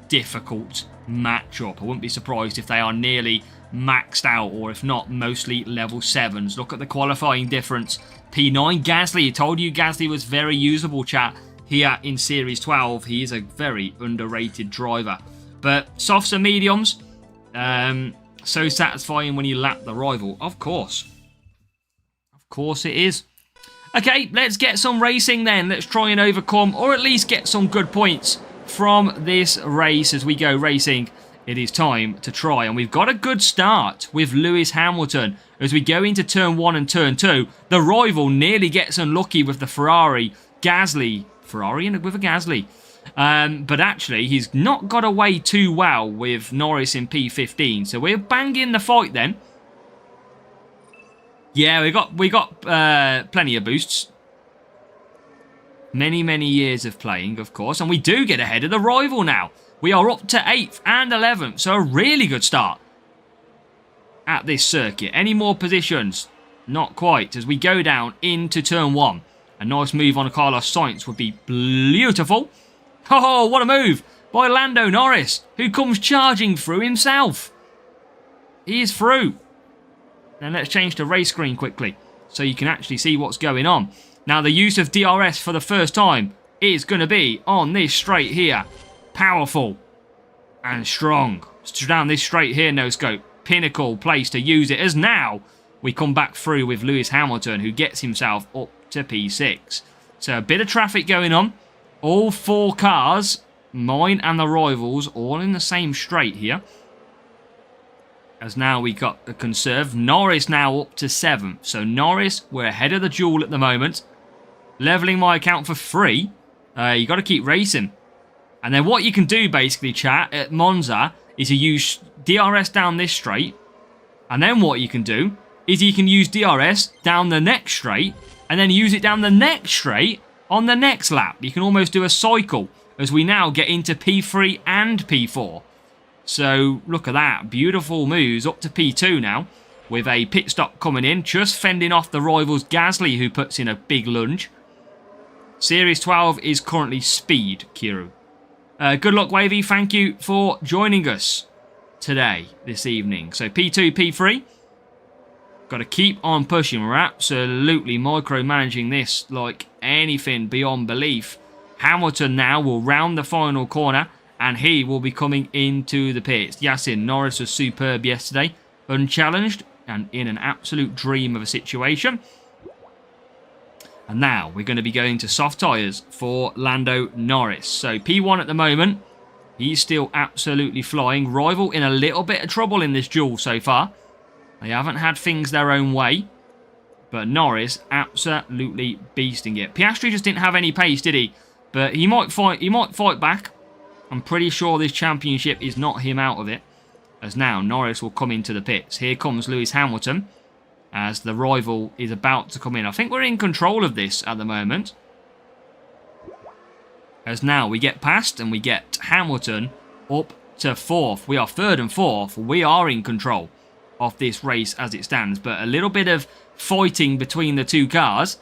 difficult matchup. I wouldn't be surprised if they are nearly maxed out, or if not, mostly level 7s. Look at the qualifying difference. P9, Gasly. I told you Gasly was very usable, chat, here in Series 12. He is a very underrated driver. But softs and mediums, so satisfying when you lap the rival. Of course. Of course it is. Okay, let's get some racing then. Let's try and overcome, or at least get some good points from this race as we go racing. It is time to try, and we've got a good start with Lewis Hamilton. As we go into turn 1 and turn 2, the rival nearly gets unlucky with the Ferrari. Gasly. Ferrari with a Gasly. But actually, he's not got away too well with Norris in P15. So we're banging the fight then. Yeah, we got plenty of boosts. Many years of playing, of course. And we do get ahead of the rival now. We are up to 8th and 11th. So a really good start at this circuit. Any more positions? Not quite. As we go down into turn 1. A nice move on Carlos Sainz would be beautiful. Oh, what a move by Lando Norris, who comes charging through himself. He is through. Then let's change to race screen quickly so you can actually see what's going on. Now, the use of DRS for the first time is going to be on this straight here. Powerful and strong. Down this straight here, no scope. Pinnacle place to use it, as now we come back through with Lewis Hamilton, who gets himself up to P6. So a bit of traffic going on. All 4 cars, mine and the rivals, all in the same straight here. As now we got the conserve. Norris now up to 7th. So Norris, we're ahead of the duel at the moment. Leveling my account for free. You got to keep racing. And then what you can do basically, chat, at Monza is you use DRS down this straight. And then what you can do is you can use DRS down the next straight. And then use it down the next straight on the next lap. You can almost do a cycle as we now get into P3 and P4. So look at that. Beautiful moves up to P2 now. With a pit stop coming in. Just fending off the rivals Gasly, who puts in a big lunge. Series 12 is currently speed, Kiru. Good luck, Wavy. Thank you for joining us today, this evening. So P2, P3. Got to keep on pushing. We're absolutely micromanaging this like anything beyond belief. Hamilton now will round the final corner. And he will be coming into the pits. Yasin, Norris was superb yesterday. Unchallenged and in an absolute dream of a situation. And now we're going to be going to soft tyres for Lando Norris. So P1 at the moment. He's still absolutely flying. Rival in a little bit of trouble in this duel so far. They haven't had things their own way. But Norris absolutely beasting it. Piastri just didn't have any pace, did he? But he might fight back. I'm pretty sure this championship is not him out of it. As now, Norris will come into the pits. Here comes Lewis Hamilton. As the rival is about to come in. I think we're in control of this at the moment. As now we get past and we get Hamilton up to 4th. We are 3rd and 4th. We are in control of this race as it stands. But a little bit of fighting between the 2 cars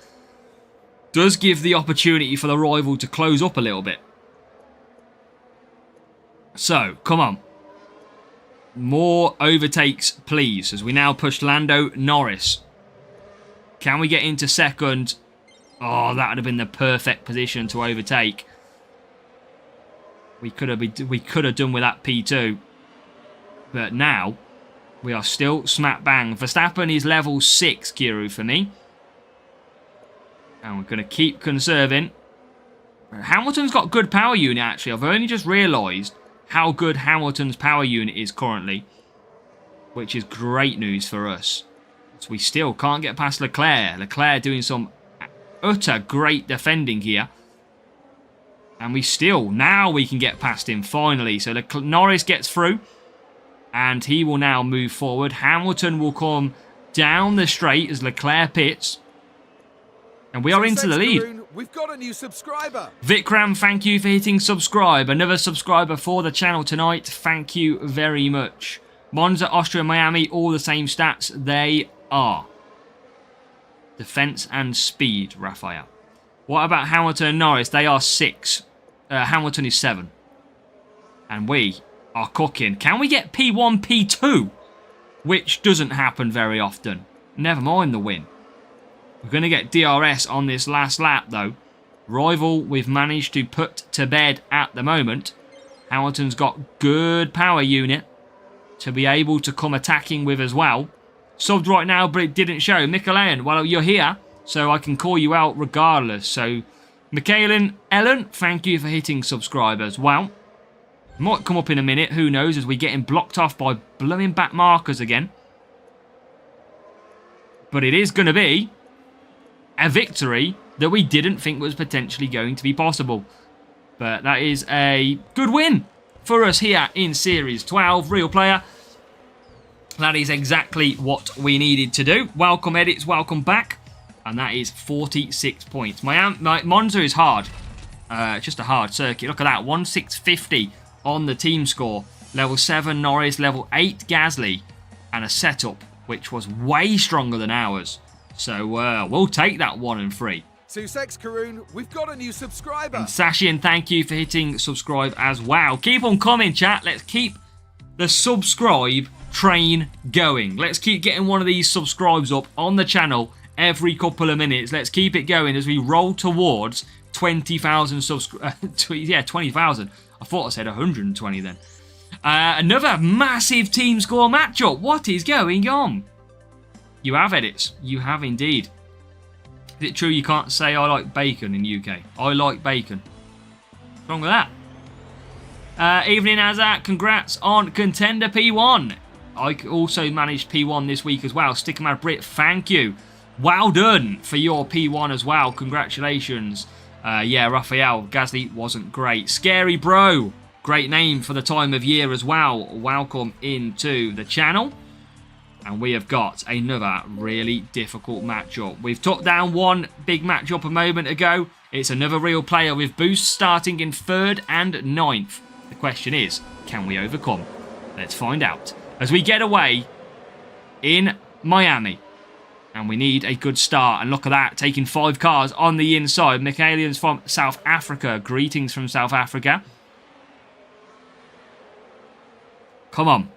does give the opportunity for the rival to close up a little bit. So, come on. More overtakes, please, as we now push Lando Norris. Can we get into 2nd? Oh, that would have been the perfect position to overtake. We could have done with that P2. But now, we are still smack bang. Verstappen is level 6, Kiru, for me. And we're going to keep conserving. Hamilton's got good power unit, actually. I've only just realised how good Hamilton's power unit is currently, which is great news for us. So we still can't get past Leclerc. Leclerc doing some utter great defending here. And now we can get past him finally. So Norris gets through and he will now move forward. Hamilton will come down the straight as Leclerc pits. And we are into the lead. We've got a new subscriber. Vikram, thank you for hitting subscribe. Another subscriber for the channel tonight. Thank you very much. Monza, Austria, Miami, all the same stats. They are. Defense and speed, Raphael. What about Hamilton and Norris? They are 6. Hamilton is 7. And we are cooking. Can we get P1, P2? Which doesn't happen very often. Never mind the win. We're going to get DRS on this last lap, though. Rival, we've managed to put to bed at the moment. Hamilton's got good power unit to be able to come attacking with as well. Subbed right now, but it didn't show. Michaelan, well, you're here, so I can call you out regardless. So, Michaelan, Ellen, thank you for hitting subscribe as well. Might come up in a minute, who knows, as we're getting blocked off by blooming back markers again. But it is going to be a victory that we didn't think was potentially going to be possible. But that is a good win for us here in Series 12. Real player. That is exactly what we needed to do. Welcome, edits. Welcome back. And that is 46 points. My Monza is hard. Just a hard circuit. Look at that. 1650 on the team score. Level 7 Norris. Level 8 Gasly. And a setup which was way stronger than ours. So we'll take that 1 and 3. Sussex Karoon, we've got a new subscriber. And Sashin, thank you for hitting subscribe as well. Keep on coming, chat. Let's keep the subscribe train going. Let's keep getting one of these subscribes up on the channel every couple of minutes. Let's keep it going as we roll towards 20,000 subscribers. Yeah, 20,000. I thought I said 120 then. Another massive team score matchup. What is going on? You have edits. You have indeed. Is it true you can't say I like bacon in UK? I like bacon. What's wrong with that? Evening, Azat. Congrats on Contender P1. I also managed P1 this week as well. Stick 'em out, Brit. Thank you. Well done for your P1 as well. Congratulations. Yeah, Raphael. Gasly wasn't great. Scary Bro. Great name for the time of year as well. Welcome into the channel. And we have got another really difficult matchup. We've took down one big matchup a moment ago. It's another real player with boosts starting in 3rd and 9th. The question is, can we overcome? Let's find out. As we get away in Miami. And we need a good start. And look at that, taking 5 cars on the inside. Michaelian's from South Africa. Greetings from South Africa. Come on.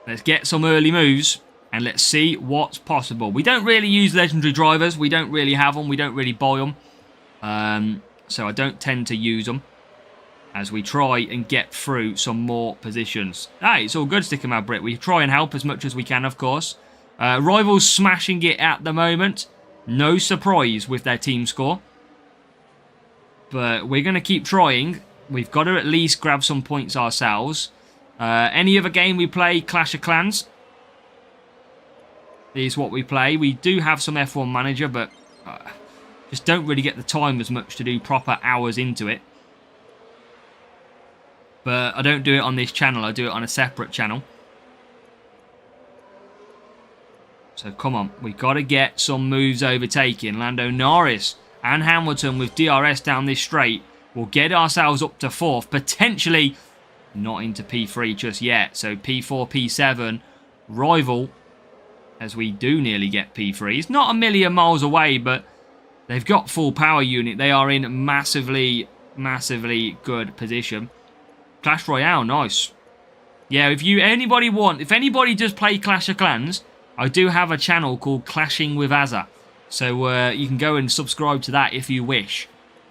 Let's get some early moves. And let's see what's possible. We don't really use legendary drivers. We don't really have them. We don't really buy them. So I don't tend to use them. As we try and get through some more positions. Hey, it's all good, Stick 'em out, Brit. We try and help as much as we can, of course. Rivals smashing it at the moment. No surprise with their team score. But we're going to keep trying. We've got to at least grab some points ourselves. Any other game we play, Clash of Clans, is what we play. We do have some F1 Manager, but just don't really get the time as much to do proper hours into it. But I don't do it on this channel. I do it on a separate channel. So come on. We've got to get some moves overtaking. Lando Norris and Hamilton with DRS down this straight will get ourselves up to 4th. Potentially not into P3 just yet. So P4, P7. Rival as we do nearly get P3. It's not a million miles away, but they've got full power unit. They are in massively, massively good position. Clash Royale, nice. Yeah, if anybody does play Clash of Clans, I do have a channel called Clashing with Azza. So you can go and subscribe to that if you wish.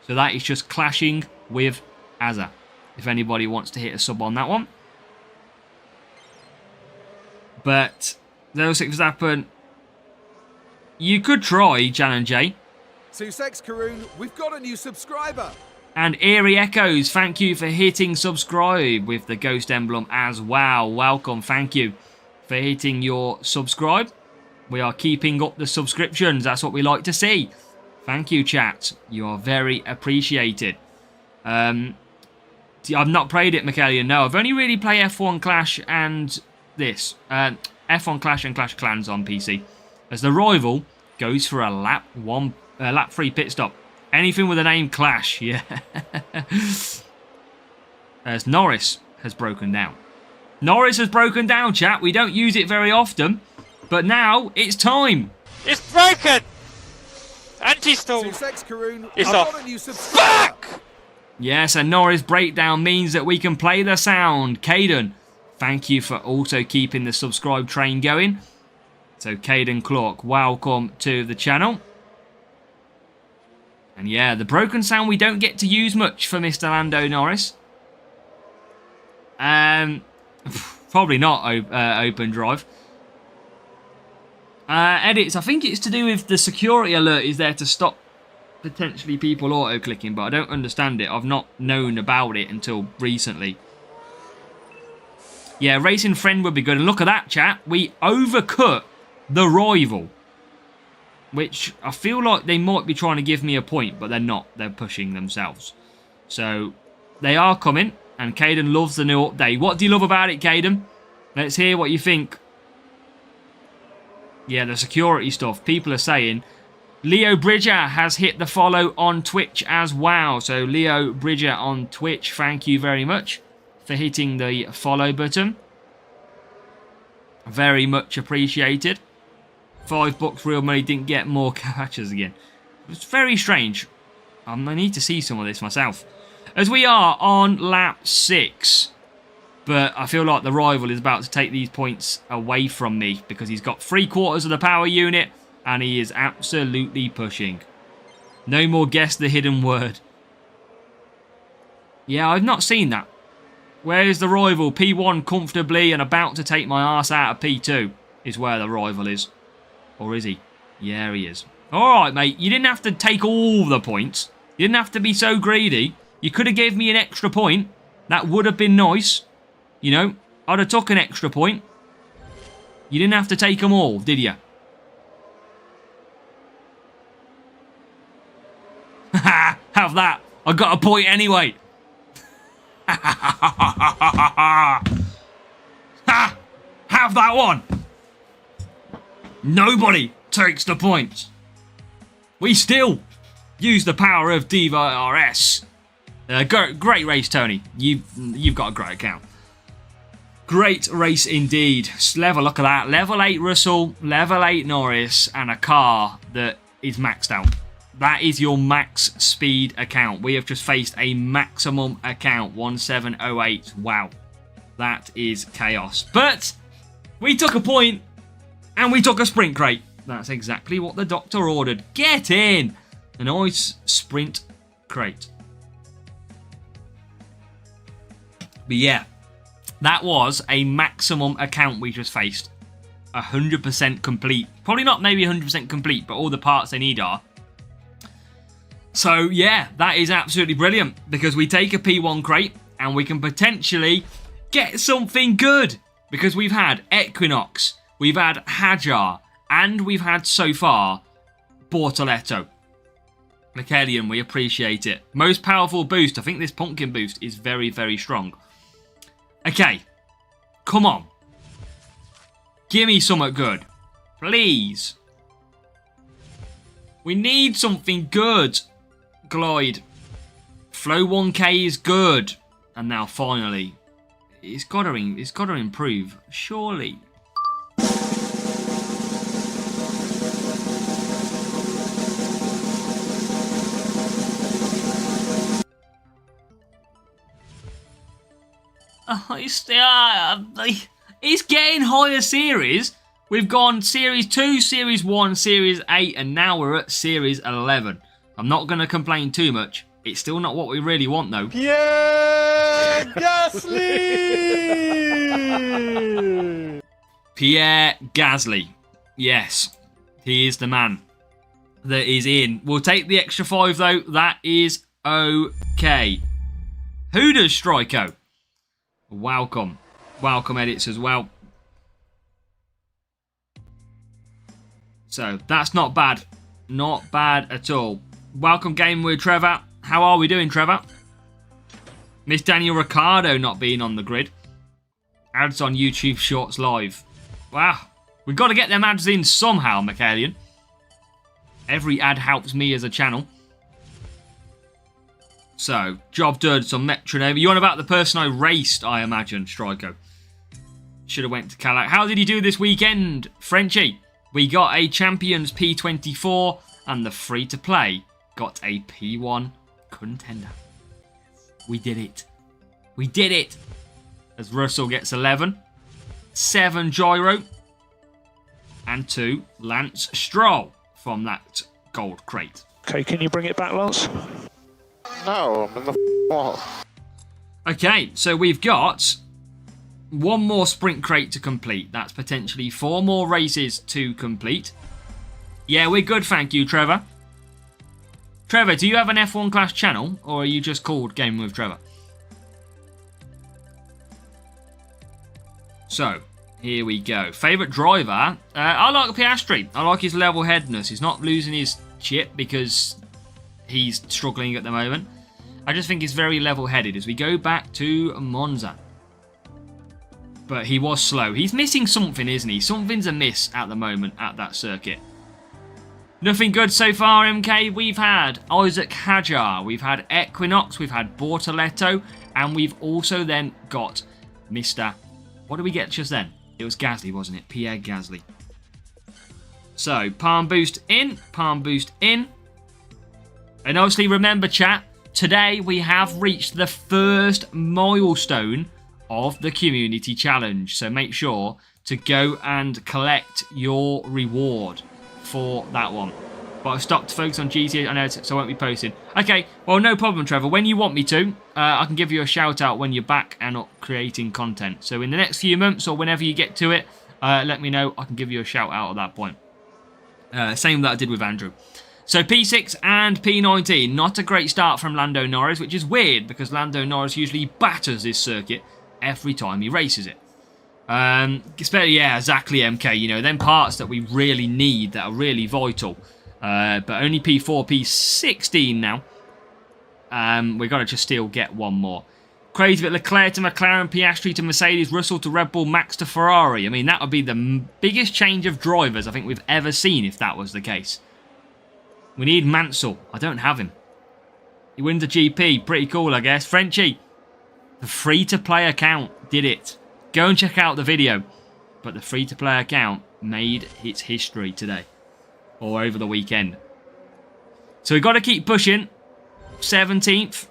So that is just Clashing with Azza. If anybody wants to hit a sub on that one. But 06 Verstappen, you could try, Jan and Jay. Sussex Karoon, we've got a new subscriber. And Eerie Echoes, thank you for hitting subscribe with the ghost emblem as well. Welcome, thank you for hitting your subscribe. We are keeping up the subscriptions. That's what we like to see. Thank you, chat. You are very appreciated. I've not played it, Michaelian. No, I've only really played F1 Clash and this. F1 Clash and Clash Clans on PC. As the rival goes for a lap 3 pit stop. Anything with the name Clash, yeah. As Norris has broken down. Norris has broken down, chat. We don't use it very often. But now, it's time. It's broken! Anti-stall Sussex Karoon, is I've off. got a new subscriber. Fuck! Yes, a Norris breakdown means that we can play the sound. Caden, thank you for also keeping the subscribe train going. So, Caden Clark, welcome to the channel. And yeah, the broken sound we don't get to use much for Mr. Lando Norris. Probably not open drive. Edits, I think it's to do with the security alert is there to stop potentially people auto-clicking, but I don't understand it. I've not known about it until recently. Yeah, Racing Friend would be good. And look at that, chat. We overcut the rival. Which I feel like they might be trying to give me a point, but they're not. They're pushing themselves. So, they are coming. And Caden loves the new update. What do you love about it, Caden? Let's hear what you think. Yeah, the security stuff. People are saying. Leo Bridger has hit the follow on Twitch as well. So, Leo Bridger on Twitch, thank you very much for hitting the follow button. Very much appreciated. $5 real money, didn't get more catches again. It's very strange. I need to see some of this myself. As we are on lap 6. But I feel like the rival is about to take these points away from me. Because he's got 3/4 of the power unit. And he is absolutely pushing. No more guess the hidden word. Yeah, I've not seen that. Where is the rival? P1 comfortably and about to take my arse out of P2. Is where the rival is. Or is he? Yeah, he is. Alright, mate. You didn't have to take all the points. You didn't have to be so greedy. You could have gave me an extra point. That would have been nice. You know, I'd have took an extra point. You didn't have to take them all, did you? Ha! Have that. I got a point anyway. Ha! Have that one. Nobody takes the points. We still use the power of Diva RS. Great race, Tony. You've got a great account. Great race indeed. Look at that. Level 8 Russell, level 8 Norris, and a car that is maxed out. That is your max speed account. We have just faced a maximum account, 1708. Wow. That is chaos. But we took a point and we took a sprint crate. That's exactly what the doctor ordered. Get in! A nice sprint crate. But yeah, that was a maximum account we just faced. 100% complete. Probably not maybe 100% complete, but all the parts they need are. So yeah, that is absolutely brilliant because we take a P1 crate and we can potentially get something good because we've had Equinox, we've had Hajar, and we've had so far Bortoletto. Michaelian, we appreciate it. Most powerful boost. I think this pumpkin boost is very, very strong. Okay, come on. Give me something good. Please. We need something good. Glide. Flow 1K is good. And now finally, it's got to improve. Surely. It's getting higher series. We've gone Series 2, Series 1, Series 8, and now we're at Series 11. I'm not going to complain too much. It's still not what we really want, though. Pierre Gasly! Pierre Gasly. Yes, he is the man that is in. We'll take the extra 5, though. That is okay. Who does Strico? Welcome. Welcome edits as well. So, that's not bad. Not bad at all. Welcome game with Trevor. How are we doing, Trevor? Miss Daniel Ricciardo not being on the grid. Ads on YouTube Shorts Live. Wow. We've got to get them ads in somehow, Michaelian. Every ad helps me as a channel. So, job done, some metronome. You on about the person I raced, I imagine, Strico. Should have went to Calac. How did he do this weekend, Frenchie? We got a Champions P24 and the free-to-play got a P1 Contender. We did it. We did it. As Russell gets 11. 7 Gyro. And 2 Lance Stroll from that gold crate. Okay, can you bring it back, Lance? No, I'm in the wall. Okay, so we've got one more sprint crate to complete. That's potentially 4 more races to complete. Yeah, we're good, thank you, Trevor. Trevor, do you have an F1 Clash channel, or are you just called Gaming with Trevor? So, here we go. Favourite driver? I like Piastri. I like his level-headedness. He's not losing his shit because he's struggling at the moment. I just think he's very level-headed as we go back to Monza. But he was slow. He's missing something, isn't he? Something's amiss at the moment at that circuit. Nothing good so far, MK. We've had Isaac Hajar, we've had Equinox, we've had Bortoletto, and we've also then got Mr. What did we get just then? It was Gasly, wasn't it? Pierre Gasly. So, palm boost in, palm boost in. And obviously, remember, chat, today we have reached the first milestone of the community challenge. So make sure to go and collect your reward for that one. But I've stopped to focus on GTA, I know, so I won't be posting. Okay, well, no problem, Trevor. When you want me to, I can give you a shout out when you're back and not creating content. So in the next few months or whenever you get to it, let me know. I can give you a shout out at that point. Same that I did with Andrew. So P6 and P19, not a great start from Lando Norris, which is weird because Lando Norris usually batters this circuit every time he races it. Especially, yeah, exactly, MK. You know, them parts that we really need, that are really vital. But only P4, P16 now. We've got to just still get one more. Crazy bit, Leclerc to McLaren, Piastri to Mercedes, Russell to Red Bull, Max to Ferrari. I mean, that would be the biggest change of drivers I think we've ever seen if that was the case. We need Mansell. I don't have him. He wins a GP. Pretty cool, I guess. Frenchie. The free-to-play account did it. Go and check out the video. But the free-to-play account made its history today. Or over the weekend. So we've got to keep pushing. 17th.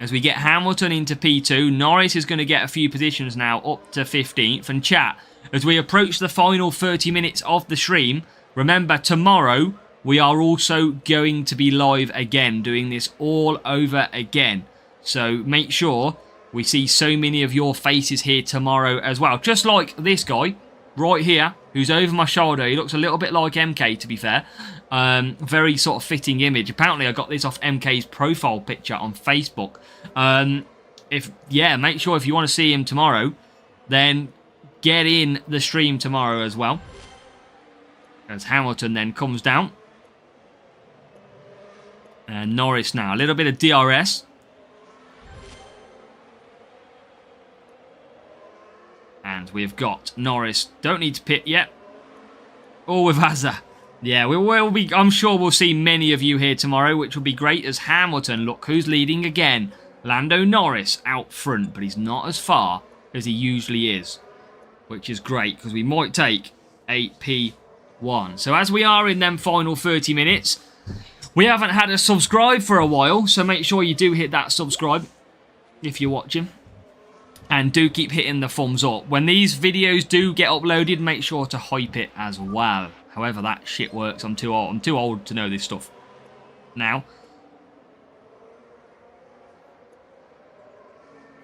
As we get Hamilton into P2. Norris is going to get a few positions now up to 15th. And chat, as we approach the final 30 minutes of the stream, remember tomorrow we are also going to be live again, doing this all over again. So make sure we see so many of your faces here tomorrow as well. Just like this guy right here, who's over my shoulder. He looks a little bit like MK, to be fair. Very sort of fitting image. Apparently, I got this off MK's profile picture on Facebook. Make sure if you want to see him tomorrow, then get in the stream tomorrow as well. As Hamilton then comes down. And Norris now. A little bit of DRS. And we've got Norris. Don't need to pit yet. Or with Hazza. Yeah, we will be. I'm sure we'll see many of you here tomorrow, which will be great as Hamilton. Look who's leading again. Lando Norris out front, but he's not as far as he usually is. Which is great, because we might take 8P1. So as we are in them final 30 minutes, we haven't had a subscribe for a while, so make sure you do hit that subscribe if you're watching. And do keep hitting the thumbs up. When these videos do get uploaded, make sure to hype it as well. However that shit works, I'm too old to know this stuff now.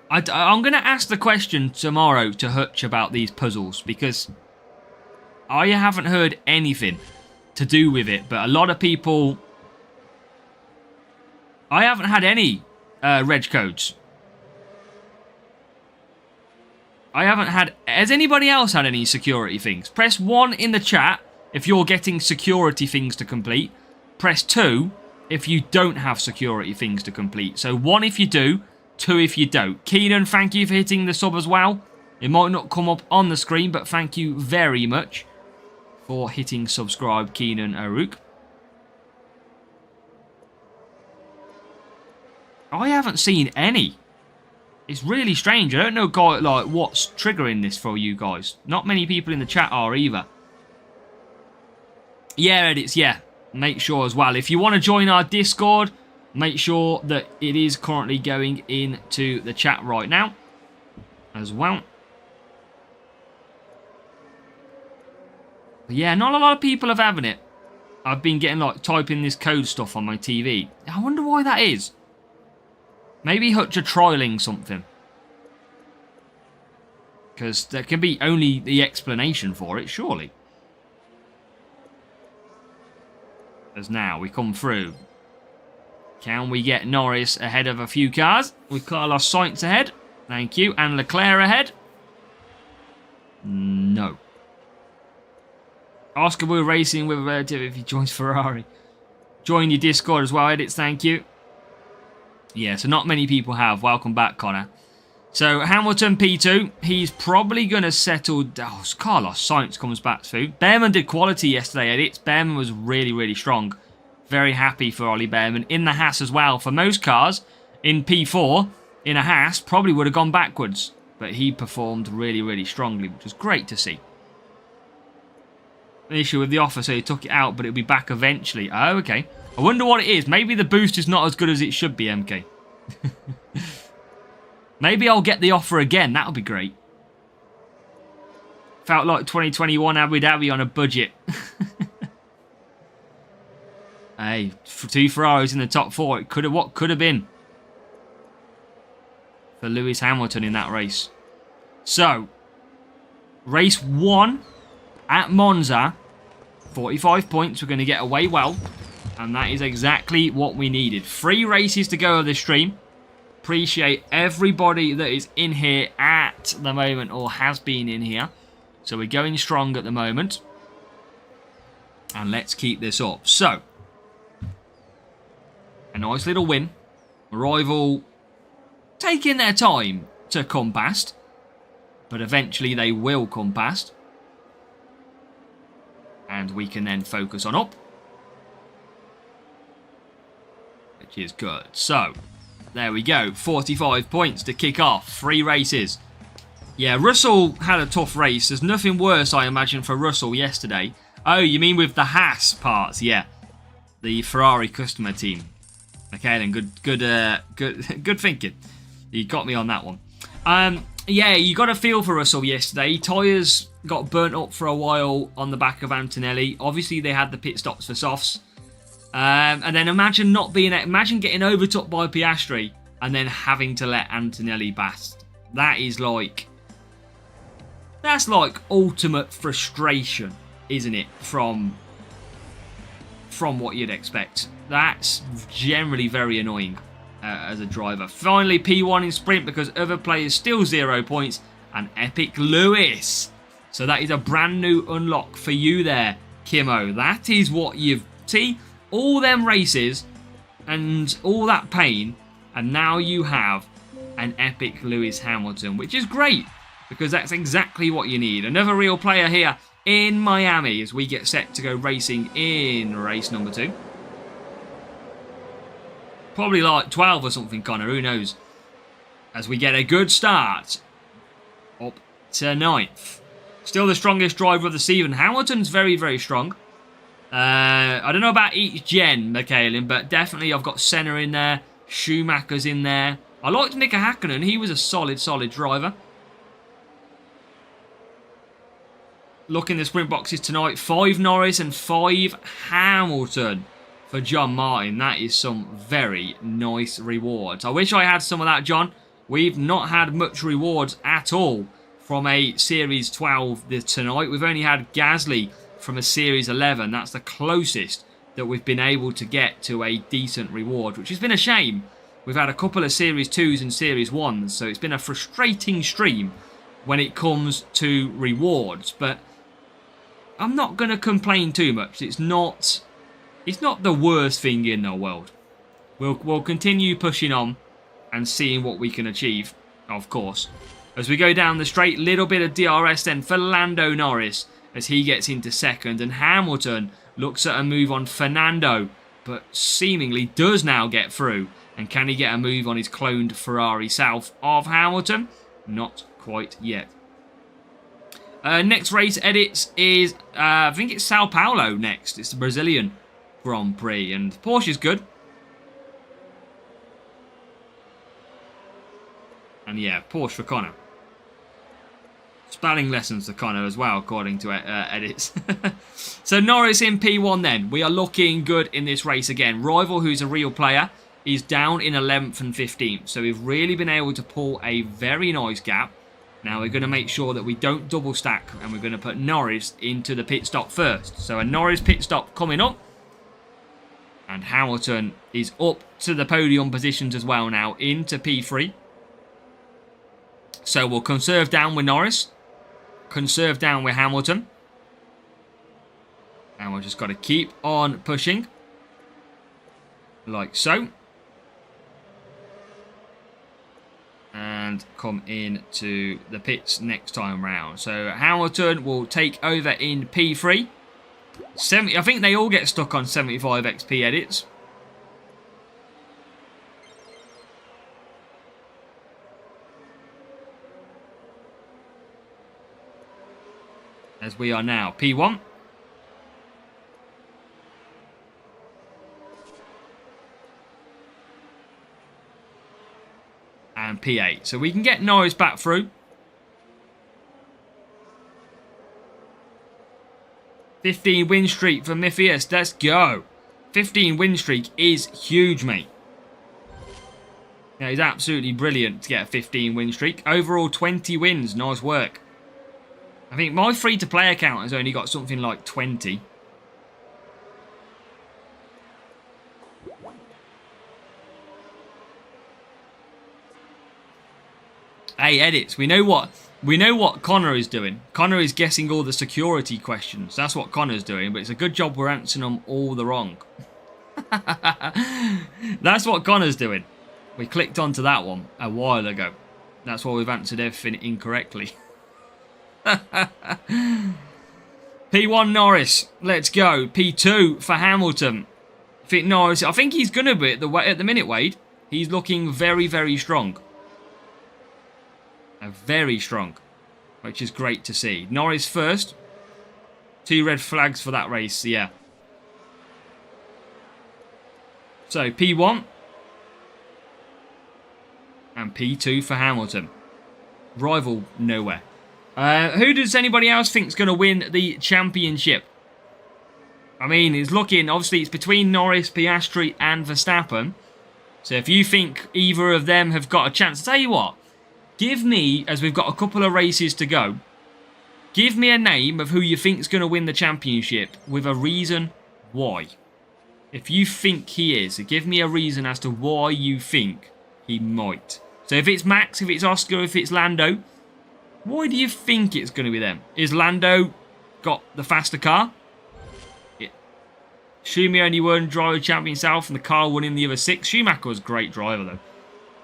I'm going to ask the question tomorrow to Hutch about these puzzles, because I haven't heard anything to do with it, but a lot of people... I haven't had any reg codes. I haven't had... Has anybody else had any security things? Press 1 in the chat if you're getting security things to complete. Press 2 if you don't have security things to complete. So 1 if you do, 2 if you don't. Keenan, thank you for hitting the sub as well. It might not come up on the screen, but thank you very much for hitting subscribe, Keenan Aruk. I haven't seen any. It's really strange. I don't know, like, what's triggering this for you guys. Not many people in the chat are either. Yeah, edits, yeah. Make sure as well. If you want to join our Discord, make sure that it is currently going into the chat right now as well. But yeah, not a lot of people have having it. I've been getting, like, typing this code stuff on my TV. I wonder why that is. Maybe Hutch are trialling something. Because there can be only the explanation for it, surely. As now we come through. Can we get Norris ahead of a few cars? With Carlos Sainz ahead. Thank you. And Leclerc ahead. No. Oscar Wu Racing with a relative if he joins Ferrari. Join your Discord as well, edits, thank you. Yeah, so not many people have. Welcome back, Connor. So, Hamilton P2. He's probably going to settle... Oh, Carlos Sainz comes back through. Behrman did quality yesterday, edits. Behrman was really, really strong. Very happy for Ollie Behrman. In the Haas as well. For most cars, in P4, in a Haas, probably would have gone backwards. But he performed really, really strongly, which was great to see. An issue with the offer, so he took it out, but it'll be back eventually. Oh, okay. I wonder what it is. Maybe the boost is not as good as it should be, MK. Maybe I'll get the offer again. That'll be great. Felt like 2021 Abu Dhabi on a budget. Hey, 2 Ferraris in the top 4. It could have what could have been for Lewis Hamilton in that race. So, race 1 at Monza 45 points. We're going to get away well. And that is exactly what we needed. 3 races to go of this stream. Appreciate everybody that is in here at the moment or has been in here. So we're going strong at the moment. And let's keep this up. So, a nice little win. Rival taking their time to come past. But eventually they will come past. And we can then focus on up. Which is good. So, there we go. 45 points to kick off. 3 races. Yeah, Russell had a tough race. There's nothing worse, I imagine, for Russell yesterday. Oh, you mean with the Haas parts? Yeah. The Ferrari customer team. Okay, then. Good thinking. You got me on that one. Yeah, you got a feel for Russell yesterday. Tyres got burnt up for a while on the back of Antonelli. Obviously, they had the pit stops for softs. And then imagine getting overtook by Piastri and then having to let Antonelli pass. That's like ultimate frustration, isn't it? From what you'd expect. That's generally very annoying as a driver. Finally, P1 in sprint because other players still 0 points. And Epic Lewis. So that is a brand new unlock for you there, Kimmo. That is what you've... See? All them races and all that pain, and now you have an epic Lewis Hamilton, which is great because that's exactly what you need. Another real player here in Miami as we get set to go racing in race number 2. Probably like 12 or something, Connor, who knows? As we get a good start up to 9th. Still the strongest driver of the season. Hamilton's very, very strong. I don't know about each gen, Michaelin, but definitely I've got Senna in there. Schumacher's in there. I liked Mika Hakkinen. He was a solid driver. Look in the sprint boxes tonight. 5 Norris and 5 Hamilton for John Martin. That is some very nice rewards. I wish I had some of that, John. We've not had much rewards at all from a Series 12 tonight. We've only had Gasly from a Series 11. That's the closest that we've been able to get to a decent reward, which has been a shame. We've had a couple of Series 2s and Series 1s, so it's been a frustrating stream when it comes to rewards, but I'm not going to complain too much. It's not the worst thing in the world. We'll continue pushing on and seeing what we can achieve, of course. As we go down the straight, little bit of DRS then for Lando Norris as he gets into second, and Hamilton looks at a move on Fernando, but seemingly does now get through. And can he get a move on his cloned Ferrari south of Hamilton? Not quite yet. Next race edits is, I think it's Sao Paulo next. It's the Brazilian Grand Prix, and Porsche's good. And yeah, Porsche for Connor. Spelling lessons for Connor as well, according to edits. So Norris in P1 then. We are looking good in this race again. Rival, who's a real player, is down in 11th and 15th. So we've really been able to pull a very nice gap. Now we're going to make sure that we don't double stack, and we're going to put Norris into the pit stop first. So a Norris pit stop coming up. And Hamilton is up to the podium positions as well now, into P3. So we'll conserve down with Norris. Conserve down with Hamilton. And we've just got to keep on pushing. Like so. And come into the pits next time round. So Hamilton will take over in P3. I think they all get stuck on 75 XP edits. As we are now P1. And P8. So we can get Norris back through. 15 win streak for Miphias. Let's go. 15 win streak is huge, mate. Yeah, he's absolutely brilliant to get a 15 win streak. Overall 20 wins. Nice work. I think my free-to-play account has only got something like 20. Hey, edits. We know what Connor is doing. Connor is guessing all the security questions. That's what Connor's doing, but it's a good job we're answering them all the wrong. That's what Connor's doing. We clicked onto that one a while ago. That's why we've answered everything incorrectly. P1 Norris. Let's go. P2 for Hamilton. I think he's going to be at the minute, Wade. He's looking very, very strong. Very strong, which is great to see. Norris first. 2 red flags for that race, yeah. So, P1. And P2 for Hamilton. Rival nowhere. Who does anybody else think is going to win the championship? I mean, it's looking... Obviously, it's between Norris, Piastri and Verstappen. So, if you think either of them have got a chance... I'll tell you what. Give me, as we've got a couple of races to go, give me a name of who you think is going to win the championship with a reason why. If you think he is, give me a reason as to why you think he might. So if it's Max, if it's Oscar, if it's Lando, why do you think it's going to be them? Is Lando got the faster car? Schumi only won driver champion himself and the car won in the other 6. Schumacher was a great driver though.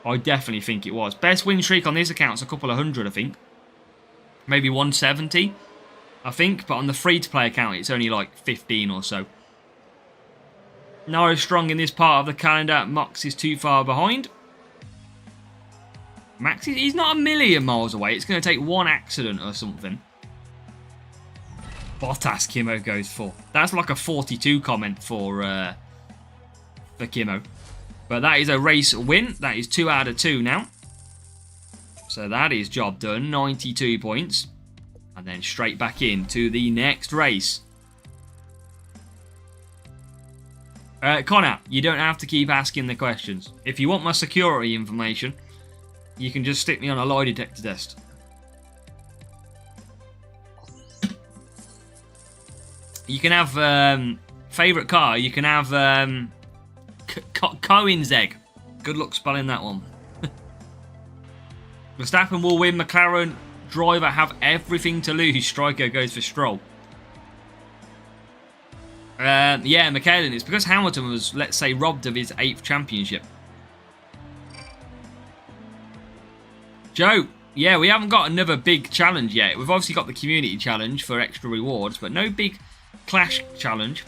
I definitely think it was. Best win streak on this account's a couple of hundred, I think. Maybe 170, I think. But on the free-to-play account, it's only like 15 or so. Norris strong in this part of the calendar. Max is too far behind. Max, he's not a million miles away. It's going to take one accident or something. Bottas, Kimmo goes for. That's like a 42 comment for Kimmo. But that is a race win. That is 2 out of 2 now. So that is job done. 92 points. And then straight back into the next race. Connor, you don't have to keep asking the questions. If you want my security information, you can just stick me on a lie detector test. You can have favourite car. You can have... Cohen's egg. Good luck spelling that one. Verstappen will win. McLaren driver have everything to lose. Striker goes for Stroll. Yeah, Michaelan. It's because Hamilton was, let's say, robbed of his 8th championship. Joe. Yeah, we haven't got another big challenge yet. We've obviously got the community challenge for extra rewards, but no big clash challenge.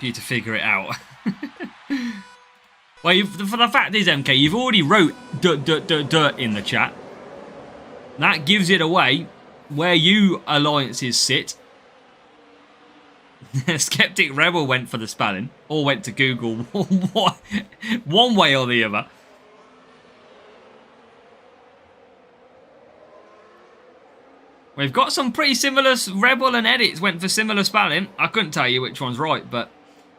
For you to figure it out. Well, for the fact is, MK, you've already wrote dirt in the chat. That gives it away where you alliances sit. Skeptic Rebel went for the spelling, or went to Google one way or the other. We've got some pretty similar. Rebel and Edits went for similar spelling. I couldn't tell you which one's right, but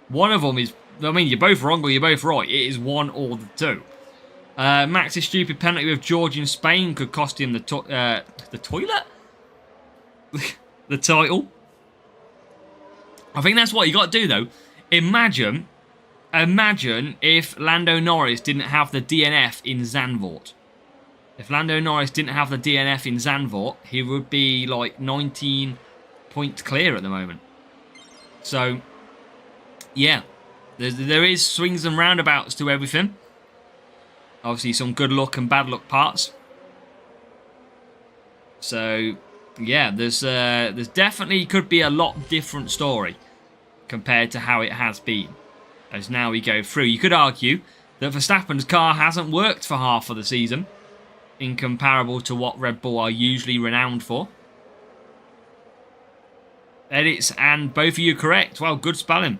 one of them is... I mean, you're both wrong or you're both right. It is one or the two. Max's stupid penalty with George in Spain could cost him the toilet? The title? I think that's what you got to do, though. Imagine if Lando Norris didn't have the DNF in Zandvoort. If Lando Norris didn't have the DNF in Zandvoort, he would be like 19 points clear at the moment. So, yeah. There is swings and roundabouts to everything. Obviously, some good luck and bad luck parts. So, yeah, there's definitely could be a lot different story compared to how it has been. As now we go through, you could argue that Verstappen's car hasn't worked for half of the season, in comparable to what Red Bull are usually renowned for. Edits and both of you correct. Well, good spelling.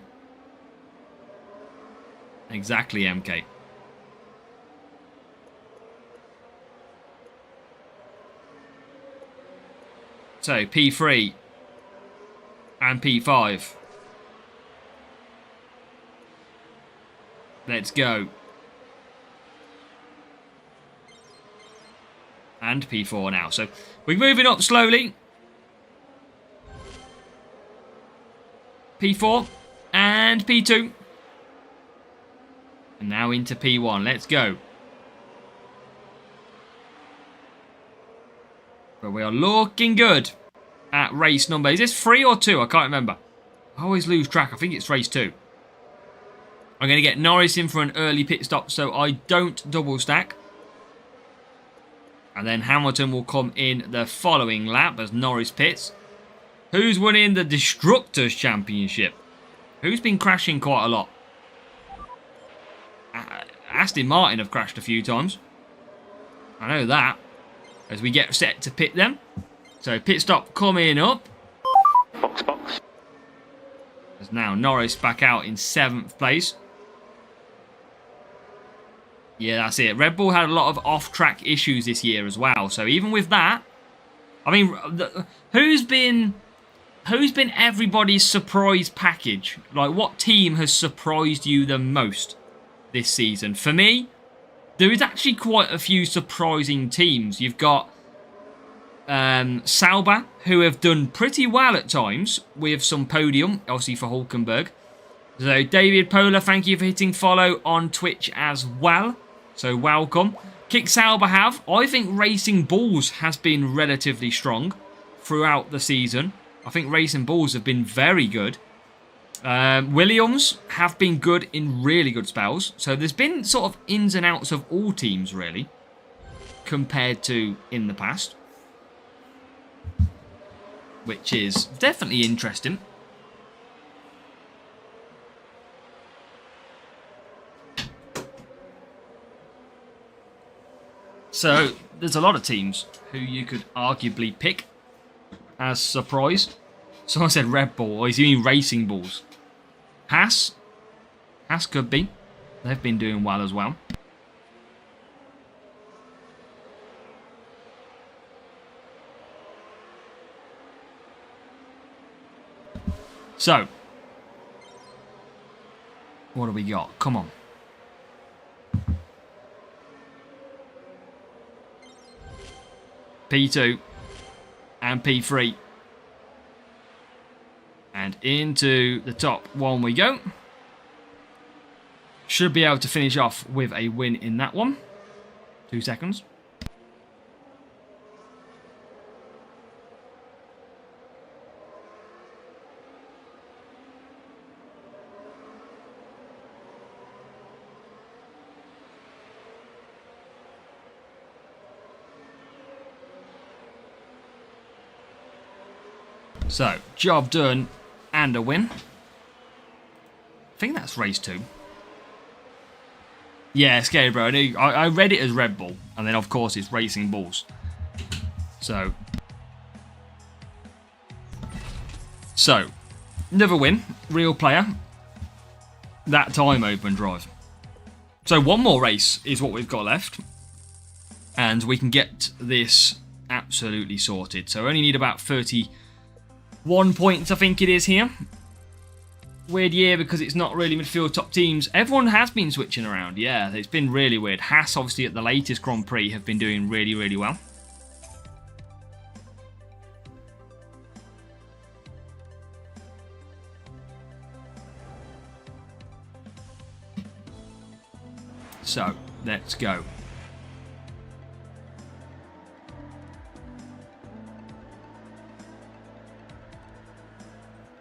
Exactly, MK. So, P3 and P5. Let's go. And P4 now. So, we're moving up slowly. P4. and P2. And now into P1. Let's go. But we are looking good at race number. Is this 3 or 2? I can't remember. I always lose track. I think it's race 2. I'm going to get Norris in for an early pit stop so I don't double stack. And then Hamilton will come in the following lap as Norris pits. Who's winning the Destructors Championship? Who's been crashing quite a lot? Aston Martin have crashed a few times. I know that. As we get set to pit them. So pit stop coming up. Box. As now Norris back out in 7th place. Yeah, that's it. Red Bull had a lot of off-track issues this year as well. So even with that, I mean, who's been everybody's surprise package? Like, what team has surprised you the most this season? For me, there is actually quite a few surprising teams. You've got Sauber, who have done pretty well at times with some podium, obviously for Hulkenberg. So David Polar, thank you for hitting follow on Twitch as well. So welcome. Kick Sauber have. I think Racing Bulls has been relatively strong throughout the season. I think Racing Bulls have been very good. Williams have been good in really good spells. So there's been sort of ins and outs of all teams, really, compared to in the past. Which is definitely interesting. So there's a lot of teams who you could arguably pick as surprise. Someone said Red Bull, or is he mean Racing Bulls? Haas could be. They've been doing well as well. So, what do we got? Come on. P2 and P3. And into the top one we go. Should be able to finish off with a win in that one. 2 seconds. So, job done and a win. I think that's race 2. Yeah, scary bro. I read it as Red Bull, and then of course it's Racing Bulls. So, another win, real player. That time open drive. So one more race is what we've got left, and we can get this absolutely sorted. So only need about 31 points, I think it is here. Weird year because it's not really midfield top teams. Everyone has been switching around. Yeah, it's been really weird. Haas, obviously, at the latest Grand Prix have been doing really, really well. So, let's go.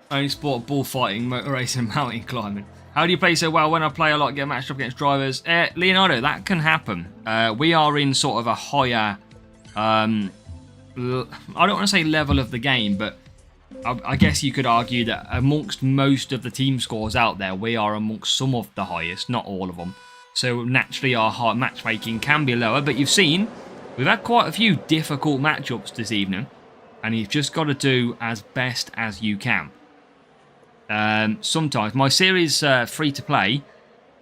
Only sport bullfighting, motor racing, mountain climbing. How do you play so well? When I play a lot, get matched up against drivers. Leonardo, that can happen. We are in sort of a higher, I don't want to say level of the game, but I guess you could argue that amongst most of the team scores out there, we are amongst some of the highest, not all of them. So naturally our matchmaking can be lower, but you've seen, we've had quite a few difficult matchups this evening, and you've just got to do as best as you can. Sometimes my series free to play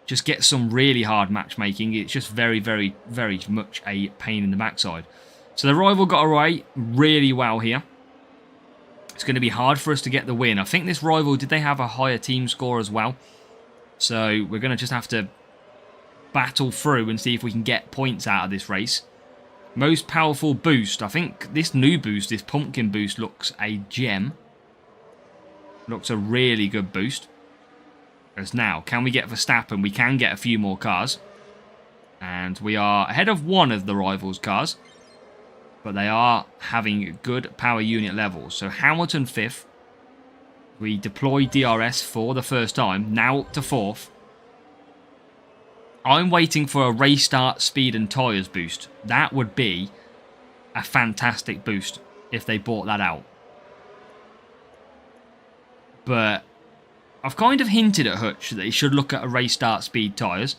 just gets some really hard matchmaking. It's just very, very, very much a pain in the backside. So the rival got away really well here. It's going to be hard for us to get the win. I think this rival, did they have a higher team score as well? So we're going to just have to battle through and see if we can get points out of this race. Most powerful boost. I think this new boost, this pumpkin boost, looks a gem. Looks a really good boost. As now, can we get Verstappen? We can get a few more cars. And we are ahead of one of the rivals' cars. But they are having good power unit levels. So Hamilton 5th. We deploy DRS for the first time. Now up to 4th. I'm waiting for a race start, speed and tyres boost. That would be a fantastic boost if they bought that out. But I've kind of hinted at Hutch that he should look at a race start, speed, tyres.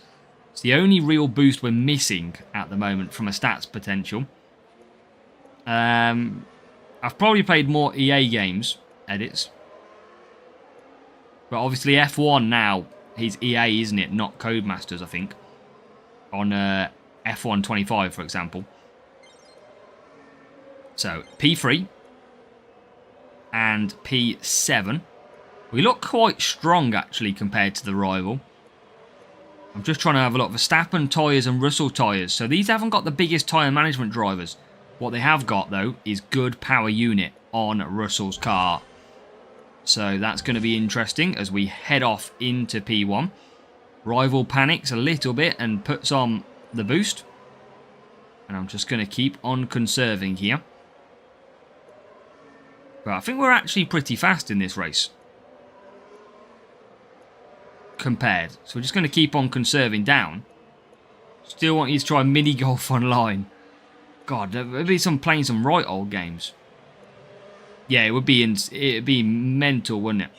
It's the only real boost we're missing at the moment from a stats potential. I've probably played more EA games, edits. But obviously F1 now, he's EA, isn't it? Not Codemasters, I think. On F1 25, for example. So, P3. And P7. We look quite strong, actually, compared to the rival. I'm just trying to have a look. Verstappen tyres and Russell tyres. So, these haven't got the biggest tyre management drivers. What they have got, though, is good power unit on Russell's car. So, that's going to be interesting as we head off into P1. Rival panics a little bit and puts on the boost. And I'm just going to keep on conserving here. But I think we're actually pretty fast in this race. Compared. So we're just going to keep on conserving down. Still want you to try mini golf online. God, there'd be playing some right old games. Yeah, it'd be mental, wouldn't it?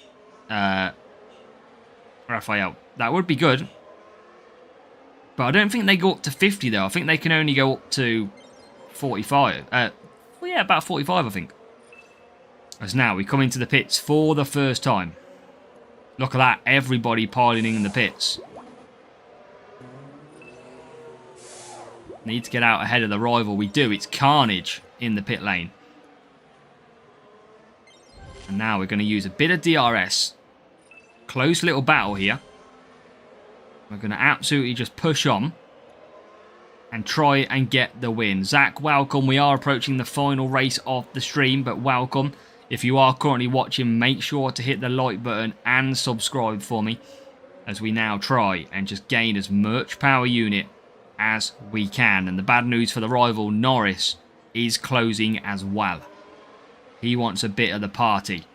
Raphael. That would be good. But I don't think they go up to 50 though. I think they can only go up to 45. Well, yeah, about 45 I think. As now we come into the pits for the first time. Look at that. Everybody piling in the pits. Need to get out ahead of the rival. We do. It's carnage in the pit lane. And now we're going to use a bit of DRS. Close little battle here. We're going to absolutely just push on. And try and get the win. Zach, welcome. We are approaching the final race of the stream. But welcome. If you are currently watching, make sure to hit the like button and subscribe for me. As we now try and just gain as much power unit as we can. And the bad news for the rival, Norris, is closing as well. He wants a bit of the party.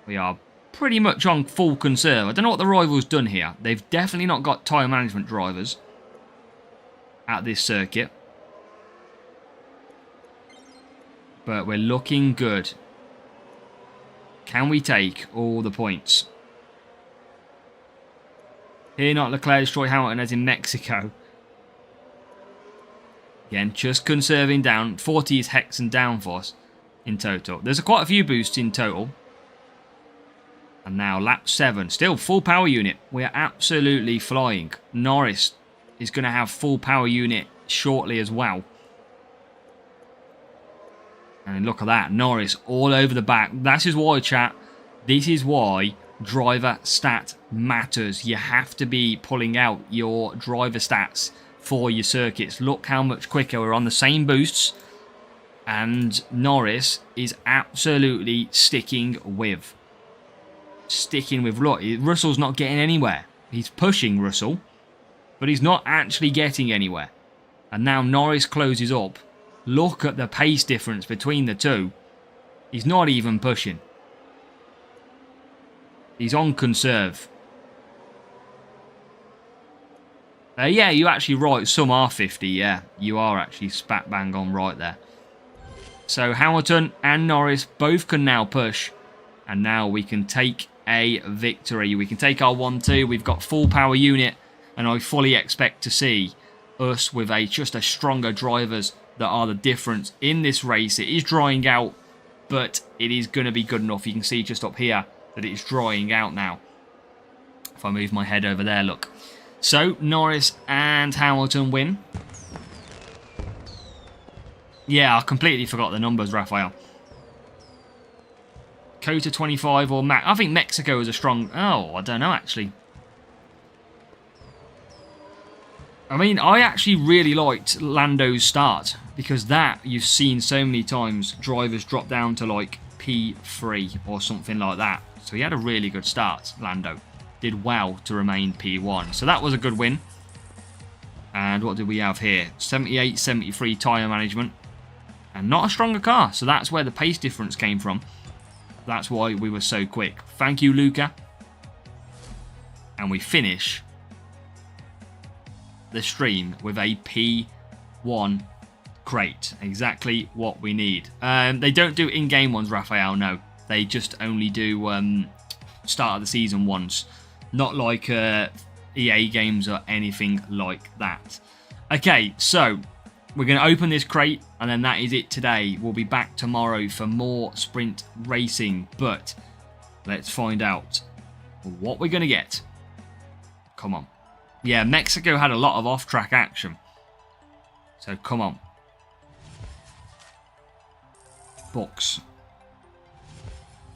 We are pretty much on full conserve. I don't know what the rival's done here. They've definitely not got tyre management drivers at this circuit. But we're looking good. Can we take all the points? Here, not Leclerc, destroy Hamilton as in Mexico. Again, just conserving down. 40 is hex and downforce in total. There's quite a few boosts in total. And now lap 7. Still full power unit. We are absolutely flying. Norris is going to have full power unit shortly as well. And look at that. Norris all over the back. This is why, chat. This is why driver stat matters. You have to be pulling out your driver stats for your circuits. Look how much quicker we're on the same boosts. And Norris is absolutely sticking with. Look, Russell's not getting anywhere. He's pushing Russell. But he's not actually getting anywhere. And now Norris closes up. Look at the pace difference between the two. He's not even pushing. He's on conserve. Yeah, you're actually right. Some are 50. Yeah, you are actually spat bang on right there. So Hamilton and Norris both can now push. And now we can take a victory. We can take our 1-2. We've got full power unit. And I fully expect to see us with just a stronger drivers that are the difference in this race. It is drying out, but it is going to be good enough. You can see just up here that it's drying out now. If I move my head over there, look. So, Norris and Hamilton win. Yeah, I completely forgot the numbers, Raphael. Cota 25 or I think Mexico is a strong... Oh, I don't know, actually. I mean, I actually really liked Lando's start. Because that, you've seen so many times, drivers drop down to like P3 or something like that. So he had a really good start, Lando. did well to remain P1. So that was a good win. And what did we have here? 78, 73 tyre management. And not a stronger car. So that's where the pace difference came from. That's why we were so quick. Thank you, Luca. And we finish the stream with a P1 crate. Exactly what we need. They don't do in-game ones, Raphael, no. They just only do start of the season ones. Not like EA games or anything like that. Okay, so we're going to open this crate, and then that is it today. We'll be back tomorrow for more sprint racing, but let's find out what we're going to get. Come on. Yeah, Mexico had a lot of off-track action. So come on. Books.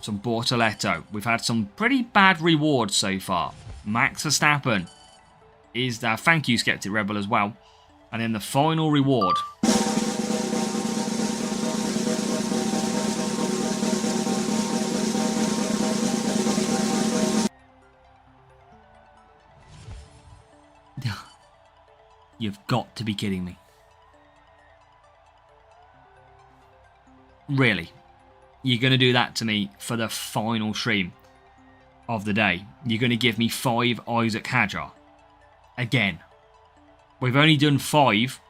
Some Bortoletto. We've had some pretty bad rewards so far. Max Verstappen is there. Thank you, Skeptic Rebel, as well. And then the final reward. You've got to be kidding me. Really? You're going to do that to me for the final stream of the day? You're going to give me 5 Isaac Hadjar? Again. We've only done 5.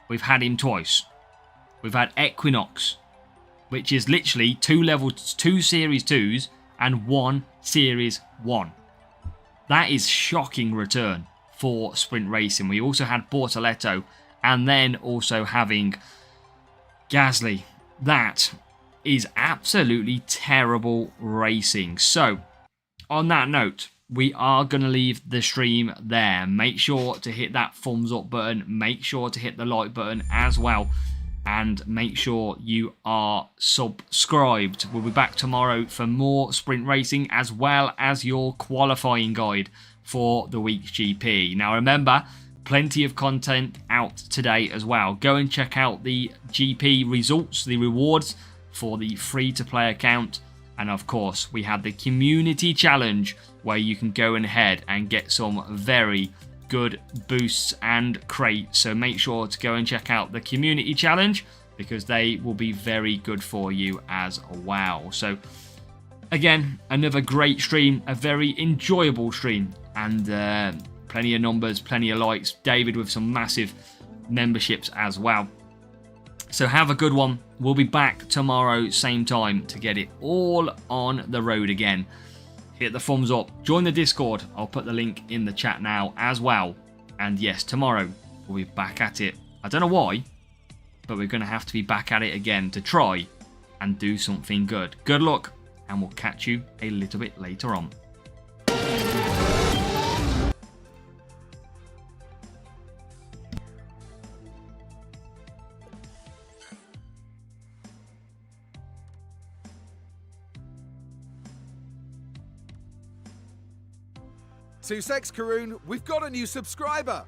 We've had him twice. We've had Equinox, which is literally 2 Series 2s and 1 Series 1. That is shocking return for sprint racing. We also had Bortoletto, and then also having Gasly. That is absolutely terrible racing. So, on that note, we are going to leave the stream there. Make sure to hit that thumbs up button. Make sure to hit the like button as well. And make sure you are subscribed. We'll be back tomorrow for more sprint racing, as well as your qualifying guide for the week's GP. Now remember, plenty of content out today as well. Go and check out the GP results, the rewards for the free-to-play account. And of course, we have the community challenge where you can go ahead and get some very good boosts and crates. So make sure to go and check out the community challenge, because they will be very good for you as well. So again, another great stream, a very enjoyable stream, and plenty of numbers, plenty of likes. David with some massive memberships as well. So have a good one. We'll be back tomorrow, same time, to get it all on the road again. Hit the thumbs up. Join the Discord. I'll put the link in the chat now as well. And yes, tomorrow we'll be back at it. I don't know why, but we're going to have to be back at it again to try and do something good. Good luck, and we'll catch you a little bit later on. Two secs, Karun. We've got a new subscriber.